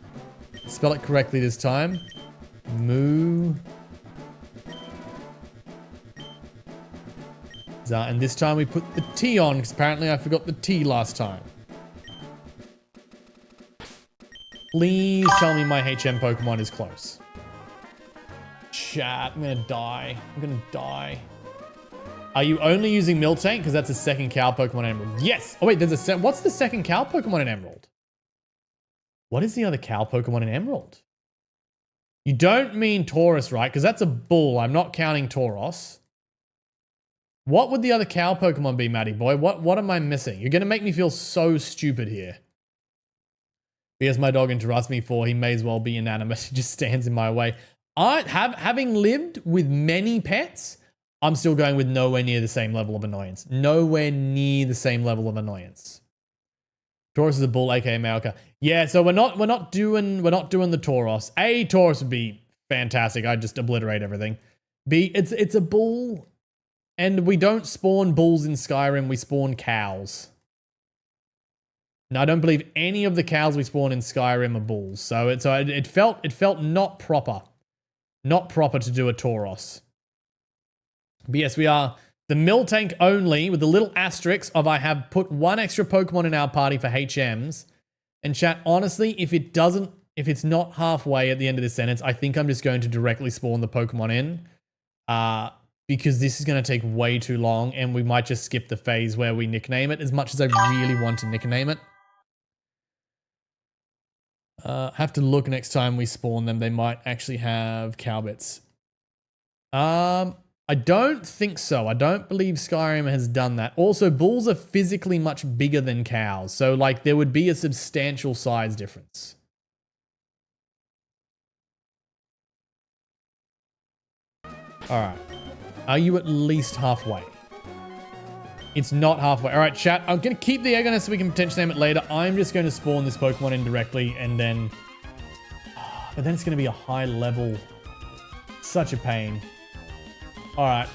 Spell it correctly this time. Moo. And this time we put the T on, because apparently I forgot the T last time. Please tell me my HM Pokemon is close. Chat, I'm gonna die. I'm gonna die. Are you only using Miltank? Because that's a second cow Pokemon Emerald. Yes! Oh wait, there's a what's the second cow Pokemon in Emerald? What is the other cow Pokemon in Emerald? You don't mean Taurus, right? Because that's a bull. I'm not counting Tauros. What would the other cow Pokemon be, Matty boy? What am I missing? You're gonna make me feel so stupid here. Because my dog interrupts me for he may as well be inanimate. He just stands in my way. Having lived with many pets, I'm still going with nowhere near the same level of annoyance. Nowhere near the same level of annoyance. Taurus is a bull, aka Malka. Yeah, so we're not doing the Tauros. A, Taurus would be fantastic. I'd just obliterate everything. B, it's a bull, and we don't spawn bulls in Skyrim. We spawn cows. Now, I don't believe any of the cows we spawn in Skyrim are bulls. So it felt not proper. Not proper to do a Tauros. But yes, we are the Miltank only with the little asterisk of I have put one extra Pokemon in our party for HMs. And chat, honestly, if it's not halfway at the end of this sentence, I think I'm just going to directly spawn the Pokemon in. Because this is going to take way too long and we might just skip the phase where we nickname it as much as I really want to nickname it. Have to look next time we spawn them. They might actually have cowbits. I don't think so. I don't believe Skyrim has done that. Also, bulls are physically much bigger than cows. So, like, there would be a substantial size difference. Alright. Are you at least halfway? It's not halfway. Alright, chat. I'm going to keep the egg on it so we can potentially name it later. I'm just going to spawn this Pokemon in directly and then... But then it's going to be a high level. Such a pain. Alright.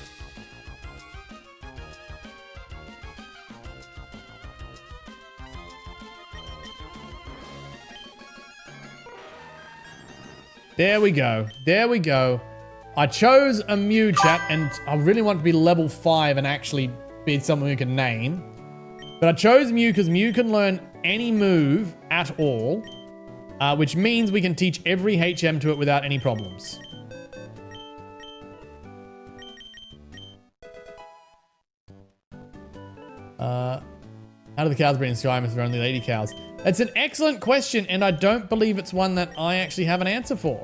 There we go. There we go. I chose a Mew, chat, and I really want to be level 5 and actually be someone who can name. But I chose Mew because Mew can learn any move at all, which means we can teach every HM to it without any problems. How do the cows breed in Skyrim if they're only lady cows? It's an excellent question, and I don't believe it's one that I actually have an answer for.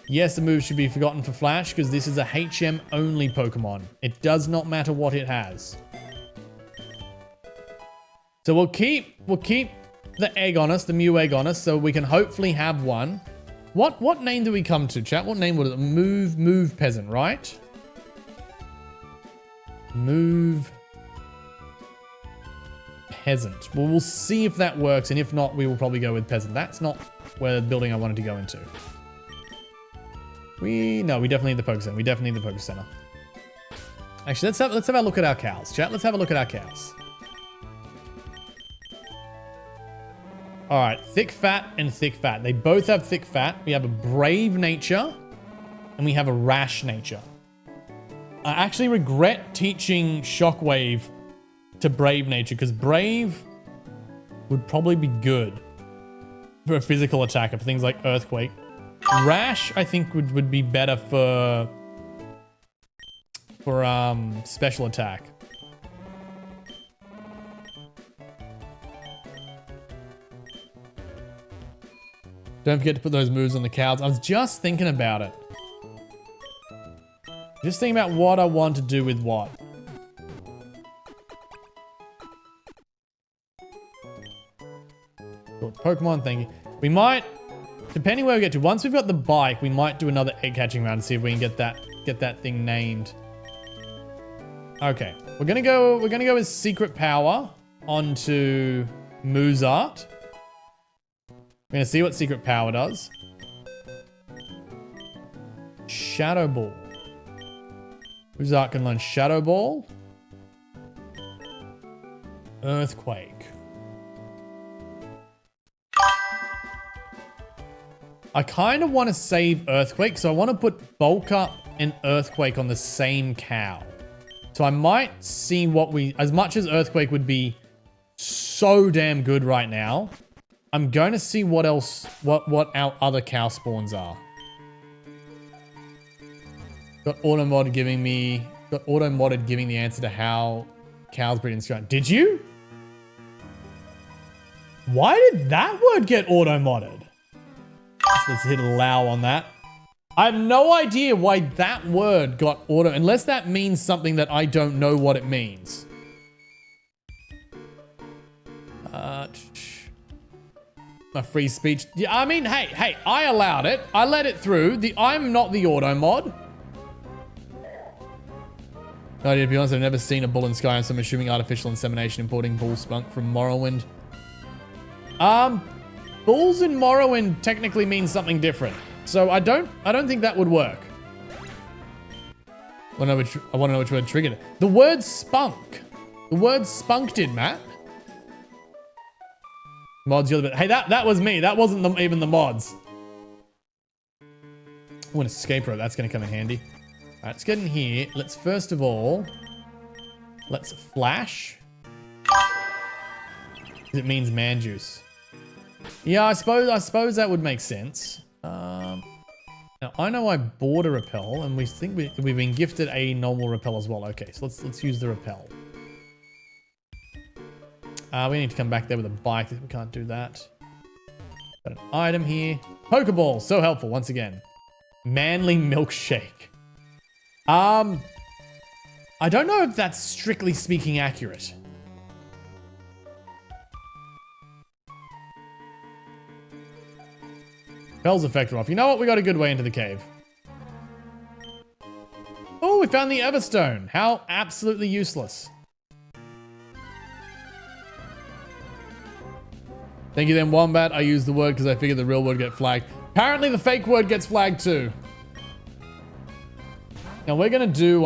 Yes, the move should be forgotten for Flash, because this is a HM only Pokemon. It does not matter what it has. So we'll keep the egg on us, the Mew egg on us, so we can hopefully have one. What name do we come to, chat? What name would it? Move Peasant, right? Move Peasant. Well, we'll see if that works, and if not, we will probably go with Peasant. That's not where the building I wanted to go into. No, we definitely need the Poke Center. We definitely need the Poke Center. Actually, let's have a look at our cows, chat. Let's have a look at our cows. All right, thick fat and thick fat. They both have thick fat. We have a brave nature, and we have a rash nature. I actually regret teaching Shockwave to Brave Nature, because Brave would probably be good for a physical attack of things like Earthquake. Rash, I think, would be better for special attack. Don't forget to put those moves on the cows. I was just thinking about it. Just thinking about what I want to do with what. Cool. Pokemon, thank you. We might, depending where we get to, once we've got the bike, we might do another egg hatching round to see if we can get that thing named. Okay, we're gonna go with Secret Power onto Muzart. We're gonna see what Secret Power does. Shadow Ball. Muzart can learn Shadow Ball. Earthquake. I kind of want to save Earthquake, so I want to put Bulk Up and Earthquake on the same cow. So I might see what we... As much as Earthquake would be so damn good right now, I'm going to see what else... What our other cow spawns are. Got Automod giving me... Got Automodded giving the answer to how cows breed in Australia. Did you? Why did that word get Automodded? Let's hit allow on that. I have no idea why that word got auto, unless that means something that I don't know what it means. My free speech. Yeah, I mean, hey, I allowed it. I let it through. I'm not the auto mod. No, to be honest, I've never seen a bull in Skyrim, so I'm assuming artificial insemination importing bull spunk from Morrowind. Bulls in Morrowind technically means something different. So I don't think that would work. I want to know which word triggered it. The word spunk. The word spunk did, Matt. Mods, you're the bit. Hey, that was me. That wasn't even the mods. Oh, an escape rope. That's going to come in handy. All right, let's get in here. Let's first of all, let's flash. It means man juice. Yeah, I suppose that would make sense. Now, I know I bought a repel, and we think we've been gifted a normal repel as well. Okay, so let's use the repel. We need to come back there with a bike. We can't do that. Got an item here. Pokeball, so helpful once again. Manly milkshake. I don't know if that's strictly speaking accurate. Spell's effect off. You know what? We got a good way into the cave. Oh, we found the Everstone. How absolutely useless. Thank you then, Wombat. I used the word because I figured the real word get flagged. Apparently the fake word gets flagged too. Now we're going to do...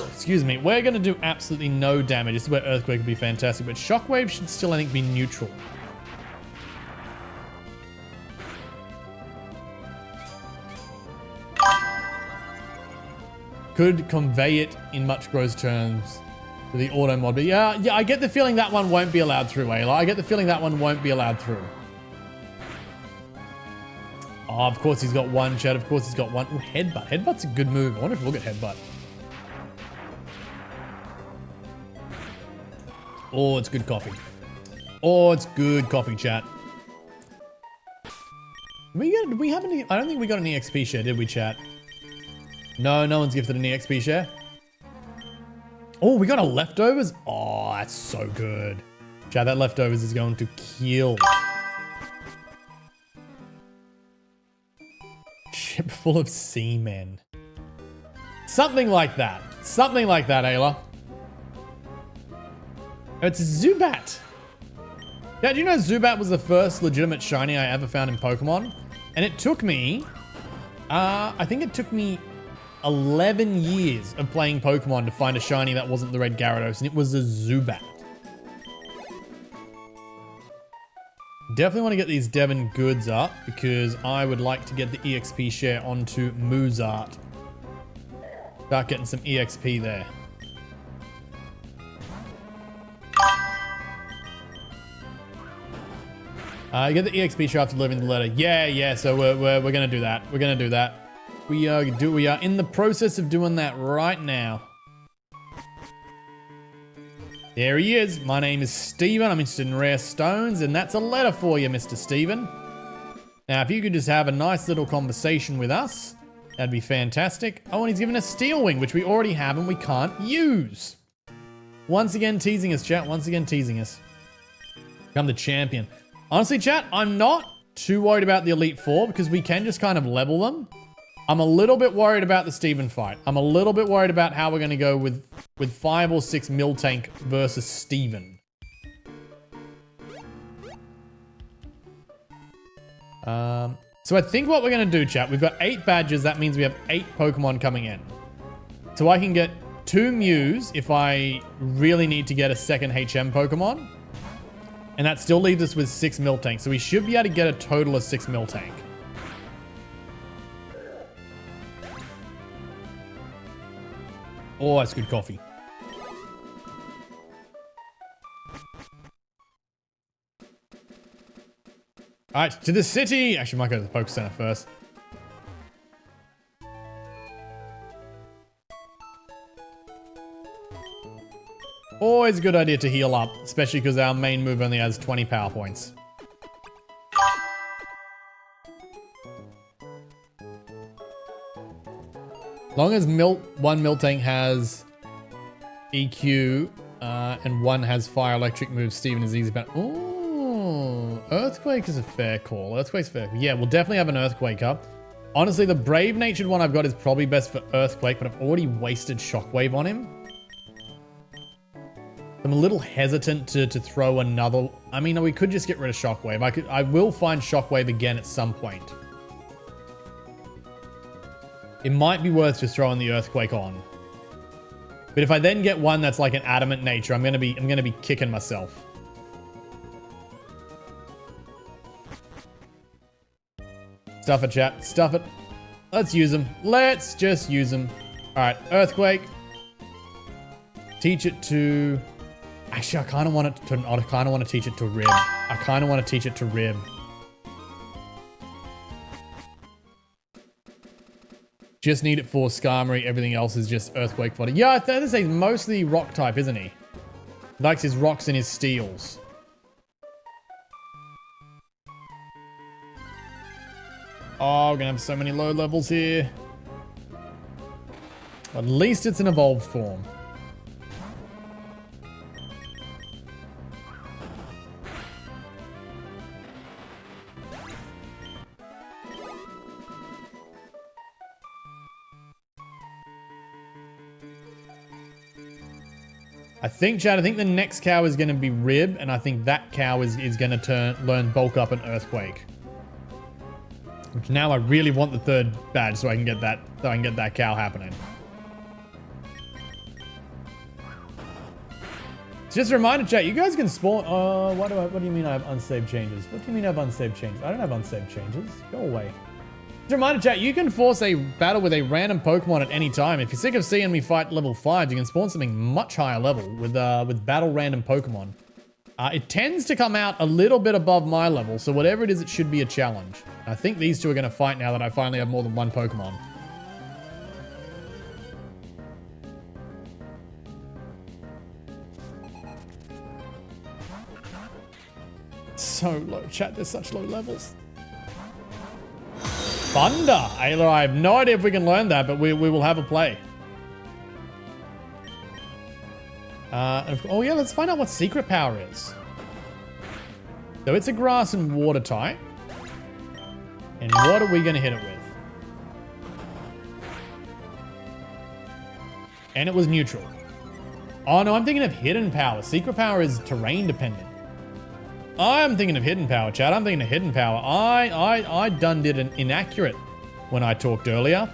excuse me. We're going to do absolutely no damage. This is where Earthquake would be fantastic. But Shockwave should still, I think, be neutral. Could convey it in much gross terms to the auto mod. But yeah, I get the feeling that one won't be allowed through, Ayla. I get the feeling that one won't be allowed through. Oh, of course he's got one, Chad. Of course he's got one. Ooh, Headbutt. Headbutt's a good move. I wonder if we'll get Headbutt. Oh, it's good coffee. Oh, it's good coffee, chat. Did we have any... I don't think we got an EXP share, did we, chat? No, no one's gifted an EXP share. Oh, we got a leftovers. Oh, that's so good. Chat, that leftovers is going to kill. Ship full of seamen. Something like that. Something like that, Ayla. It's Zubat. Yeah, do you know Zubat was the first legitimate shiny I ever found in Pokemon? And it took me... I think it took me 11 years of playing Pokemon to find a shiny that wasn't the red Gyarados, and it was a Zubat. Definitely want to get these Devon goods up because I would like to get the EXP share onto Muzart. Start getting some EXP there. You get the EXP share after delivering the letter. Yeah, so we're gonna do that. We're gonna do that. We are in the process of doing that right now. There he is. My name is Steven. I'm interested in rare stones, and that's a letter for you, Mr. Steven. Now, if you could just have a nice little conversation with us, that'd be fantastic. Oh, and he's given us Steel Wing, which we already have and we can't use. Once again, teasing us, chat. Once again, teasing us. Become the champion. Honestly, chat, I'm not too worried about the Elite Four because we can just kind of level them. I'm a little bit worried about the Steven fight. I'm a little bit worried about how we're going to go with 5 or 6 Miltank versus Steven. So I think what we're going to do, chat, we've got 8 badges. That means we have 8 Pokemon coming in. So I can get 2 Mews if I really need to get a second HM Pokemon. And that still leaves us with 6 Miltanks. So we should be able to get a total of 6 Miltank. Oh, that's good coffee. All right, to the city. Actually, might go to the Poke Center first. Always a good idea to heal up, especially because our main move only has 20 power points. As long as one Miltank has EQ and one has fire electric moves, Steven is easy about. Oh, Earthquake is a fair call. Earthquake's fair. Yeah, we'll definitely have an Earthquake up. Honestly, the brave natured one I've got is probably best for Earthquake, but I've already wasted Shockwave on him. I'm a little hesitant to throw another. I mean, we could just get rid of Shockwave. I will find Shockwave again at some point. It might be worth just throwing the Earthquake on. But if I then get one that's like an adamant nature, I'm gonna be kicking myself. Stuff it, chat. Stuff it. Let's use them. Let's just use them. All right, Earthquake. Teach it to. Actually, I kind of want to teach it to Rib. I kind of want to teach it to Rib. Just need it for Skarmory. Everything else is just Earthquake fodder. Yeah, I think he's mostly rock type, isn't he? Likes his rocks and his steels. Oh, we're gonna have so many low levels here. At least it's an evolved form. I think, Chad, I think the next cow is going to be Rib, and I think that cow is going to learn Bulk Up and Earthquake. Which now I really want the 3rd badge so I can get that cow happening. Just a reminder, chat, you guys can spawn. What do you mean I have unsaved changes? What do you mean I have unsaved changes? I don't have unsaved changes. Go away. Just a reminder, chat, you can force a battle with a random Pokemon at any time. If you're sick of seeing me fight level 5, you can spawn something much higher level with battle random Pokemon. It tends to come out a little bit above my level, so whatever it is, it should be a challenge. I think these two are going to fight now that I finally have more than one Pokemon. So low, chat, there's such low levels. Thunder! Ayla, I have no idea if we can learn that, but we will have a play. Oh yeah, let's find out what secret power is. So it's a grass and water type. And what are we going to hit it with? And it was neutral. Oh no, I'm thinking of hidden power. Secret power is terrain dependent. I'm thinking of hidden power, Chad. I'm thinking of hidden power. I done did an inaccurate when I talked earlier.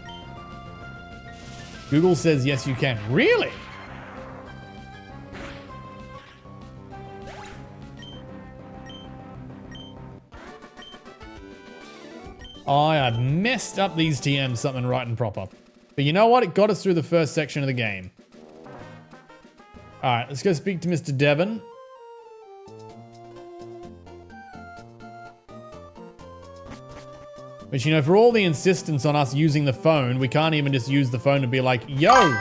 Google says yes, you can. Really? I have messed up these TMs something right and proper. But you know what? It got us through the first section of the game. All right, let's go speak to Mr. Devon. But you know, for all the insistence on us using the phone, we can't even just use the phone to be like, yo,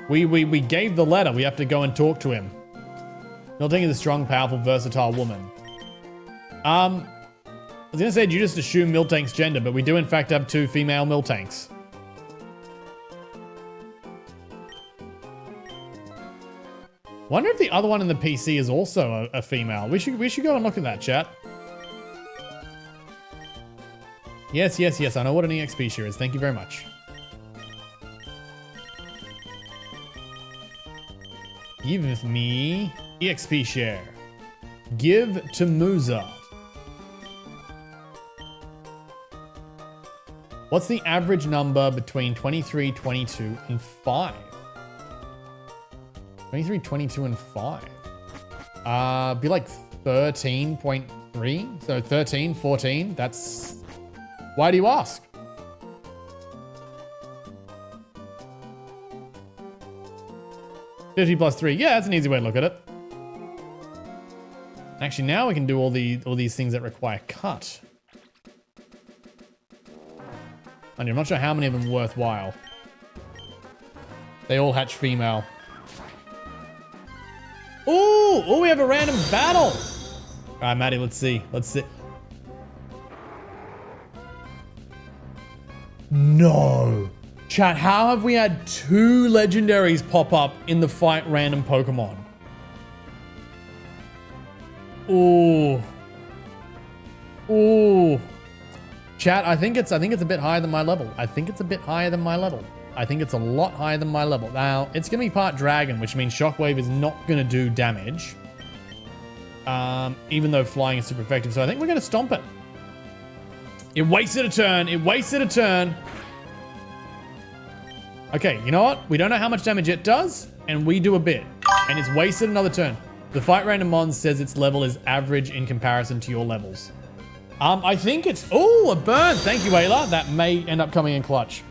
we gave the letter. We have to go and talk to him. Miltank is a strong, powerful, versatile woman. I was going to say, you just assume Miltank's gender, but we do in fact have 2 female Miltanks. Wonder if the other one in the PC is also a female. We should go and look at that, chat. Yes, yes, yes. I know what an EXP share is. Thank you very much. Give me EXP share. Give to Musa. What's the average number between 23, 22, and 5? 23, 22, and 5. Be like 13.3. So 13, 14. That's... Why do you ask? $50 plus 3. Yeah, that's an easy way to look at it. Actually, now we can do all these things that require cut. And I'm not sure how many of them are worthwhile. They all hatch female. Ooh, we have a random battle. All right, Maddie, let's see. Let's see. No. Chat, how have we had 2 legendaries pop up in the fight random Pokemon? Ooh. Ooh. Chat, I think it's a bit higher than my level. I think it's a lot higher than my level. Now, it's going to be part dragon, which means Shockwave is not going to do damage. Even though flying is super effective. So I think we're going to stomp it. It wasted a turn. Okay, you know what? We don't know how much damage it does, and we do a bit. And it's wasted another turn. The fight random mon says its level is average in comparison to your levels. I think it's... Oh, a burn! Thank you, Ayla. That may end up coming in clutch.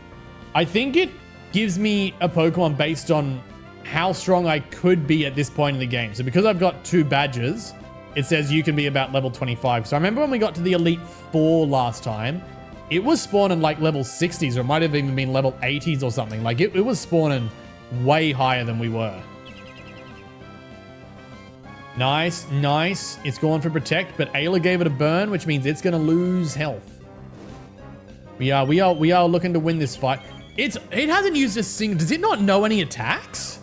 I think it gives me a Pokemon based on how strong I could be at this point in the game. So because I've got 2 badges, it says you can be about level 25. So I remember when we got to the Elite 4 last time, it was spawning like level 60s, or it might have even been level 80s or something. Like it was spawning way higher than we were. Nice, nice. It's going for protect, but Ayla gave it a burn, which means it's going to lose health. We are looking to win this fight. It hasn't used a single... Does it not know any attacks?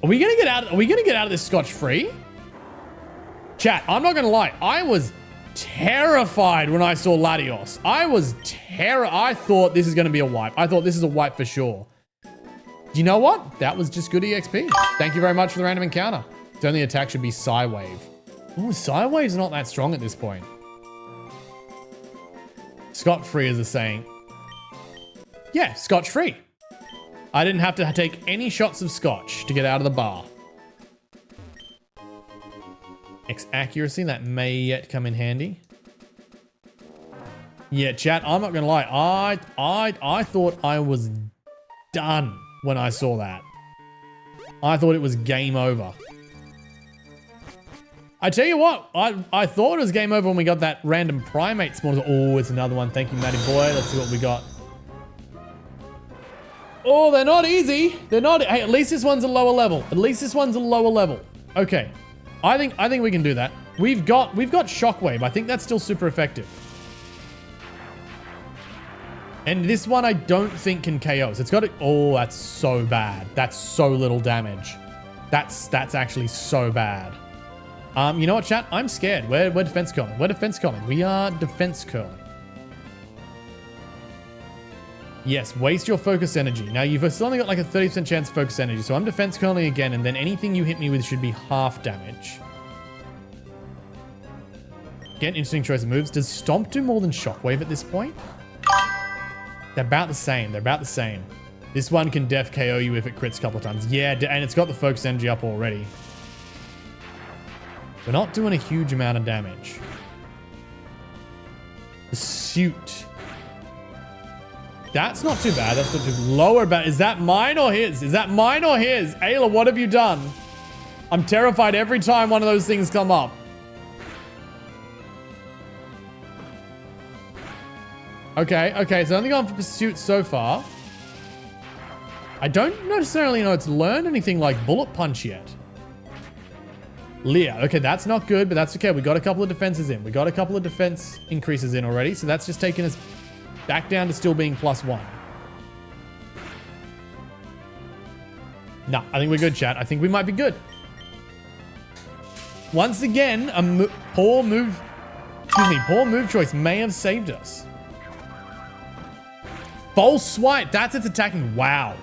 Are we going to get out of this scotch-free? Chat, I'm not going to lie. I was terrified when I saw Latios. I thought this is going to be a wipe. I thought this is a wipe for sure. You know what? That was just good EXP. Thank you very much for the random encounter. Its only attack should be Psywave. Ooh, Psywave's not that strong at this point. Scot-free is the saying. Yeah, scotch-free. I didn't have to take any shots of scotch to get out of the bar. X accuracy, that may yet come in handy. Yeah, chat, I'm not gonna lie. I thought I was done when I saw that. I thought it was game over. I tell you what, I thought it was game over when we got that random primate spawn. Oh, it's another one. Thank you, Matty boy. Let's see what we got. Oh, they're not easy. They're not. Hey, at least this one's a lower level. Okay. I think we can do that. We've got Shockwave. I think that's still super effective. And this one I don't think can KO. So it's got it. Oh, that's so bad. That's so little damage. That's actually so bad. You know what, chat? I'm scared. We're defense curling. We are defense curling. Yes, waste your focus energy. Now, you've still only got like a 30% chance of focus energy, so I'm defense curling again, and then anything you hit me with should be half damage. Again, interesting choice of moves. Does Stomp do more than Shockwave at this point? They're about the same. This one can def KO you if it crits a couple of times. Yeah, and it's got the focus energy up already. We're not doing a huge amount of damage. The suit. That's not too bad. That's not too lower bad. Is that mine or his? Ayla, what have you done? I'm terrified every time one of those things come up. Okay, so only gone for pursuit so far. I don't necessarily know it's learned anything like bullet punch yet. Leah, okay, that's not good, but that's okay. We got a couple of defenses in. We got a couple of defense increases in already, so that's just taking us back down to still being +1. Nah, I think we're good, chat. I think we might be good. Once again, a poor move choice may have saved us. False swipe, that's its attacking. Wow.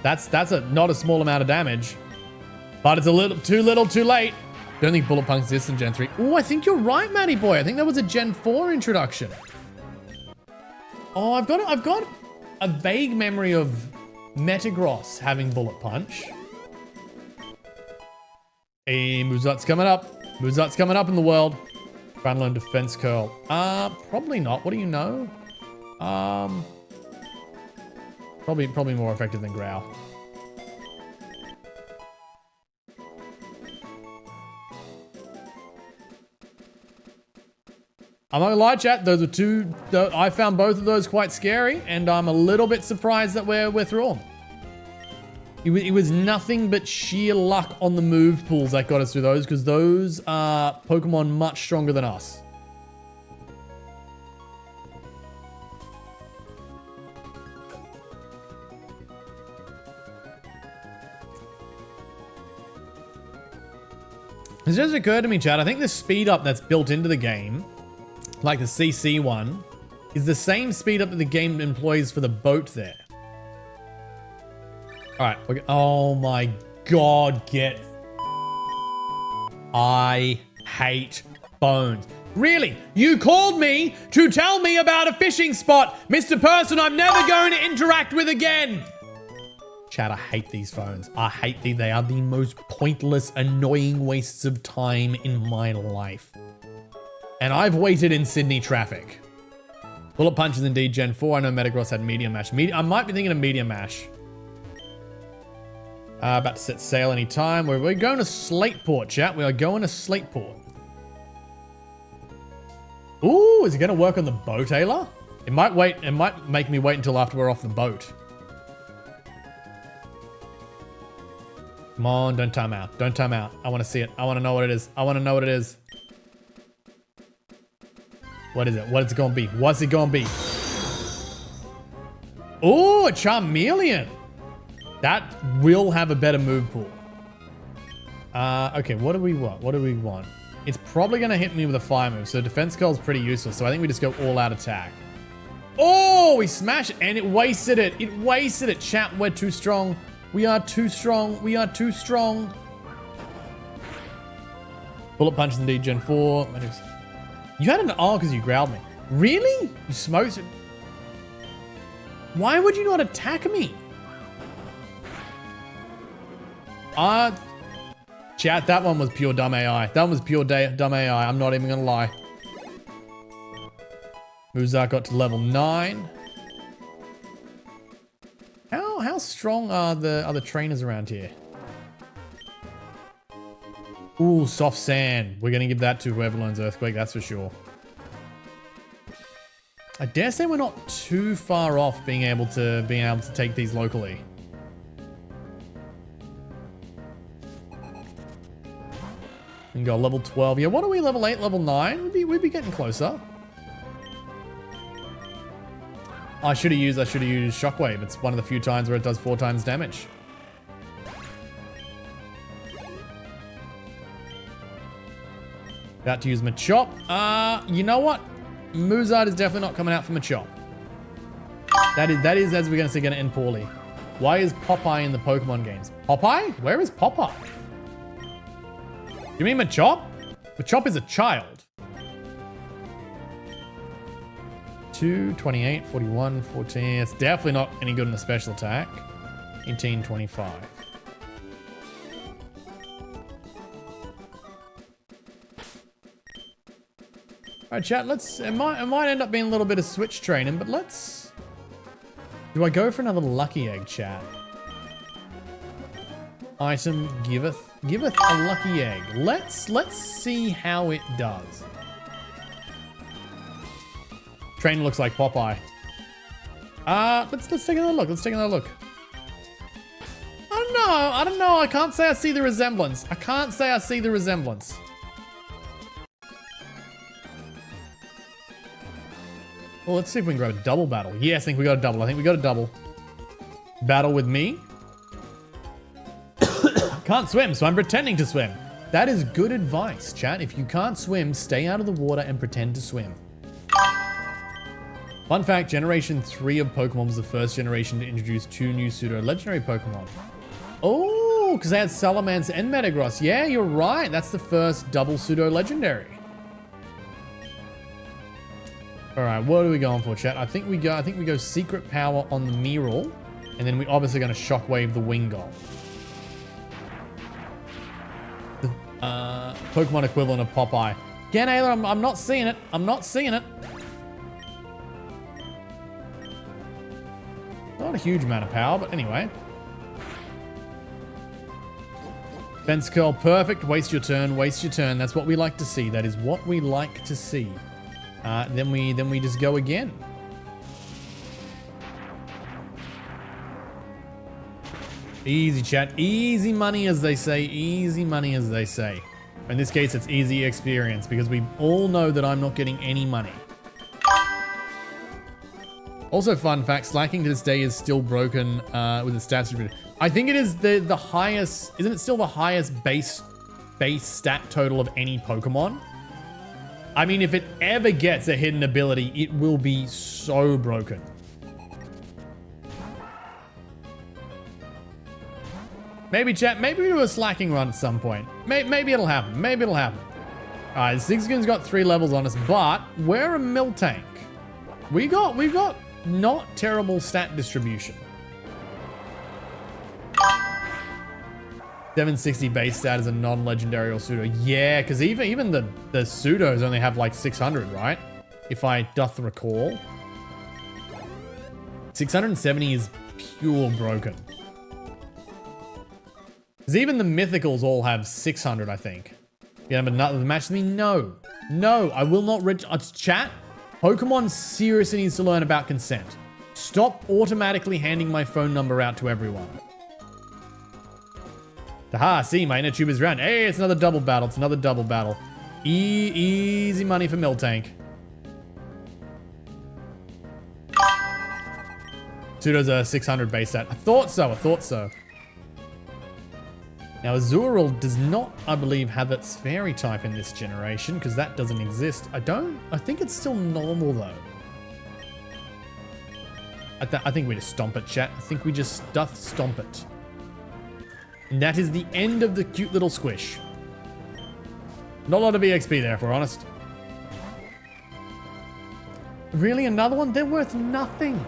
That's not a small amount of damage. But it's a little too late. Don't think Bullet Punch exists in Gen 3. Oh, I think you're right, Matty boy. I think that was a Gen 4 introduction. Oh, I've got a vague memory of Metagross having Bullet Punch. Hey, Muzat's coming up. Muzat's coming up in the world. Try and learn Defense Curl. Probably not. What do you know? Probably more effective than Growl. I'm not gonna lie, chat. Those are two. I found both of those quite scary, and I'm a little bit surprised that we're through them. It was nothing but sheer luck on the move pools that got us through those, because those are Pokemon much stronger than us. It just occurred to me, chat. I think the speed up that's built into the game, like the CC one, is the same speed up that the game employs for the boat there. All right. Okay. Oh my God, get... I hate phones. Really? You called me to tell me about a fishing spot, Mr. Person I'm never going to interact with again. Chat, I hate these phones. I hate these. They are the most pointless, annoying wastes of time in my life. And I've waited in Sydney traffic. Bullet Punch is indeed Gen 4. I know Metagross had Medium Mash. I might be thinking of Medium Mash. About to set sail anytime. We're going to Slateport, chat. We are going to Slateport. Ooh, is it going to work on the boat, Ayla? It might wait. It might make me wait until after we're off the boat. Come on, don't time out. Don't time out. I want to see it. I want to know what it is. I want to know what it is. What is it? What is it going to be? What's it going to be? Oh, a Charmeleon. That will have a better move pool. Okay, what do we want? What do we want? It's probably going to hit me with a fire move, so Defense Curl is pretty useless, so I think we just go all-out attack. Oh, we smashed it, and it wasted it. It wasted it. Chat, we're too strong. We are too strong. We are too strong. Bullet Punch is indeed Gen 4. You had an R because you growled me. Really? You smoked it? Why would you not attack me? Chat, that one was pure dumb AI. That one was pure dumb AI. I'm not even gonna lie. Muzak got to level 9. How strong are the other trainers around here? Ooh, soft sand. We're gonna give that to whoever learns Earthquake, that's for sure. I dare say we're not too far off being able to take these locally. We can go level 12. Yeah, what are we, level 8, level 9? We'd be getting closer. I should have used Shockwave. It's one of the few times where it does 4 times damage. About to use Machop. You know what? Muzard is definitely not coming out for Machop. That is, as we're going to see, going to end poorly. Why is Popeye in the Pokemon games? Popeye? Where is Popeye? You mean Machop? Machop is a child. 2, 28, 41, 14. It's definitely not any good in the special attack. 18, 25. Alright, chat, it might end up being a little bit of switch training, but let's... Do I go for another lucky egg, chat? Item giveth a lucky egg. Let's see how it does. Train looks like Popeye. Let's take another look. Let's take another look. I don't know. I can't say I see the resemblance. Well, let's see if we can grab a double battle. Yes, I think we got a double. Battle with me. Can't swim, so I'm pretending to swim. That is good advice, chat. If you can't swim, stay out of the water and pretend to swim. Fun fact, Generation 3 of Pokemon was the first generation to introduce 2 new pseudo-legendary Pokemon. Oh, because they had Salamence and Metagross. Yeah, you're right. That's the first double pseudo-legendary. All right, what are we going for, chat? I think we go secret power on the Meryl, and then we're obviously going to shockwave the Wingull. The Pokemon equivalent of Popeye. Again, Ayla, I'm not seeing it. I'm not seeing it. Not a huge amount of power, but anyway. Fence curl, perfect. Waste your turn, waste your turn. That's what we like to see. That is what we like to see. Then we just go again. Easy, chat. Easy money, as they say. Easy money, as they say. In this case, it's easy experience because we all know that I'm not getting any money. Also, fun fact, slacking to this day is still broken with the stats distributed. I think it is the highest, isn't it still the highest base stat total of any Pokemon? I mean, if it ever gets a hidden ability, it will be so broken. Maybe, chat, maybe we do a slacking run at some point. Maybe it'll happen. Maybe it'll happen. All right, Zigzagoon's got 3 levels on us, but we're a Miltank. We've got not terrible stat distribution. 760 base stat is a non-legendary or pseudo. Yeah, because even the pseudos only have like 600, right? If I doth recall. 670 is pure broken. Because even the mythicals all have 600, I think. Yeah, but not the match with me. No, I will not reach. Chat. Pokemon seriously needs to learn about consent. Stop automatically handing my phone number out to everyone. Aha, see, my inner tube is round. Hey, it's another double battle. It's another double battle. Easy money for Miltank. Pseudo's a 600 base stat. I thought so. Now, Azurill does not, I believe, have its fairy type in this generation, because that doesn't exist. I think it's still normal, though. I think we just stomp it, chat. I think we just doth stomp it. And that is the end of the cute little squish. Not a lot of EXP there, if we're honest. Really, another one? They're worth nothing.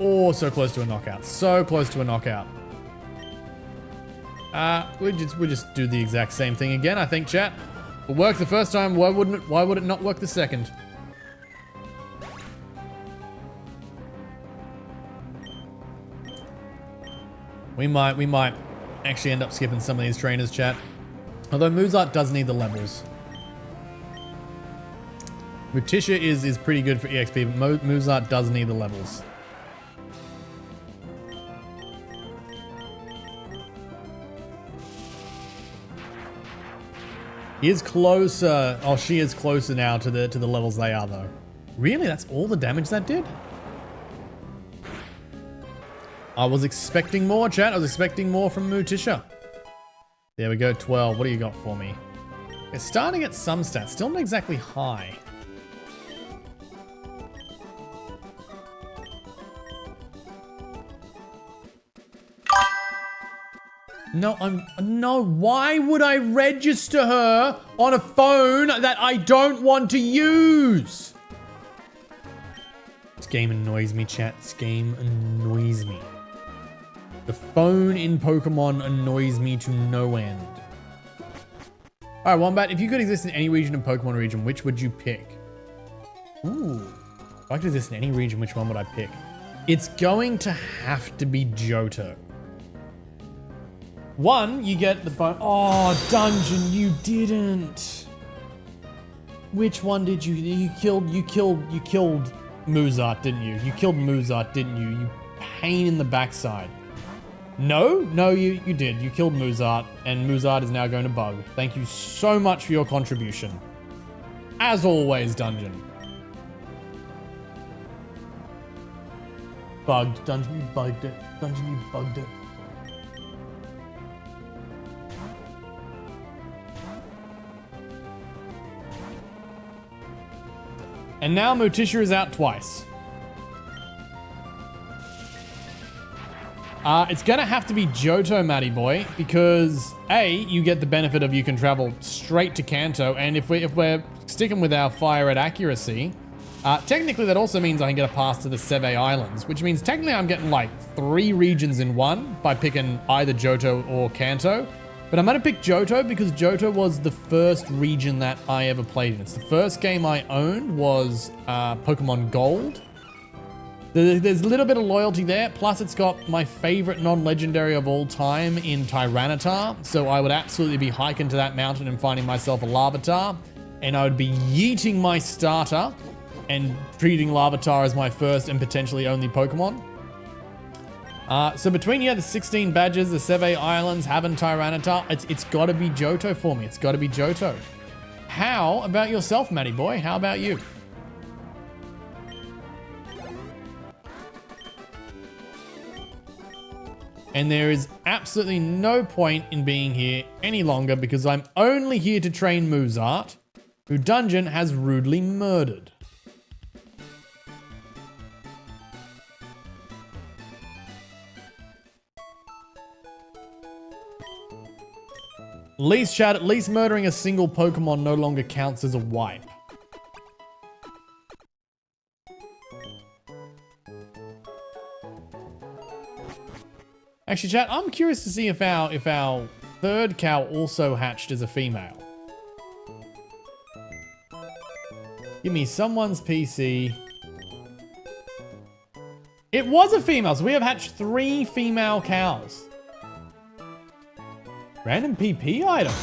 Oh, so close to a knockout. So close to a knockout. We just do the exact same thing again, I think, chat. It worked the first time, why would it not work the second? We might actually end up skipping some of these trainers, chat. Although Muzart does need the levels. Mutisha is pretty good for EXP, but Muzart does need the levels. He is closer. Oh, she is closer now to the levels they are, though. Really? That's all the damage that did? I was expecting more, chat. I was expecting more from Mutisha. There we go, 12. What do you got for me? It's starting at some stats. Still not exactly high. No, why would I register her on a phone that I don't want to use? This game annoys me, chat. This game annoys me. The phone in Pokemon annoys me to no end. Alright, Wombat, if you could exist in any region in Pokemon region, which would you pick? Ooh. If I could exist in any region, which one would I pick? It's going to have to be Johto. One, you get the phone. Oh, Dungeon, you didn't. Which one did you? You killed Muzart, didn't you? You killed Muzart, didn't you? You pain in the backside. No, you did. You killed Muzart, and Muzart is now going to bug. Thank you so much for your contribution. As always, Dungeon. Bugged. Dungeon, you bugged it. Dungeon, you bugged it. And now Mutisha is out twice. It's gonna have to be Johto, Matty boy, because A, you get the benefit of you can travel straight to Kanto, and if we're sticking with our fire at accuracy, technically that also means I can get a pass to the Seve Islands, which means technically I'm getting like 3 regions in one by picking either Johto or Kanto. But I'm gonna pick Johto because Johto was the first region that I ever played in. It's the first game I owned was Pokemon Gold. There's a little bit of loyalty there, plus it's got my favorite non-legendary of all time in Tyranitar, so I would absolutely be hiking to that mountain and finding myself a Larvitar, and I would be yeeting my starter and treating Larvitar as my first and potentially only Pokemon. So between the 16 badges, the Seve Islands, having Tyranitar, it's got to be Johto for me. It's got to be Johto. How about yourself, Matty boy? How about you? And there is absolutely no point in being here any longer because I'm only here to train Muzart, who Dungeon has rudely murdered. Least chat, at least murdering a single Pokemon no longer counts as a wipe. Actually, chat, I'm curious to see if our third cow also hatched as a female. Give me someone's PC. It was a female, so we have hatched 3 female cows. Random PP item.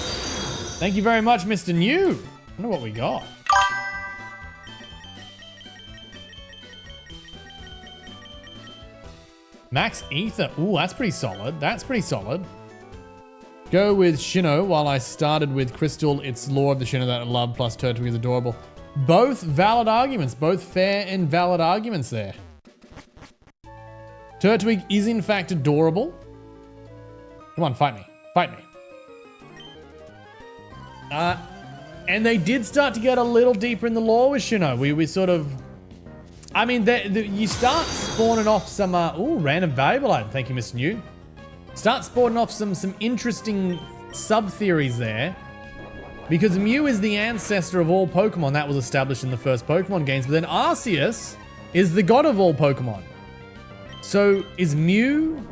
Thank you very much, Mr. New. I wonder what we got. Max Ether. Ooh, that's pretty solid. That's pretty solid. Go with Sinnoh while I started with Crystal. It's lore of the Sinnoh that I love, plus Turtwig is adorable. Both valid arguments. Both fair and valid arguments there. Turtwig is in fact adorable. Come on, fight me. Fight me. And they did start to get a little deeper in the lore with Sinnoh. We sort of... I mean, you start spawning off some... ooh, random valuable item. Thank you, Mr. New. Start spawning off some interesting sub-theories there. Because Mew is the ancestor of all Pokemon. That was established in the first Pokemon games. But then Arceus is the god of all Pokemon. So is Mew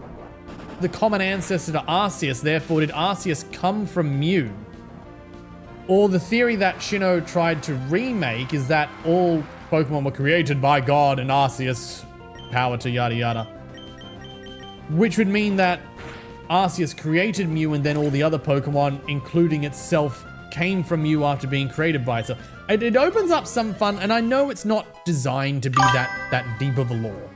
the common ancestor to Arceus? Therefore, did Arceus come from Mew? Or the theory that Sinnoh tried to remake is that all Pokemon were created by God and Arceus, power to yada yada. Which would mean that Arceus created Mew and then all the other Pokemon, including itself, came from Mew after being created by itself. It opens up some fun, and I know it's not designed to be that deep of a lore.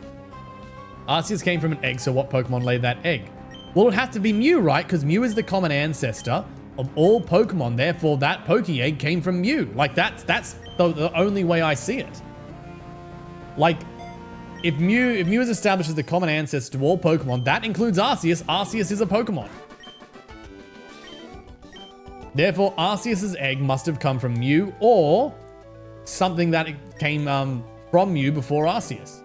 Arceus came from an egg, so what Pokemon laid that egg? Well, it'd have to be Mew, right? Because Mew is the common ancestor of all Pokemon, therefore that Poké-Egg came from Mew. Like, that's the only way I see it. Like, if Mew is established as the common ancestor to all Pokemon, that includes Arceus. Arceus is a Pokemon. Therefore, Arceus's egg must have come from Mew or something that came from Mew before Arceus.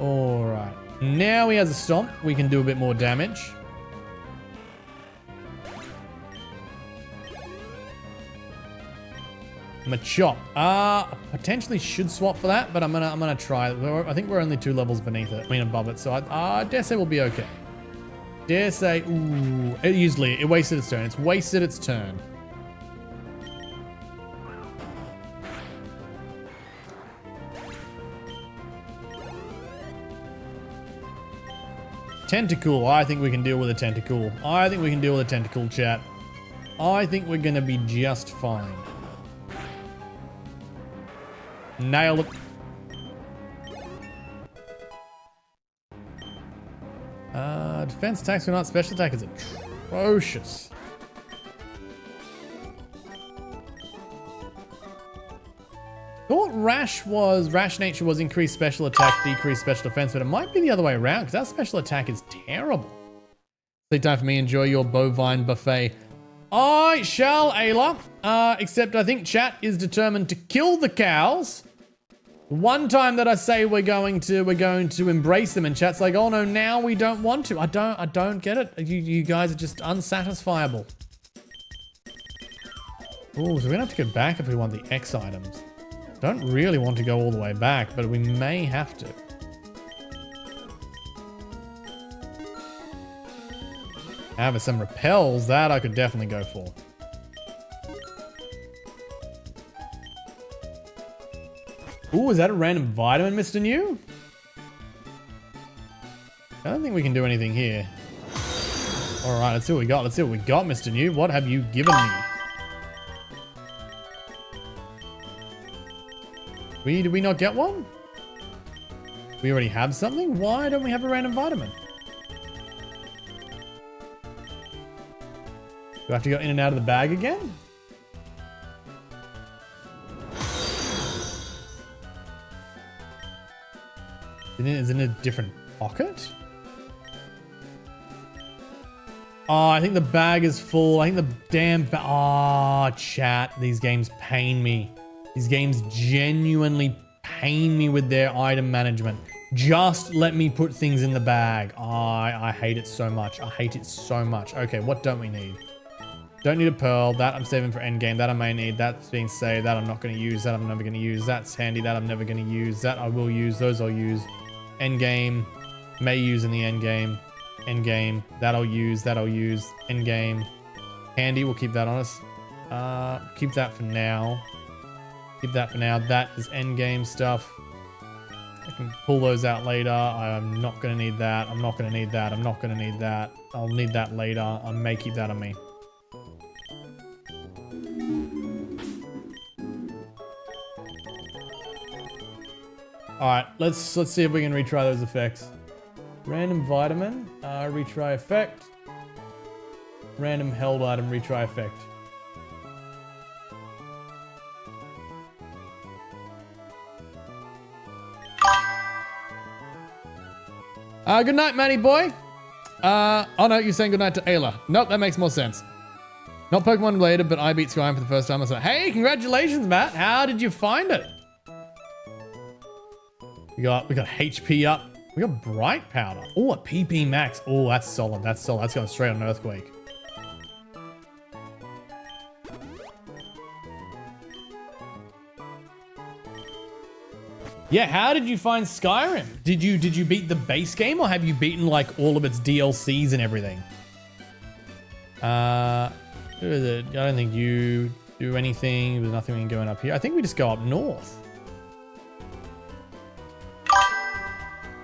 Alright. Now he has a stomp. We can do a bit more damage. Machop. Potentially should swap for that, but I'm gonna try. I think we're only 2 levels beneath it. I mean above it, so I dare say we'll be okay. Dare say, ooh, it wasted its turn. It's wasted its turn. Tentacool. I think we can deal with a Tentacool. I think we can deal with a Tentacool, chat. I think we're gonna be just fine. Nailed it. Defense attacks are not special attack is atrocious. thought Rash Nature was increased special attack, decreased special defense, but it might be the other way around because our special attack is terrible. Take time for me, enjoy your bovine buffet. I shall, Ayla, except I think chat is determined to kill the cows. One time that I say we're going to embrace them and chat's like, oh no, now we don't want to. I don't get it. You guys are just unsatisfiable. Oh, so we're gonna have to go back if we want the X items. Don't really want to go all the way back, but we may have to. However, some repels, that I could definitely go for. Ooh, is that a random vitamin, Mr. New? I don't think we can do anything here. All right, let's see what we got. Let's see what we got, Mr. New. What have you given me? Did we not get one? We already have something? Why don't we have a random vitamin? Do I have to go in and out of the bag again? Is it in a different pocket? Oh, I think the bag is full. I think the damn chat. These games pain me. These games genuinely pain me with their item management. Just let me put things in the bag. I hate it so much. I hate it so much. Okay, what don't we need? Don't need a pearl. That I'm saving for endgame. That I may need. That's being saved. That I'm not going to use. That I'm never going to use. That's handy. That I'm never going to use. That I will use. Those I'll use. Endgame. May use in the endgame. Endgame. That I'll use. That I'll use. Endgame. Handy. We'll keep that on us. Keep that for now. Keep that for now. That is endgame stuff. I can pull those out later. I'm not going to need that. I'm not going to need that. I'm not going to need that. I'll need that later. I may keep that on me. Alright, let's see if we can retry those effects. Random vitamin, retry effect. Random held item, retry effect. Good night, Manny boy. Oh no, you're saying good night to Ayla. Nope, that makes more sense. Not Pokemon related, but I beat Skyrim for the first time. I said, hey, congratulations, Matt. How did you find it? We got HP up. We got Bright Powder. Oh, a PP Max. Oh, that's solid. That's solid. That's going straight on Earthquake. Yeah, how did you find Skyrim? Did you beat the base game or have you beaten like all of its DLCs and everything? I don't think you do anything. There's nothing going up here. I think we just go up north.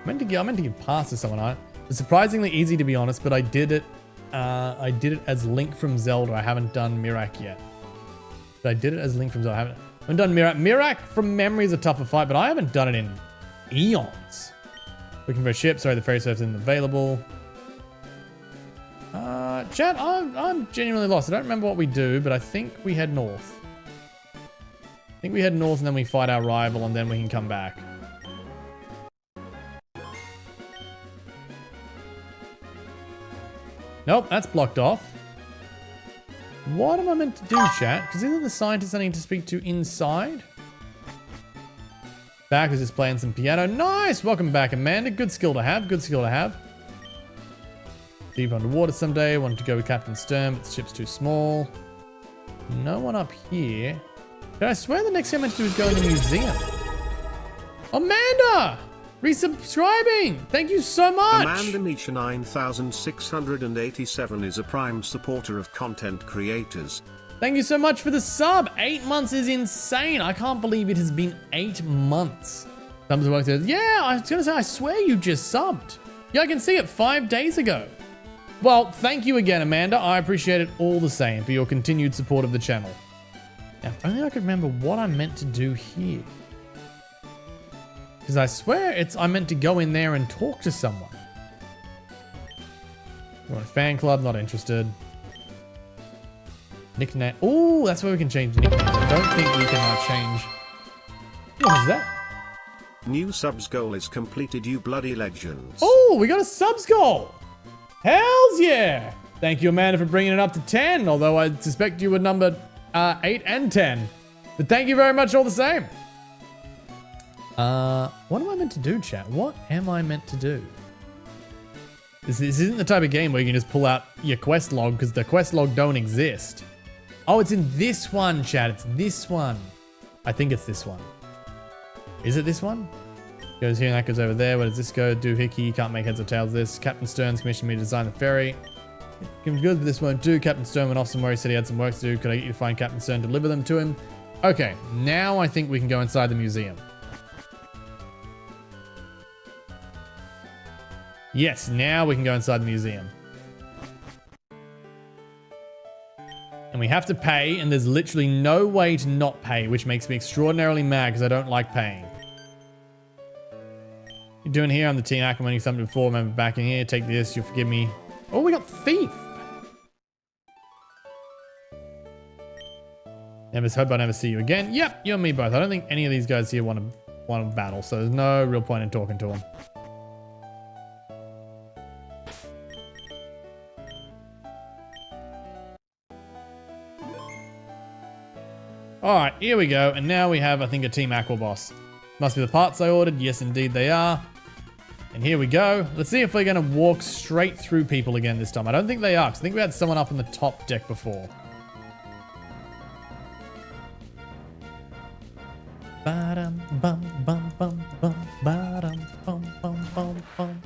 I meant to give pass to someone. It's surprisingly easy to be honest, but I did it as Link from Zelda. I haven't done Mirak yet. But I did it as Link from Zelda. I haven't done Mirak. Mirak from memory is a tougher fight, but I haven't done it in eons. Looking for a ship. Sorry, the ferry service isn't available. Chat, I'm genuinely lost. I don't remember what we do, but I think we head north. I think we head north and then we fight our rival and then we can come back. Nope, that's blocked off. What am I meant to do, chat? Because isn't the scientist I need to speak to inside? Back was just playing some piano. Nice! Welcome back, Amanda. Good skill to have. Good skill to have. Deep underwater someday. Wanted to go with Captain Stern, but the ship's too small. No one up here. Did I swear the next thing I'm meant to do is go in the museum? Amanda! Resubscribing! Thank you so much! Amanda Nietzsche 9687 is a prime supporter of content creators. Thank you so much for the sub! 8 months is insane! I can't believe it has been 8 months. Thumbs work says, yeah, I was gonna say, I swear you just subbed. Yeah, I can see it 5 days ago. Well, thank you again, Amanda. I appreciate it all the same for your continued support of the channel. Now, if only I could remember what I meant to do here. Because I swear I meant to go in there and talk to someone. You want a fan club? Not interested. Nickname. Oh, that's where we can change nicknames. I don't think we can change What is that? New subs goal is completed, you bloody legends. Oh, we got a subs goal. Hells yeah. Thank you, Amanda, for bringing it up to 10, although I suspect you were number 8 and 10. But thank you very much all the same. What am I meant to do, chat? What am I meant to do? This isn't the type of game where you can just pull out your quest log because the quest log don't exist. Oh, it's in this one, chat. It's this one. I think it's this one. Is it this one? Goes here and that goes over there. Where does this go? Doohickey. Can't make heads or tails of this. Captain Stern's commissioned me to design the ferry. Good, but this won't do. Captain Stern went off somewhere. He said he had some work to do. Could I get you to find Captain Stern, deliver them to him? Okay, now I think we can go inside the museum. Yes, now we can go inside the museum. And we have to pay, and there's literally no way to not pay, which makes me extraordinarily mad because I don't like paying. What you doing here? I'm the team Aquaman. You something before. Remember back in here. Take this. You'll forgive me. Oh, we got Thief. Hope I never see you again. Yep, you and me both. I don't think any of these guys here want to battle, so there's no real point in talking to them. Alright, here we go. And now we have, I think, a Team Aqua boss. Must be the parts I ordered. Yes, indeed they are. And here we go. Let's see if we're going to walk straight through people again this time. I don't think they are, because I think we had someone up on the top deck before. Ba-dum, bum, bum, bum, bum, ba-dum, bum, bum, bum, bum.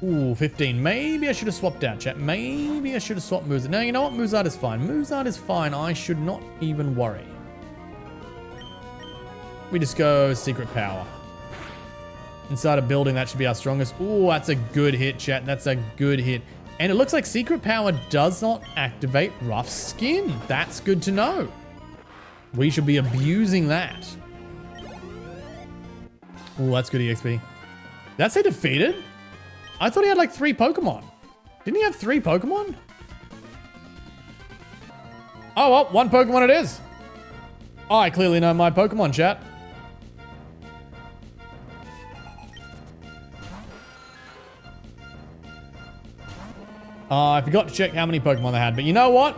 Ooh, 15. Maybe I should have swapped out, chat. Maybe I should have swapped Muzard. No, you know what? Muzard is fine. Muzard is fine. I should not even worry. We just go Secret Power. Inside a building, that should be our strongest. Ooh, that's a good hit, chat. That's a good hit. And it looks like Secret Power does not activate Rough Skin. That's good to know. We should be abusing that. Ooh, that's good EXP. That's a defeated? I thought he had like 3 Pokemon. Didn't he have 3 Pokemon? Oh, well, 1 Pokemon it is. Oh, I clearly know my Pokemon, chat. I forgot to check how many Pokemon they had, but you know what?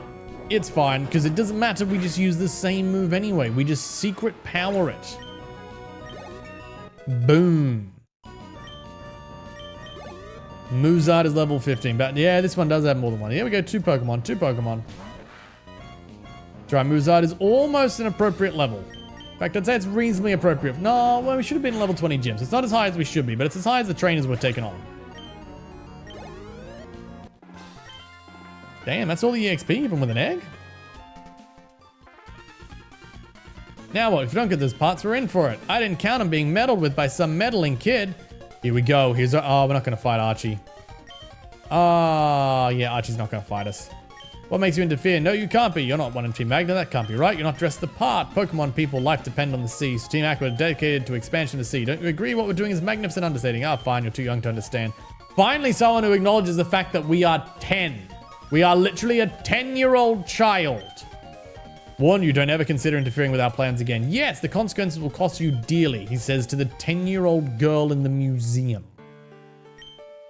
It's fine, because it doesn't matter. We just use the same move anyway. We just Secret Power it. Boom. Muzard is level 15, but yeah, this one does have more than one. Here we go, 2 Pokemon, 2 Pokemon. That's right, Muzard is almost an appropriate level. In fact, I'd say it's reasonably appropriate. No, well, we should have been level 20 gyms. It's not as high as we should be, but it's as high as the trainers were taking on. Damn, that's all the EXP, even with an egg? Now what? If you don't get those parts, we're in for it. I didn't count on being meddled with by some meddling kid. Here we go. Here's our... Oh, we're not going to fight Archie. Oh, yeah, Archie's not going to fight us. What makes you interfere? No, you can't be. You're not one in Team Magna. That can't be right. You're not dressed the part. Pokemon people, life depend on the sea. So Team Aqua are dedicated to expansion of the sea. Don't you agree? What we're doing is magnificent understating. Ah, fine. You're too young to understand. Finally, someone who acknowledges the fact that we are 10. We are literally a 10-year-old child. Warn you, don't ever consider interfering with our plans again. Yes, the consequences will cost you dearly, he says to the 10-year-old girl in the museum.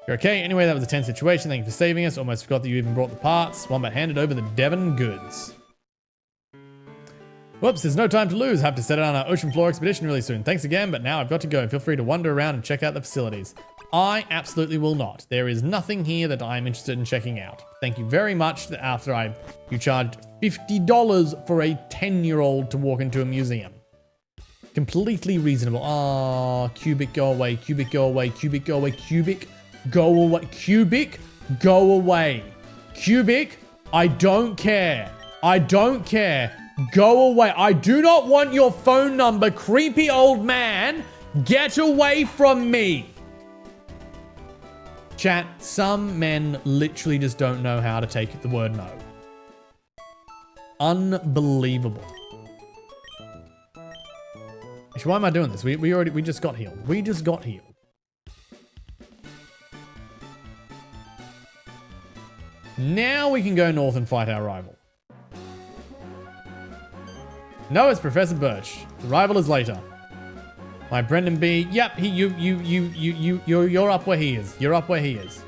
You're okay? Anyway, that was a tense situation. Thank you for saving us. Almost forgot that you even brought the parts. Wombat handed over the Devon goods. Whoops, there's no time to lose. Have to set out on our ocean floor expedition really soon. Thanks again, but now I've got to go. Feel free to wander around and check out the facilities. I absolutely will not. There is nothing here that I'm interested in checking out. Thank you very much. After you charged $50 for a 10-year-old to walk into a museum. Completely reasonable. Ah, Cubic, go away. Cubic, go away. Cubic, go away. Cubic, go away. Cubic, go away. Cubic, I don't care. I don't care. Go away. I do not want your phone number, creepy old man. Get away from me. Chat, some men literally just don't know how to take the word no. Unbelievable. Actually, why am I doing this? We just got healed. We just got healed. Now we can go north and fight our rival. No, it's Professor Birch. The rival is later. My Brendan B. Yep, you're up where he is. You're up where he is.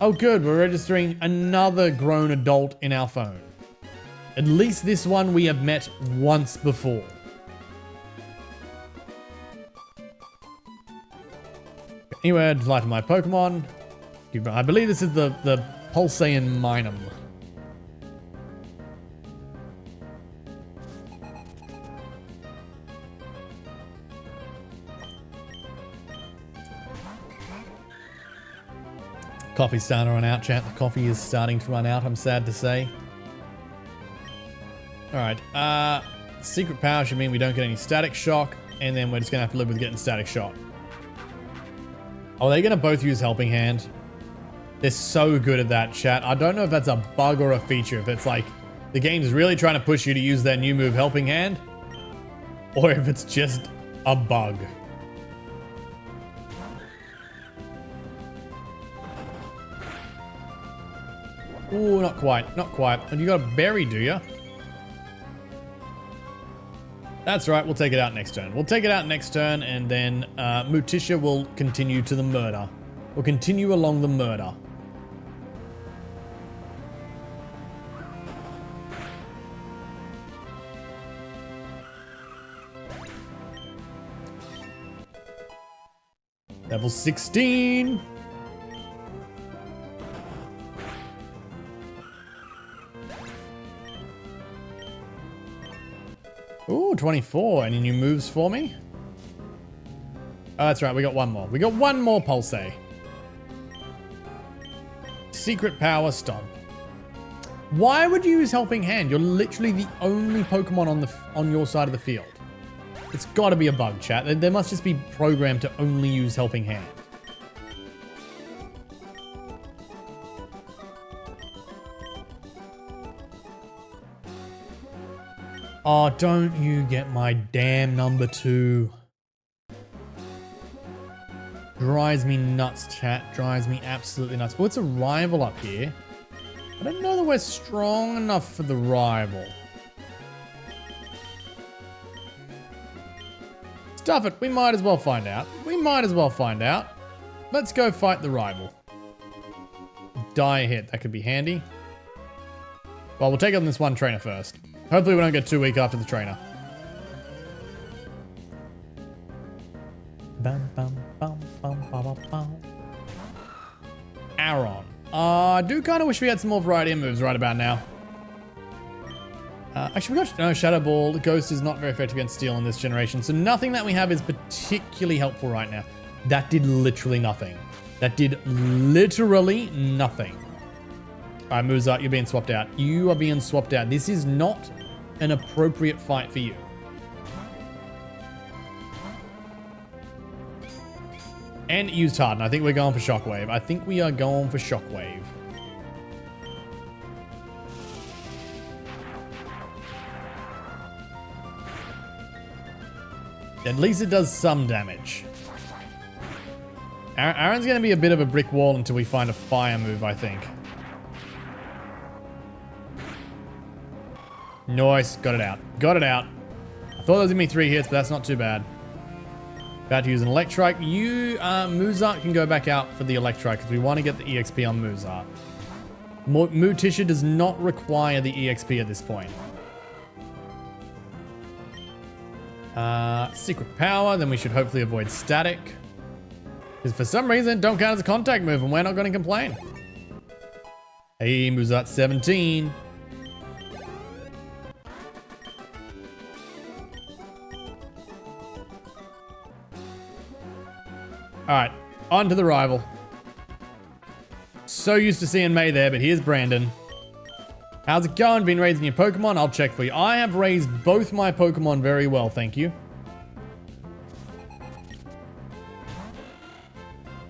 Oh, good. We're registering another grown adult in our phone. At least this one we have met once before. Anyway, delight of my Pokemon. I believe this is the Pulsean Minum. Coffee's starting to run out, chat. The coffee is starting to run out, I'm sad to say. Alright, secret power should mean we don't get any static shock, and then we're just gonna have to live with getting static shock. Oh, are they gonna both use Helping Hand? They're so good at that, chat. I don't know if that's a bug or a feature, if it's like the game's really trying to push you to use their new move Helping Hand, or if it's just a bug. Ooh, not quite, not quite. And you got a berry, do you? That's right, we'll take it out next turn. We'll take it out next turn, and then Mutisha will continue to the murder. We'll continue along the murder. Level 16. Ooh, 24. Any new moves for me? Oh, that's right. We got one more. We got one more Pulse. Secret Power Stomp. Why would you use Helping Hand? You're literally the only Pokemon on your side of the field. It's got to be a bug, chat. They must just be programmed to only use Helping Hand. Oh, don't you get my damn number 2. Drives me nuts, chat. Drives me absolutely nuts. Oh, it's a rival up here. I don't know that we're strong enough for the rival. Stuff it. We might as well find out. We might as well find out. Let's go fight the rival. Die hit. That could be handy. Well, we'll take on this one trainer first. Hopefully we don't get too weak after the trainer. Aaron. I do kind of wish we had some more variety of moves right about now. Actually, we got no Shadow Ball. Ghost is not very effective against Steel in this generation, so nothing that we have is particularly helpful right now. That did literally nothing. That did literally nothing. All right, Muzart, you're being swapped out. You are being swapped out. This is not an appropriate fight for you. And it used Harden. I think we're going for Shockwave. I think we are going for Shockwave. At least it does some damage. Aaron's going to be a bit of a brick wall until we find a fire move, I think. Nice. Got it out. Got it out. I thought there was going to be 3 hits, but that's not too bad. About to use an Electrike. You, Muzart can go back out for the Electrike because we want to get the EXP on Muzart. Mutisha does not require the EXP at this point. Secret Power, then we should hopefully avoid Static. Because for some reason, don't count as a contact move, and we're not going to complain. Hey, Muzart 17. Alright, on to the rival. So used to seeing May there, but here's Brandon. How's it going? Been raising your Pokemon? I'll check for you. I have raised both my Pokemon very well, thank you.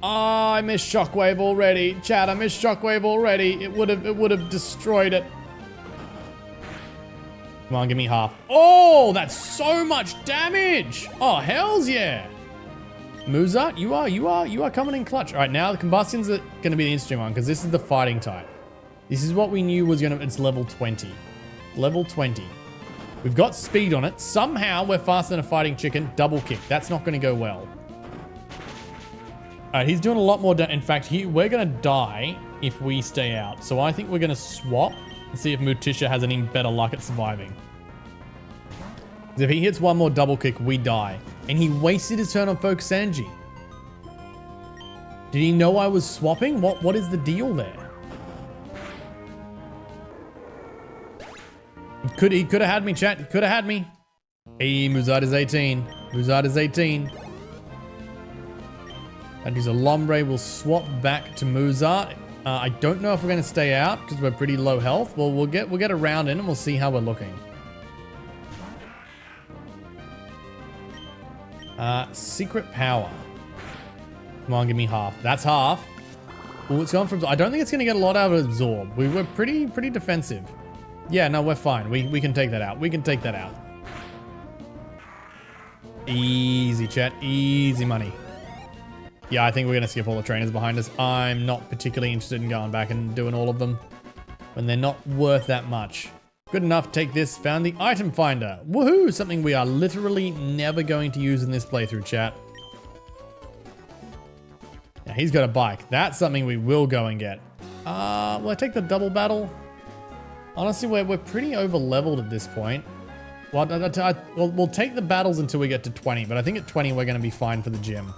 Oh, I missed Shockwave already. Chat, I missed Shockwave already. It would have destroyed it. Come on, give me half. Oh, that's so much damage. Oh, hells yeah. Muzart, you are coming in clutch. All right, now the Combustion's going to be the interesting one because this is the fighting type. This is what we knew was going to, it's level 20. Level 20. We've got speed on it. Somehow we're faster than a fighting chicken. Double kick. That's not going to go well. All right, he's doing a lot more. In fact, we're going to die if we stay out. So I think we're going to swap and see if Mutisha has any better luck at surviving. If he hits one more double kick, we die. And he wasted his turn on Focus Energy. Did he know I was swapping? What is the deal there? He could have had me, chat. He could have had me. Hey, Muzad is 18. Muzad is 18. And he's a Lombre. We'll swap back to Muzad. I don't know if we're going to stay out because we're pretty low health. Well, we'll get a round in and we'll see how we're looking. Secret power. Come on, give me half. That's half. Oh, it's gone from... I don't think it's going to get a lot out of absorb. We were pretty defensive. Yeah, no, we're fine. We can take that out. We can take that out. Easy, chat. Easy money. Yeah, I think we're going to skip all the trainers behind us. I'm not particularly interested in going back and doing all of them when they're not worth that much. Good enough. Take this. Found the item finder. Woohoo! Something we are literally never going to use in this playthrough, chat. Now, he's got a bike. That's something we will go and get. Will I take the double battle? Honestly, we're pretty over-leveled at this point. Well, we'll take the battles until we get to 20, but I think at 20 we're going to be fine for the gym.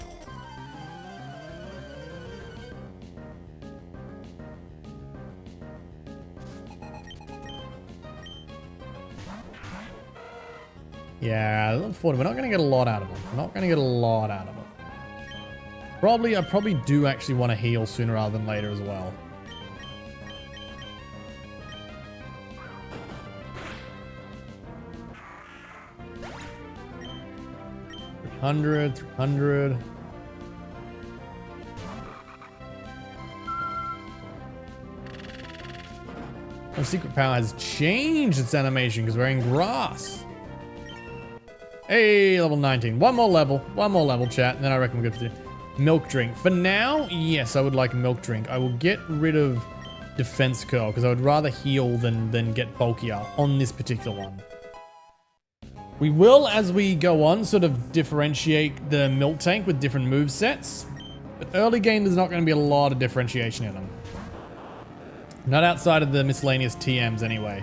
Yeah, we're not going to get a lot out of them. We're not going to get a lot out of them. I probably do actually want to heal sooner rather than later as well. $300. Our secret power has changed its animation because we're in grass. Hey, level 19. One more level, chat, and then I reckon we're good for the milk drink. For now, yes, I would like a milk drink. I will get rid of defense curl because I would rather heal than get bulkier on this particular one. We will, as we go on, sort of differentiate the Miltank with different move sets. But early game, there's not going to be a lot of differentiation in them. Not outside of the miscellaneous TMs anyway.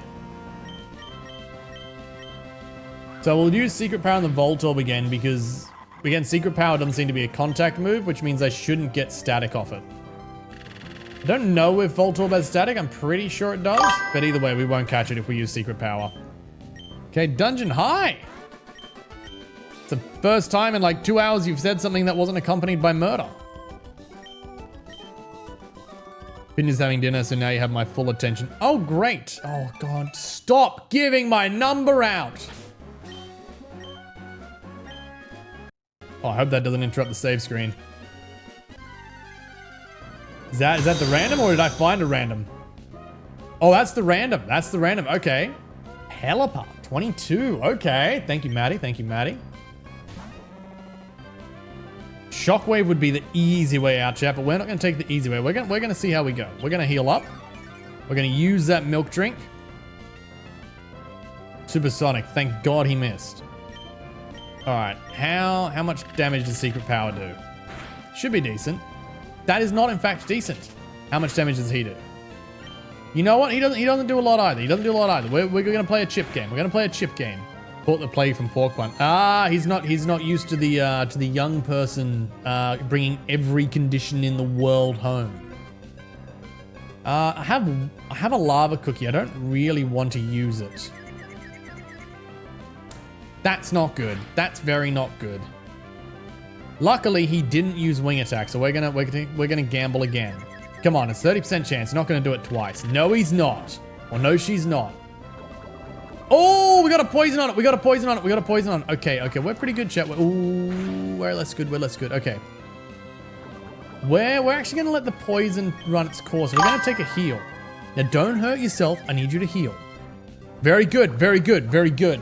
So we'll use Secret Power on the Voltorb again because, again, Secret Power doesn't seem to be a contact move, which means I shouldn't get static off it. I don't know if Voltorb has static. I'm pretty sure it does. But either way, we won't catch it if we use Secret Power. Okay, Dungeon High. It's the first time in like 2 hours you've said something that wasn't accompanied by murder. Pinya's having dinner, so now you have my full attention. Oh, great. Oh, God. Stop giving my number out. Oh, I hope that doesn't interrupt the save screen. Is that the random, or did I find a random? Oh, that's the random. That's the random. Okay. Pelipper, 22. Okay. Thank you, Maddie. Thank you, Maddie. Shockwave would be the easy way out, chat, but we're not going to take the easy way. We're going to see how we go. We're going to heal up. We're going to use that milk drink. Supersonic. Thank God he missed. All right. How much damage does Secret Power do? Should be decent. That is not, in fact, decent. How much damage does he do? You know what? He doesn't do a lot either. He doesn't do a lot either. We're going to play a chip game. We're going to play a chip game. Caught the play from Pork Bun. Ah, he's not used to the young person bringing every condition in the world home. I have a lava cookie. I don't really want to use it. That's not good. That's very not good. Luckily, he didn't use wing attack, so we're gonna gamble again. Come on, it's 30% chance. Not gonna do it twice. No, he's not. Or no, she's not. Oh, we got a poison on it. We got a poison on it. We got a poison on it. Okay, we're pretty good, chat. Ooh, we're less good. We're less good. Okay. We're actually gonna let the poison run its course. We're gonna take a heal. Now, don't hurt yourself. I need you to heal. Very good. Very good. Very good.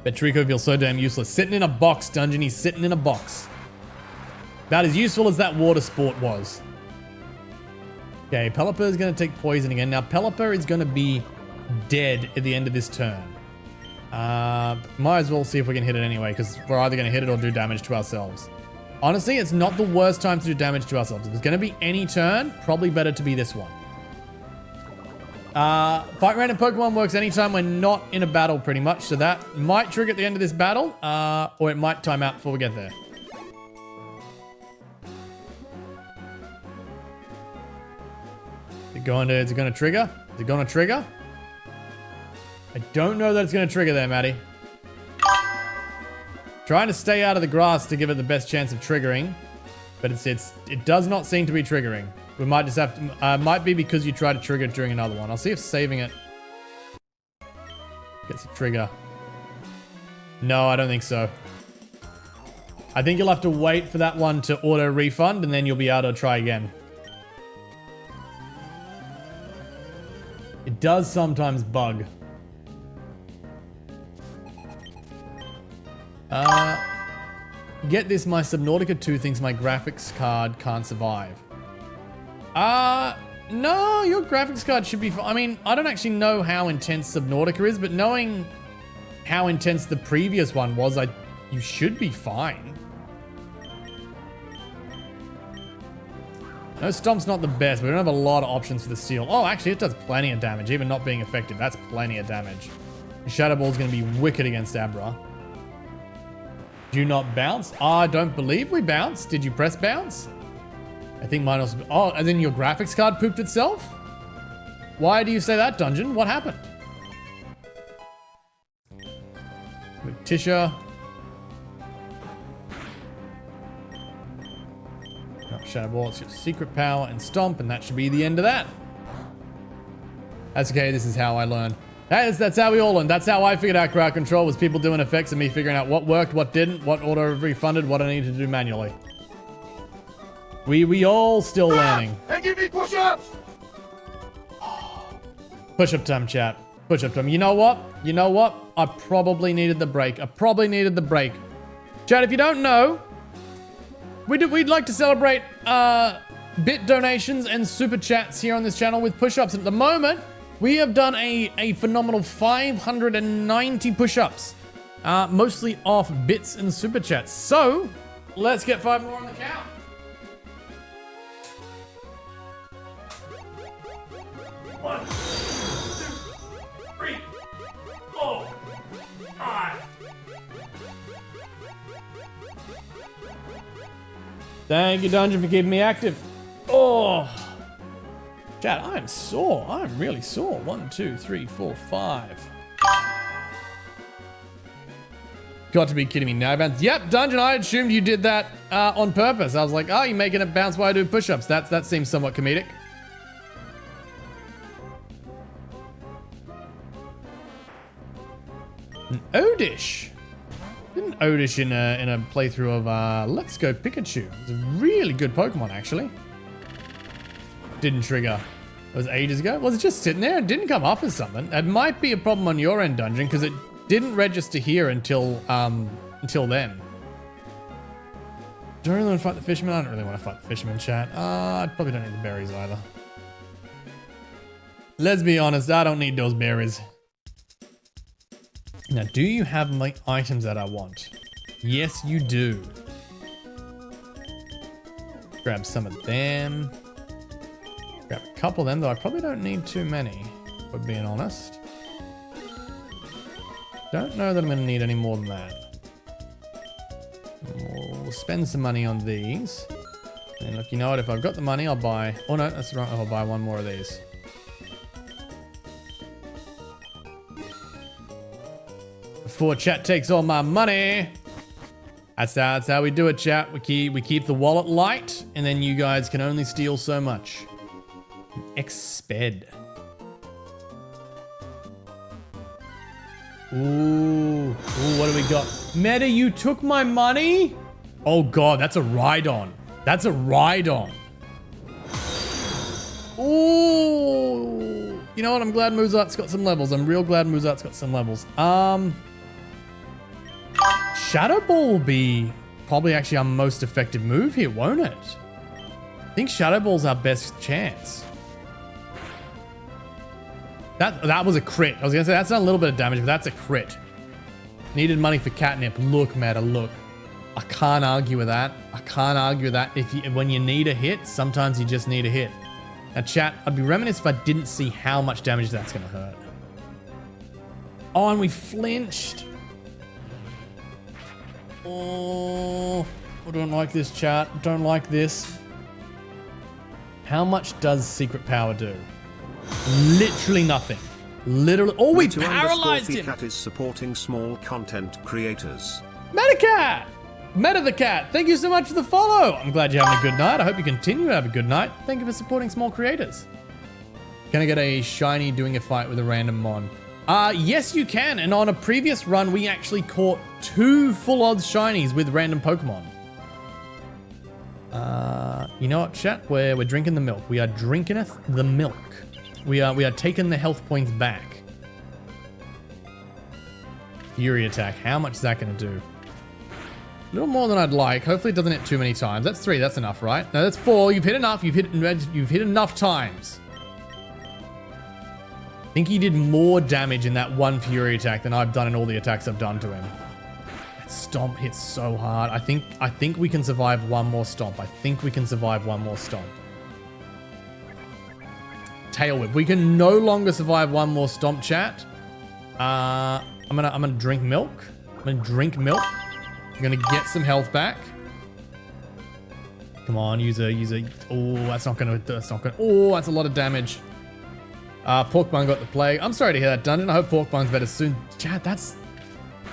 Bet Trico feels so damn useless. Sitting in a box, Dungeon. He's sitting in a box. About as useful as that water sport was. Okay, Pelipper is going to take poison again. Now, Pelipper is going to be dead at the end of this turn. Might as well see if we can hit it anyway, because we're either going to hit it or do damage to ourselves. Honestly, it's not the worst time to do damage to ourselves. If it's going to be any turn, probably better to be this one. Fight random Pokemon works anytime we're not in a battle, pretty much. So that might trigger at the end of this battle, or it might time out before we get there. Is it going to trigger? Is it going to trigger? I don't know that it's going to trigger there, Maddie. Trying to stay out of the grass to give it the best chance of triggering, but it does not seem to be triggering. We might just have to, might be because you tried to trigger it during another one. I'll see if saving it gets a trigger. No, I don't think so. I think you'll have to wait for that one to auto refund and then you'll be able to try again. It does sometimes bug. Get this, my Subnautica 2 thinks my graphics card can't survive. No, your graphics card should be fine. I mean, I don't actually know how intense Subnautica is, but knowing how intense the previous one was, you should be fine. No, Stomp's not the best, but we don't have a lot of options for the steel. Oh, actually, it does plenty of damage, even not being effective. That's plenty of damage. Shadow Ball's going to be wicked against Abra. Do you not bounce? I don't believe we bounced. Did you press bounce? I think mine also... Oh, and then your graphics card pooped itself? Why do you say that, Dungeon? What happened? Tisha. No, Shadow Ball, it's your secret power and Stomp, and that should be the end of that. That's okay, this is how I learn. That's how we all learn. That's how I figured out crowd control, was people doing effects and me figuring out what worked, what didn't, what auto refunded, what I needed to do manually. We all still learning. And give me push-ups! Push-up time, chat. Push-up time. You know what? You know what? I probably needed the break. I probably needed the break. Chat, if you don't know, we'd like to celebrate bit donations and super chats here on this channel with push-ups. At the moment, we have done a phenomenal 590 push-ups, mostly off bits and super chats. So, let's get 5 more on the count. One, 2, 3, 4, 5. Thank you, Dungeon, for keeping me active. Oh. Chat, I am sore. I'm really sore. 1, 2, 3, 4, 5. Got to be kidding me now. Bounce. Yep, Dungeon, I assumed you did that on purpose. I was like, oh, you're making it bounce while I do push-ups. That seems somewhat comedic. An Odish. Did an Odish in a playthrough of Let's Go Pikachu. It's a really good Pokemon, actually. Didn't trigger. It was ages ago. Was it just sitting there? It didn't come up as something. It might be a problem on your end, Dungeon, because it didn't register here until then. Do I really want to fight the fisherman? I don't really want to fight the fisherman, chat. I probably don't need the berries either. Let's be honest, I don't need those berries. Now, do you have my items that I want? Yes, you do. Grab some of them. Grab a couple of them, though I probably don't need too many, if we're being honest. Don't know that I'm going to need any more than that. We'll spend some money on these. And look, you know what? If I've got the money, I'll buy... Oh, no, that's right. I'll buy one more of these. Before chat takes all my money. That's how we do it, chat. We keep the wallet light, and then you guys can only steal so much. Exped. Ooh, what do we got? Meta, you took my money? Oh god, that's a ride-on. That's a ride-on. Ooh. You know what? I'm glad Muzat's got some levels. I'm real glad Muzat's got some levels. Shadow Ball will be probably actually our most effective move here, won't it? I think Shadow Ball's our best chance. That was a crit. I was gonna say that's not a little bit of damage, but that's a crit. Needed money for catnip. Look, Meta, look. I can't argue with that. I can't argue with that. When you need a hit, sometimes you just need a hit. Now, chat, I'd be remiss if I didn't see how much damage that's going to hurt. Oh, and we flinched. Oh, I don't like this, chat. Don't like this. How much does secret power do? Literally nothing. Literally. Oh, we paralyzed him. Cat is supporting small content creators. Metacat! Meta the cat, thank you so much for the follow. I'm glad you're having a good night. I hope you continue to have a good night. Thank you for supporting small creators. Can I get a shiny doing a fight with a random mon? Yes, you can. And on a previous run, we actually caught 2 full odds shinies with random Pokemon. You know what, chat? We're drinking the milk. We are drinking the milk. We are taking the health points back. Fury attack. How much is that going to do? A little more than I'd like. Hopefully it doesn't hit too many times. That's 3. That's enough, right? No, that's 4. You've hit enough. You've hit enough times. I think he did more damage in that one Fury attack than I've done in all the attacks I've done to him. That stomp hits so hard. I think we can survive one more stomp. I think we can survive one more stomp. Tail whip. We can no longer survive one more stomp, chat. I'm gonna drink milk. I'm gonna drink milk. I'm gonna get some health back. Come on, use a. Oh, that's not gonna. Oh, that's a lot of damage. Porkbun got the plague. I'm sorry to hear that, Dungeon. I hope Porkbun's better soon. Chad, that's.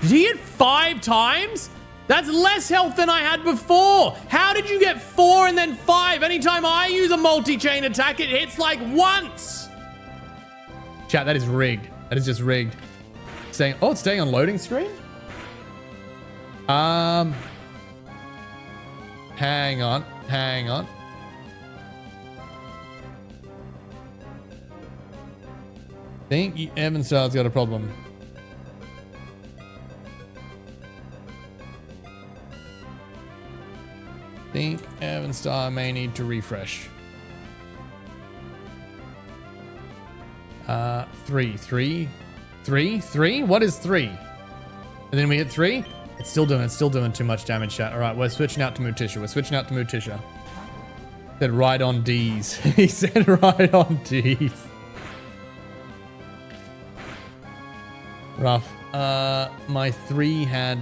Did he hit 5 times? That's less health than I had before. How did you get 4 and then 5? Anytime I use a multi-chain attack, it hits like once. Chat, that is rigged. That is just rigged. Oh, it's staying on loading screen? Hang on. Think Evanstar's got a problem. Think Evanstar may need to refresh. 3. What is 3? And then we hit 3? It's still doing too much damage, chat. All right, we're switching out to Mutisha. Said right on D's. He said right on D's. Rough. My 3 had...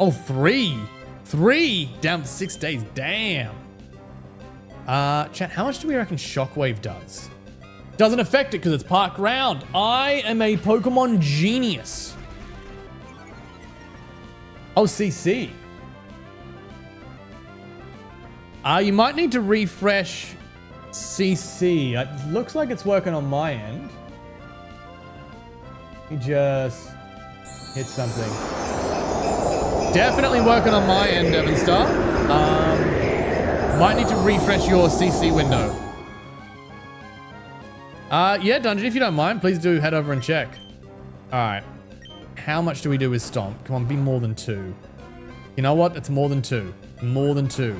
Oh, 3! 3! Down for 6 days. Damn. Chat, how much do we reckon Shockwave does? Doesn't affect it because it's park round. I am a Pokemon genius. Oh, CC. You might need to refresh CC. It looks like it's working on my end. He just hit something. Definitely working on my end, Evanstar. Might need to refresh your CC window. Yeah, Dungeon, if you don't mind, please do head over and check. All right. How much do we do with Stomp? Come on, be more than 2. You know what? It's more than 2. More than 2.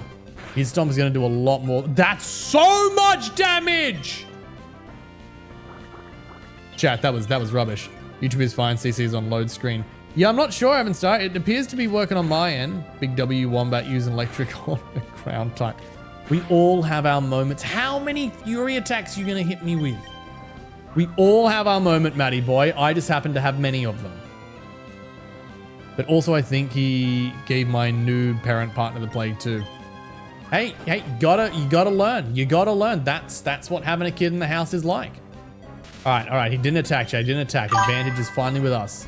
His Stomp is going to do a lot more. That's so much damage! Chat, that was rubbish. YouTube is fine. CC is on load screen. Yeah, I'm not sure, Evanstar. It appears to be working on my end. Big W Wombat using electric on the ground type. We all have our moments. How many Fury attacks are you going to hit me with? We all have our moment, Matty boy. I just happen to have many of them. But also, I think he gave my new parent partner the plague too. Hey, you gotta learn. You gotta learn. That's what having a kid in the house is like. All right. He didn't attack, Jay. Didn't attack. Advantage is finally with us.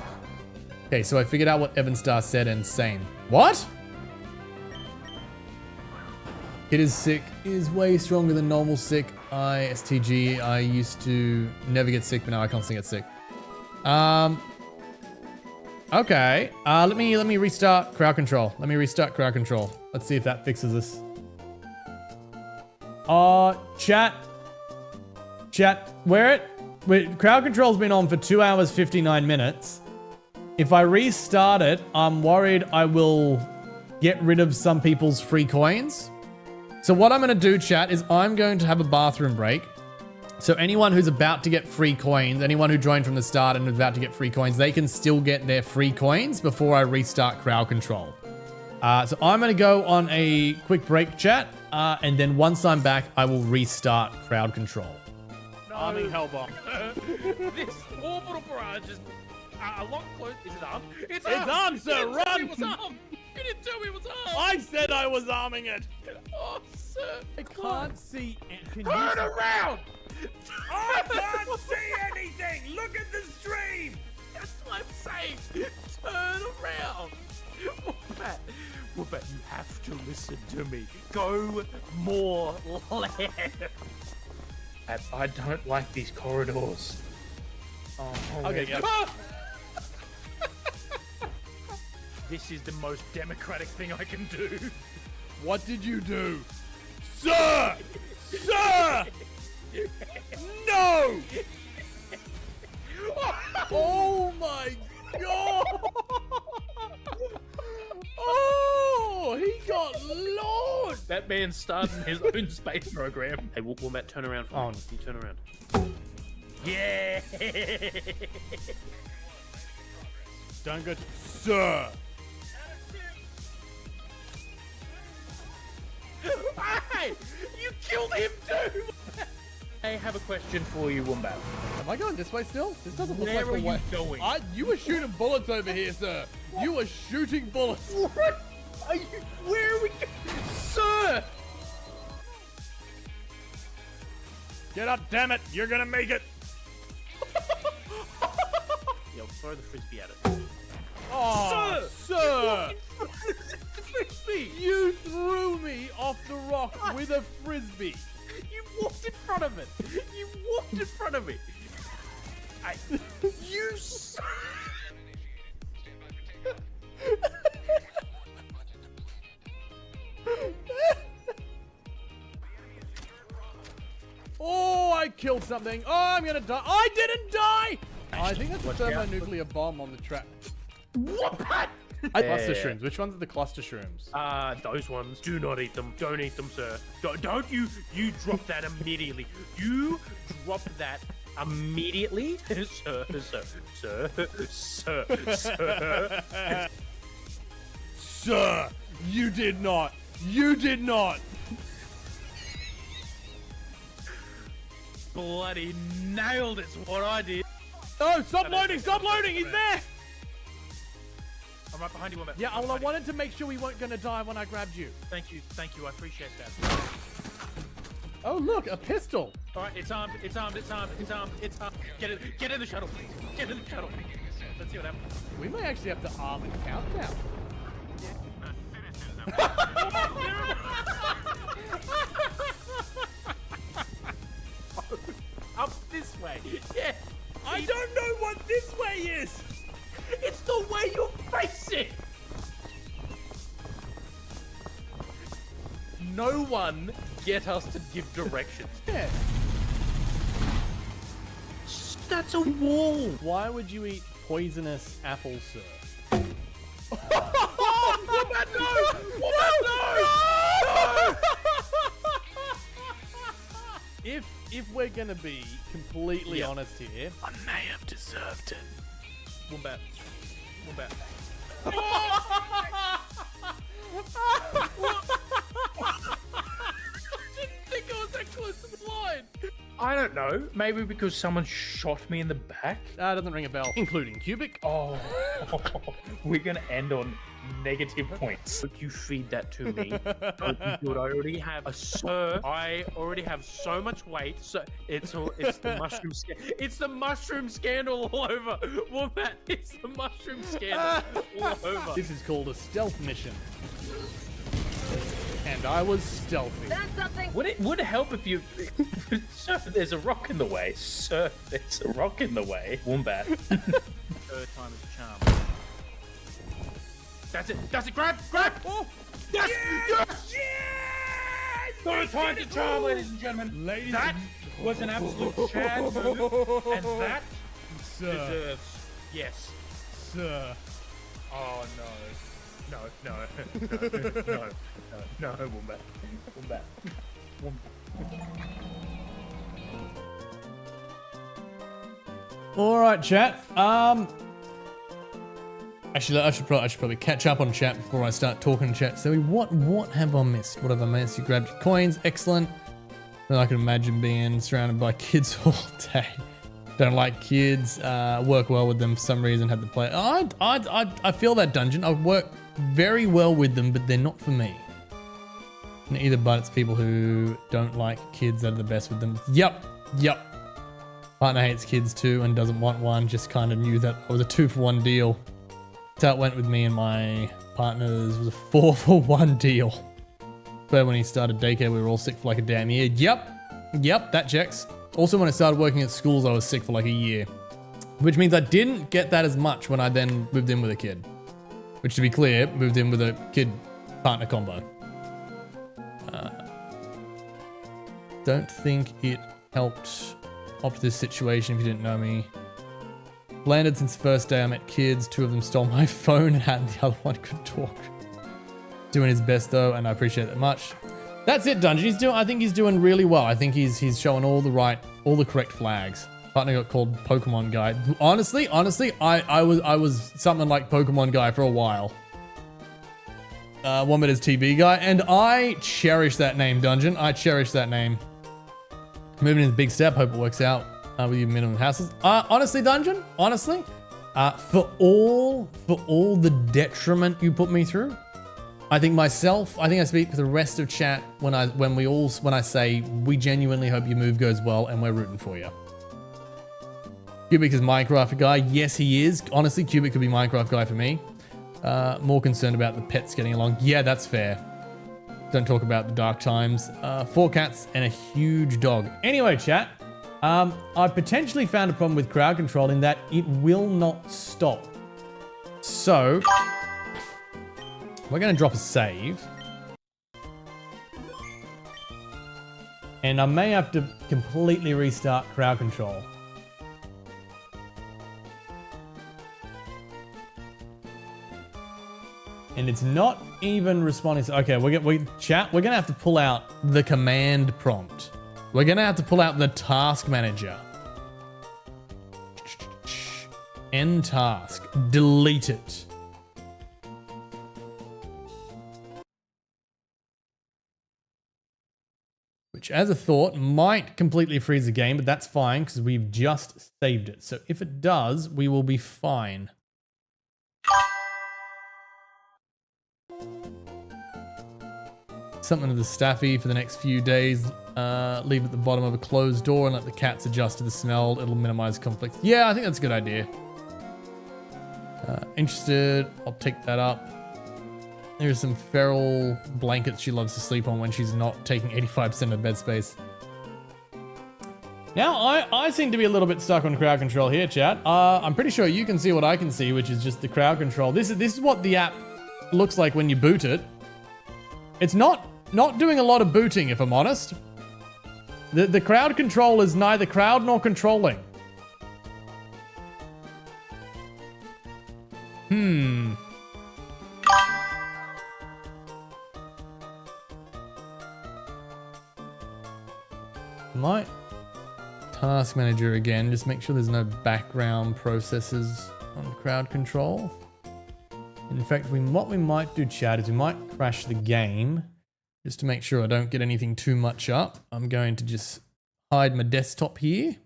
Okay, so I figured out what Evanstar said and same. What? Kid is sick. Is way stronger than normal sick. STG. I used to never get sick, but now I constantly get sick. Okay. Let me restart crowd control. Let's see if that fixes this. Chat. Crowd control's been on for 2 hours, 59 minutes. If I restart it, I'm worried I will get rid of some people's free coins. So what I'm going to do, chat, is I'm going to have a bathroom break. So anyone who's about to get free coins, anyone who joined from the start and is about to get free coins, they can still get their free coins before I restart crowd control. So I'm going to go on a quick break, chat, and then once I'm back, I will restart crowd control. No. Arming Hellbomb. This orbital barrage is a lot close. Is it armed? It's armed, sir. Run! It was armed. You didn't tell me it was armed. I said I was arming it. Oh, sir. I can't see. Can Turn around. I can't see anything. Look at the stream. That's what I'm saying. Turn around. Wombat, you have to listen to me. Go more left. I don't like these corridors. Oh, Okay, yeah. This is the most democratic thing I can do. What did you do? Sir! Sir! No! Oh my god! Oh, he got Lord! That man started his own space program. Hey, Wombat, turn around for me. Can you turn around? Yeah! Don't go to... Sir! Hey! You killed him too! I have a question for you, Wombat. Am I going this way still? This doesn't look Where like are the way. you going? You were shooting bullets over here, sir. You were shooting bullets. What? Are you? Where are we going? Sir! Get up, damn it. You're gonna make it. Yo, throw the frisbee at it. Oh, sir! The frisbee! You threw me off the rock with a frisbee. You walked in front of it! You walked in front of me! You Oh, I killed something. Oh, I'm gonna die. I didn't die! I think that's a Watch out. thermonuclear bomb on the track. What? Cluster shrooms. Which ones are the cluster shrooms? Those ones. Do not eat them. Don't eat them, sir. Don't you drop that immediately. You drop that immediately. Sir. Sir, you did not. You did not. Bloody nailed it's what I did. Oh, stop loading. Stop loading. He's there. I'm right behind you, Wombat. Yeah, well, I wanted to make sure we weren't going to die when I grabbed you. Thank you. I appreciate that. Oh, look, a pistol. All right, it's armed. Get in the shuttle, please. Get in the shuttle. Let's see what happens. We may actually have to arm and countdown. Up this way. Yeah. I don't know what this way is. It's the way you're facing. No one get us to give directions. Yeah. That's a wall. Why would you eat poisonous apples, sir? Wombat, no! Wombat, no! If we're gonna be completely Yeah. honest here, I may have deserved it. Wombat. Didn't think I was that close to the line. I don't know. Maybe because someone shot me in the back. doesn't ring a bell. Including Cubic. Oh, we're gonna end on negative points. Hope you feed that to me. Hope you do it. I already have I already have so much weight. So it's the mushroom it's the mushroom scandal all over. Wombat, it's the mushroom scandal all over. This is called a stealth mission. And I was stealthy. Would it help if you Sir, there's a rock in the way. Sir, there's a rock in the way. Wombat. Third time is a charm. That's it. Grab. Oh, Yes! yes! Third time's a charm, ladies and gentlemen. That was an absolute Chad move, and that Sir, deserves yes. sir. Oh no, Wombat. All right, chat. Actually, I should probably catch up on chat before I start talking to chat. So what have I missed? What have I missed? You grabbed your coins. Excellent. Well, I can imagine being surrounded by kids all day. Don't like kids. Work well with them for some reason. Had to play. I feel that, Dungeon. I work very well with them, but they're not for me. Either, but it's people who don't like kids that are the best with them. Yep. Partner hates kids too and doesn't want one. Just kind of knew that it was a 2-for-1 deal. That's how it went with me and my partners. Was a 4-for-1 deal. But when he started daycare, we were all sick for like a damn year. Yep, that checks. Also, when I started working at schools, I was sick for like a year. Which means I didn't get that as much when I then moved in with a kid. Which, to be clear, moved in with a kid-partner combo. Don't think it helped up to this situation if you didn't know me. Landed since the first day I met kids. 2 of them stole my phone and the other one could talk. Doing his best though, and I appreciate that much. That's it, Dungeon. I think he's doing really well. I think he's showing all the correct flags. Partner got called Pokemon Guy. Honestly, I was something like Pokemon Guy for a while. 1 minute is TB Guy, and I cherish that name, Dungeon. I cherish that name. Moving is a big step. Hope it works out with your minimum hassles. Honestly, Dungeon. Honestly, for all the detriment you put me through, I think I speak for the rest of chat when I say we genuinely hope your move goes well and we're rooting for you. Cubic is Minecraft guy. Yes, he is. Honestly, Cubic could be Minecraft guy for me. More concerned about the pets getting along. Yeah, that's fair. Don't talk about the dark times. 4 cats and a huge dog. Anyway, chat. I potentially found a problem with crowd control in that it will not stop. So we're going to drop a save. And I may have to completely restart crowd control. And it's not even responding. Okay, we're going to have to pull out the command prompt. We're going to have to pull out the task manager. End task. Delete it. Which, as a thought, might completely freeze the game, but that's fine because we've just saved it. So if it does, we will be fine. Something to the staffy for the next few days. Leave at the bottom of a closed door and let the cats adjust to the smell. It'll minimize conflict. Yeah, I think that's a good idea. Interested. I'll take that up. There's some feral blankets she loves to sleep on when she's not taking 85% of the bed space. Now, I seem to be a little bit stuck on crowd control here, chat. I'm pretty sure you can see what I can see, which is just the crowd control. This is what the app looks like when you boot it. It's not doing a lot of booting, if I'm honest. The crowd control is neither crowd nor controlling. My task manager again, just make sure there's no background processes on crowd control. In fact, what we might do, chat, is we might crash the game just to make sure I don't get anything too much up. I'm going to just hide my desktop here.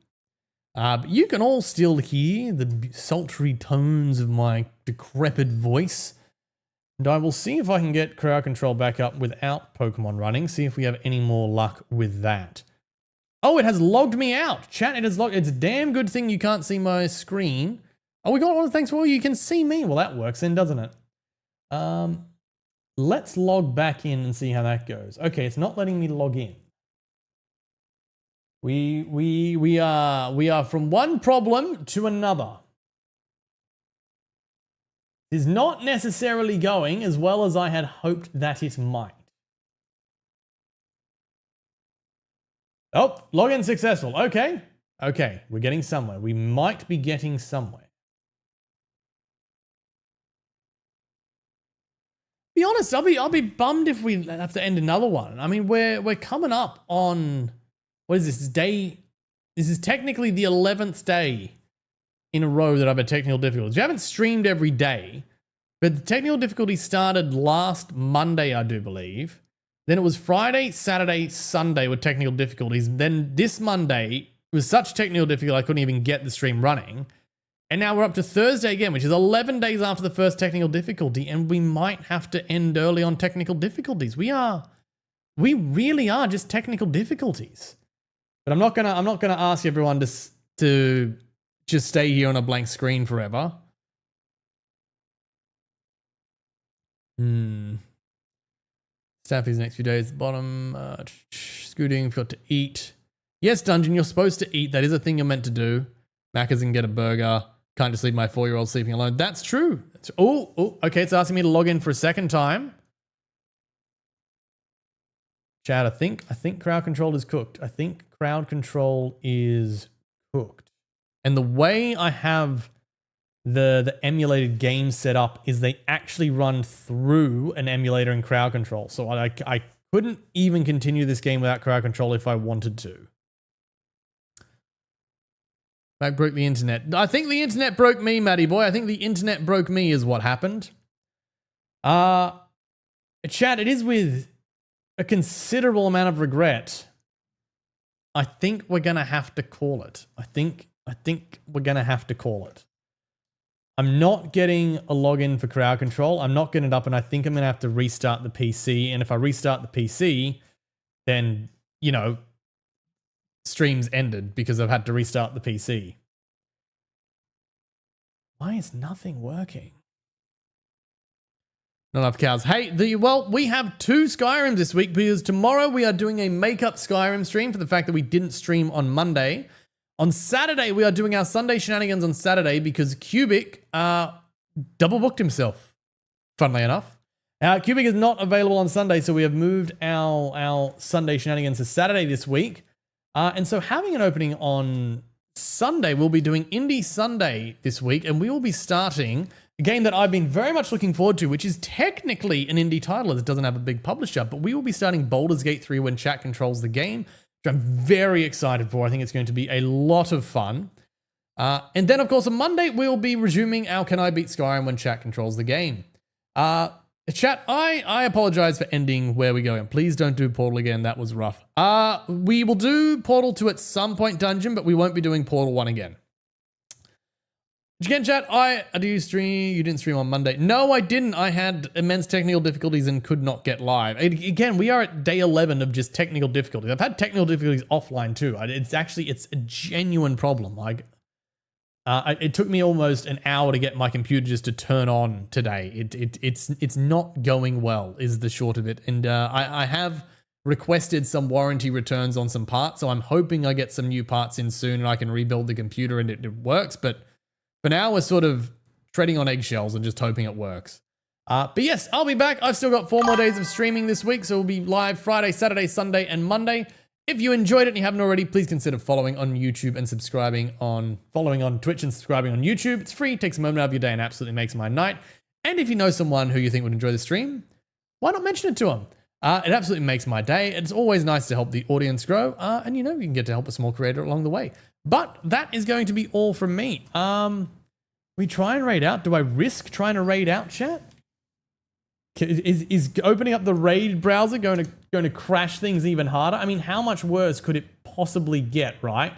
But you can all still hear the sultry tones of my decrepit voice. And I will see if I can get crowd control back up without Pokemon running. See if we have any more luck with that. Oh, it has logged me out. Chat, it has logged. It's a damn good thing you can't see my screen. Oh, we got one of the things where you can see me. Well, that works then, doesn't it? Let's log back in and see how that goes. Okay, it's not letting me log in. We are from one problem to another. It is not necessarily going as well as I had hoped that it might. Oh, login successful. Okay. Okay, we're getting somewhere. We might be getting somewhere. Be honest, I'll be bummed if we have to end another one. I mean, we're coming up on, what is this, day? This is technically the 11th day in a row that I've had technical difficulties. We haven't streamed every day, but the technical difficulty started last Monday, I do believe. Then it was Friday, Saturday, Sunday with technical difficulties. Then this Monday was such technical difficulty I couldn't even get the stream running. And now we're up to Thursday again, which is 11 days after the first technical difficulty, and we might have to end early on technical difficulties. We really are just technical difficulties. But I'm not gonna ask everyone to just stay here on a blank screen forever. Staffy's next few days. Bottom. Scooting. Forgot to eat. Yes, Dungeon, you're supposed to eat. That is a thing you're meant to do. Macca's and get a burger. Can't just leave my 4-year-old sleeping alone. That's true. Okay, it's asking me to log in for a second time. Chad, I think crowd control is cooked. I think crowd control is cooked. And the way I have the emulated game set up is they actually run through an emulator in crowd control. So I couldn't even continue this game without crowd control if I wanted to. Mac broke the internet. I think the internet broke me, Matty boy. I think the internet broke me is what happened. Chat, it is with a considerable amount of regret. I think we're gonna have to call it. I think we're gonna have to call it. I'm not getting a login for crowd control. I'm not getting it up, and I think I'm gonna have to restart the PC. And if I restart the PC, then, you know, stream's ended because I've had to restart the PC. Why is nothing working? Not enough cows. Hey, well, we have 2 Skyrims this week because tomorrow we are doing a makeup Skyrim stream for the fact that we didn't stream on Monday. On Saturday, we are doing our Sunday shenanigans on Saturday because Cubic double booked himself, funnily enough. Cubic is not available on Sunday, so we have moved our Sunday shenanigans to Saturday this week. And so having an opening on Sunday, we'll be doing Indie Sunday this week, and we will be starting a game that I've been very much looking forward to, which is technically an indie title as it doesn't have a big publisher, but we will be starting Baldur's Gate 3 when chat controls the game, which I'm very excited for. I think it's going to be a lot of fun. And then, of course, on Monday, we'll be resuming our Can I Beat Skyrim when chat controls the game. Chat, I apologize for ending Where We Going. Please don't do Portal again. That was rough. We will do Portal 2 at some point, Dungeon, but we won't be doing Portal 1 again. Again, chat, do you stream? You didn't stream on Monday. No, I didn't. I had immense technical difficulties and could not get live. Again, we are at day 11 of just technical difficulties. I've had technical difficulties offline too. It's a genuine problem. Like, it took me almost an hour to get my computer just to turn on today. It's not going well, is the short of it. And I have requested some warranty returns on some parts, so I'm hoping I get some new parts in soon and I can rebuild the computer and it works. But for now, we're sort of treading on eggshells and just hoping it works. But yes, I'll be back. I've still got 4 more days of streaming this week, so we'll be live Friday, Saturday, Sunday, and Monday. If you enjoyed it and you haven't already, please consider following on YouTube and following on Twitch and subscribing on YouTube. It's free, takes a moment out of your day and absolutely makes my night. And if you know someone who you think would enjoy the stream, why not mention it to them? It absolutely makes my day. It's always nice to help the audience grow. And you know, you can get to help a small creator along the way. But that is going to be all from me. We try and raid out. Do I risk trying to raid out, chat? Is opening up the raid browser going to crash things even harder? I mean, how much worse could it possibly get, right?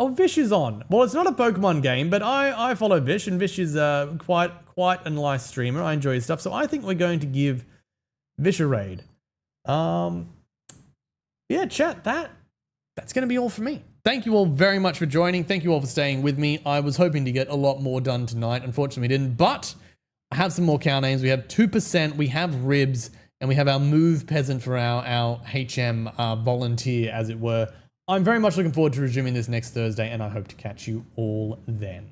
Vish is on. Well, it's not a Pokemon game, but I follow Vish, and Vish is quite a nice streamer. I enjoy his stuff, so I think we're going to give Vish a raid. Yeah, chat, that's going to be all for me. Thank you all very much for joining. Thank you all for staying with me. I was hoping to get a lot more done tonight. Unfortunately, we didn't, but I have some more cow names. We have 2%, we have Ribs, and we have our Move Peasant for our HM volunteer, as it were. I'm very much looking forward to resuming this next Thursday, and I hope to catch you all then.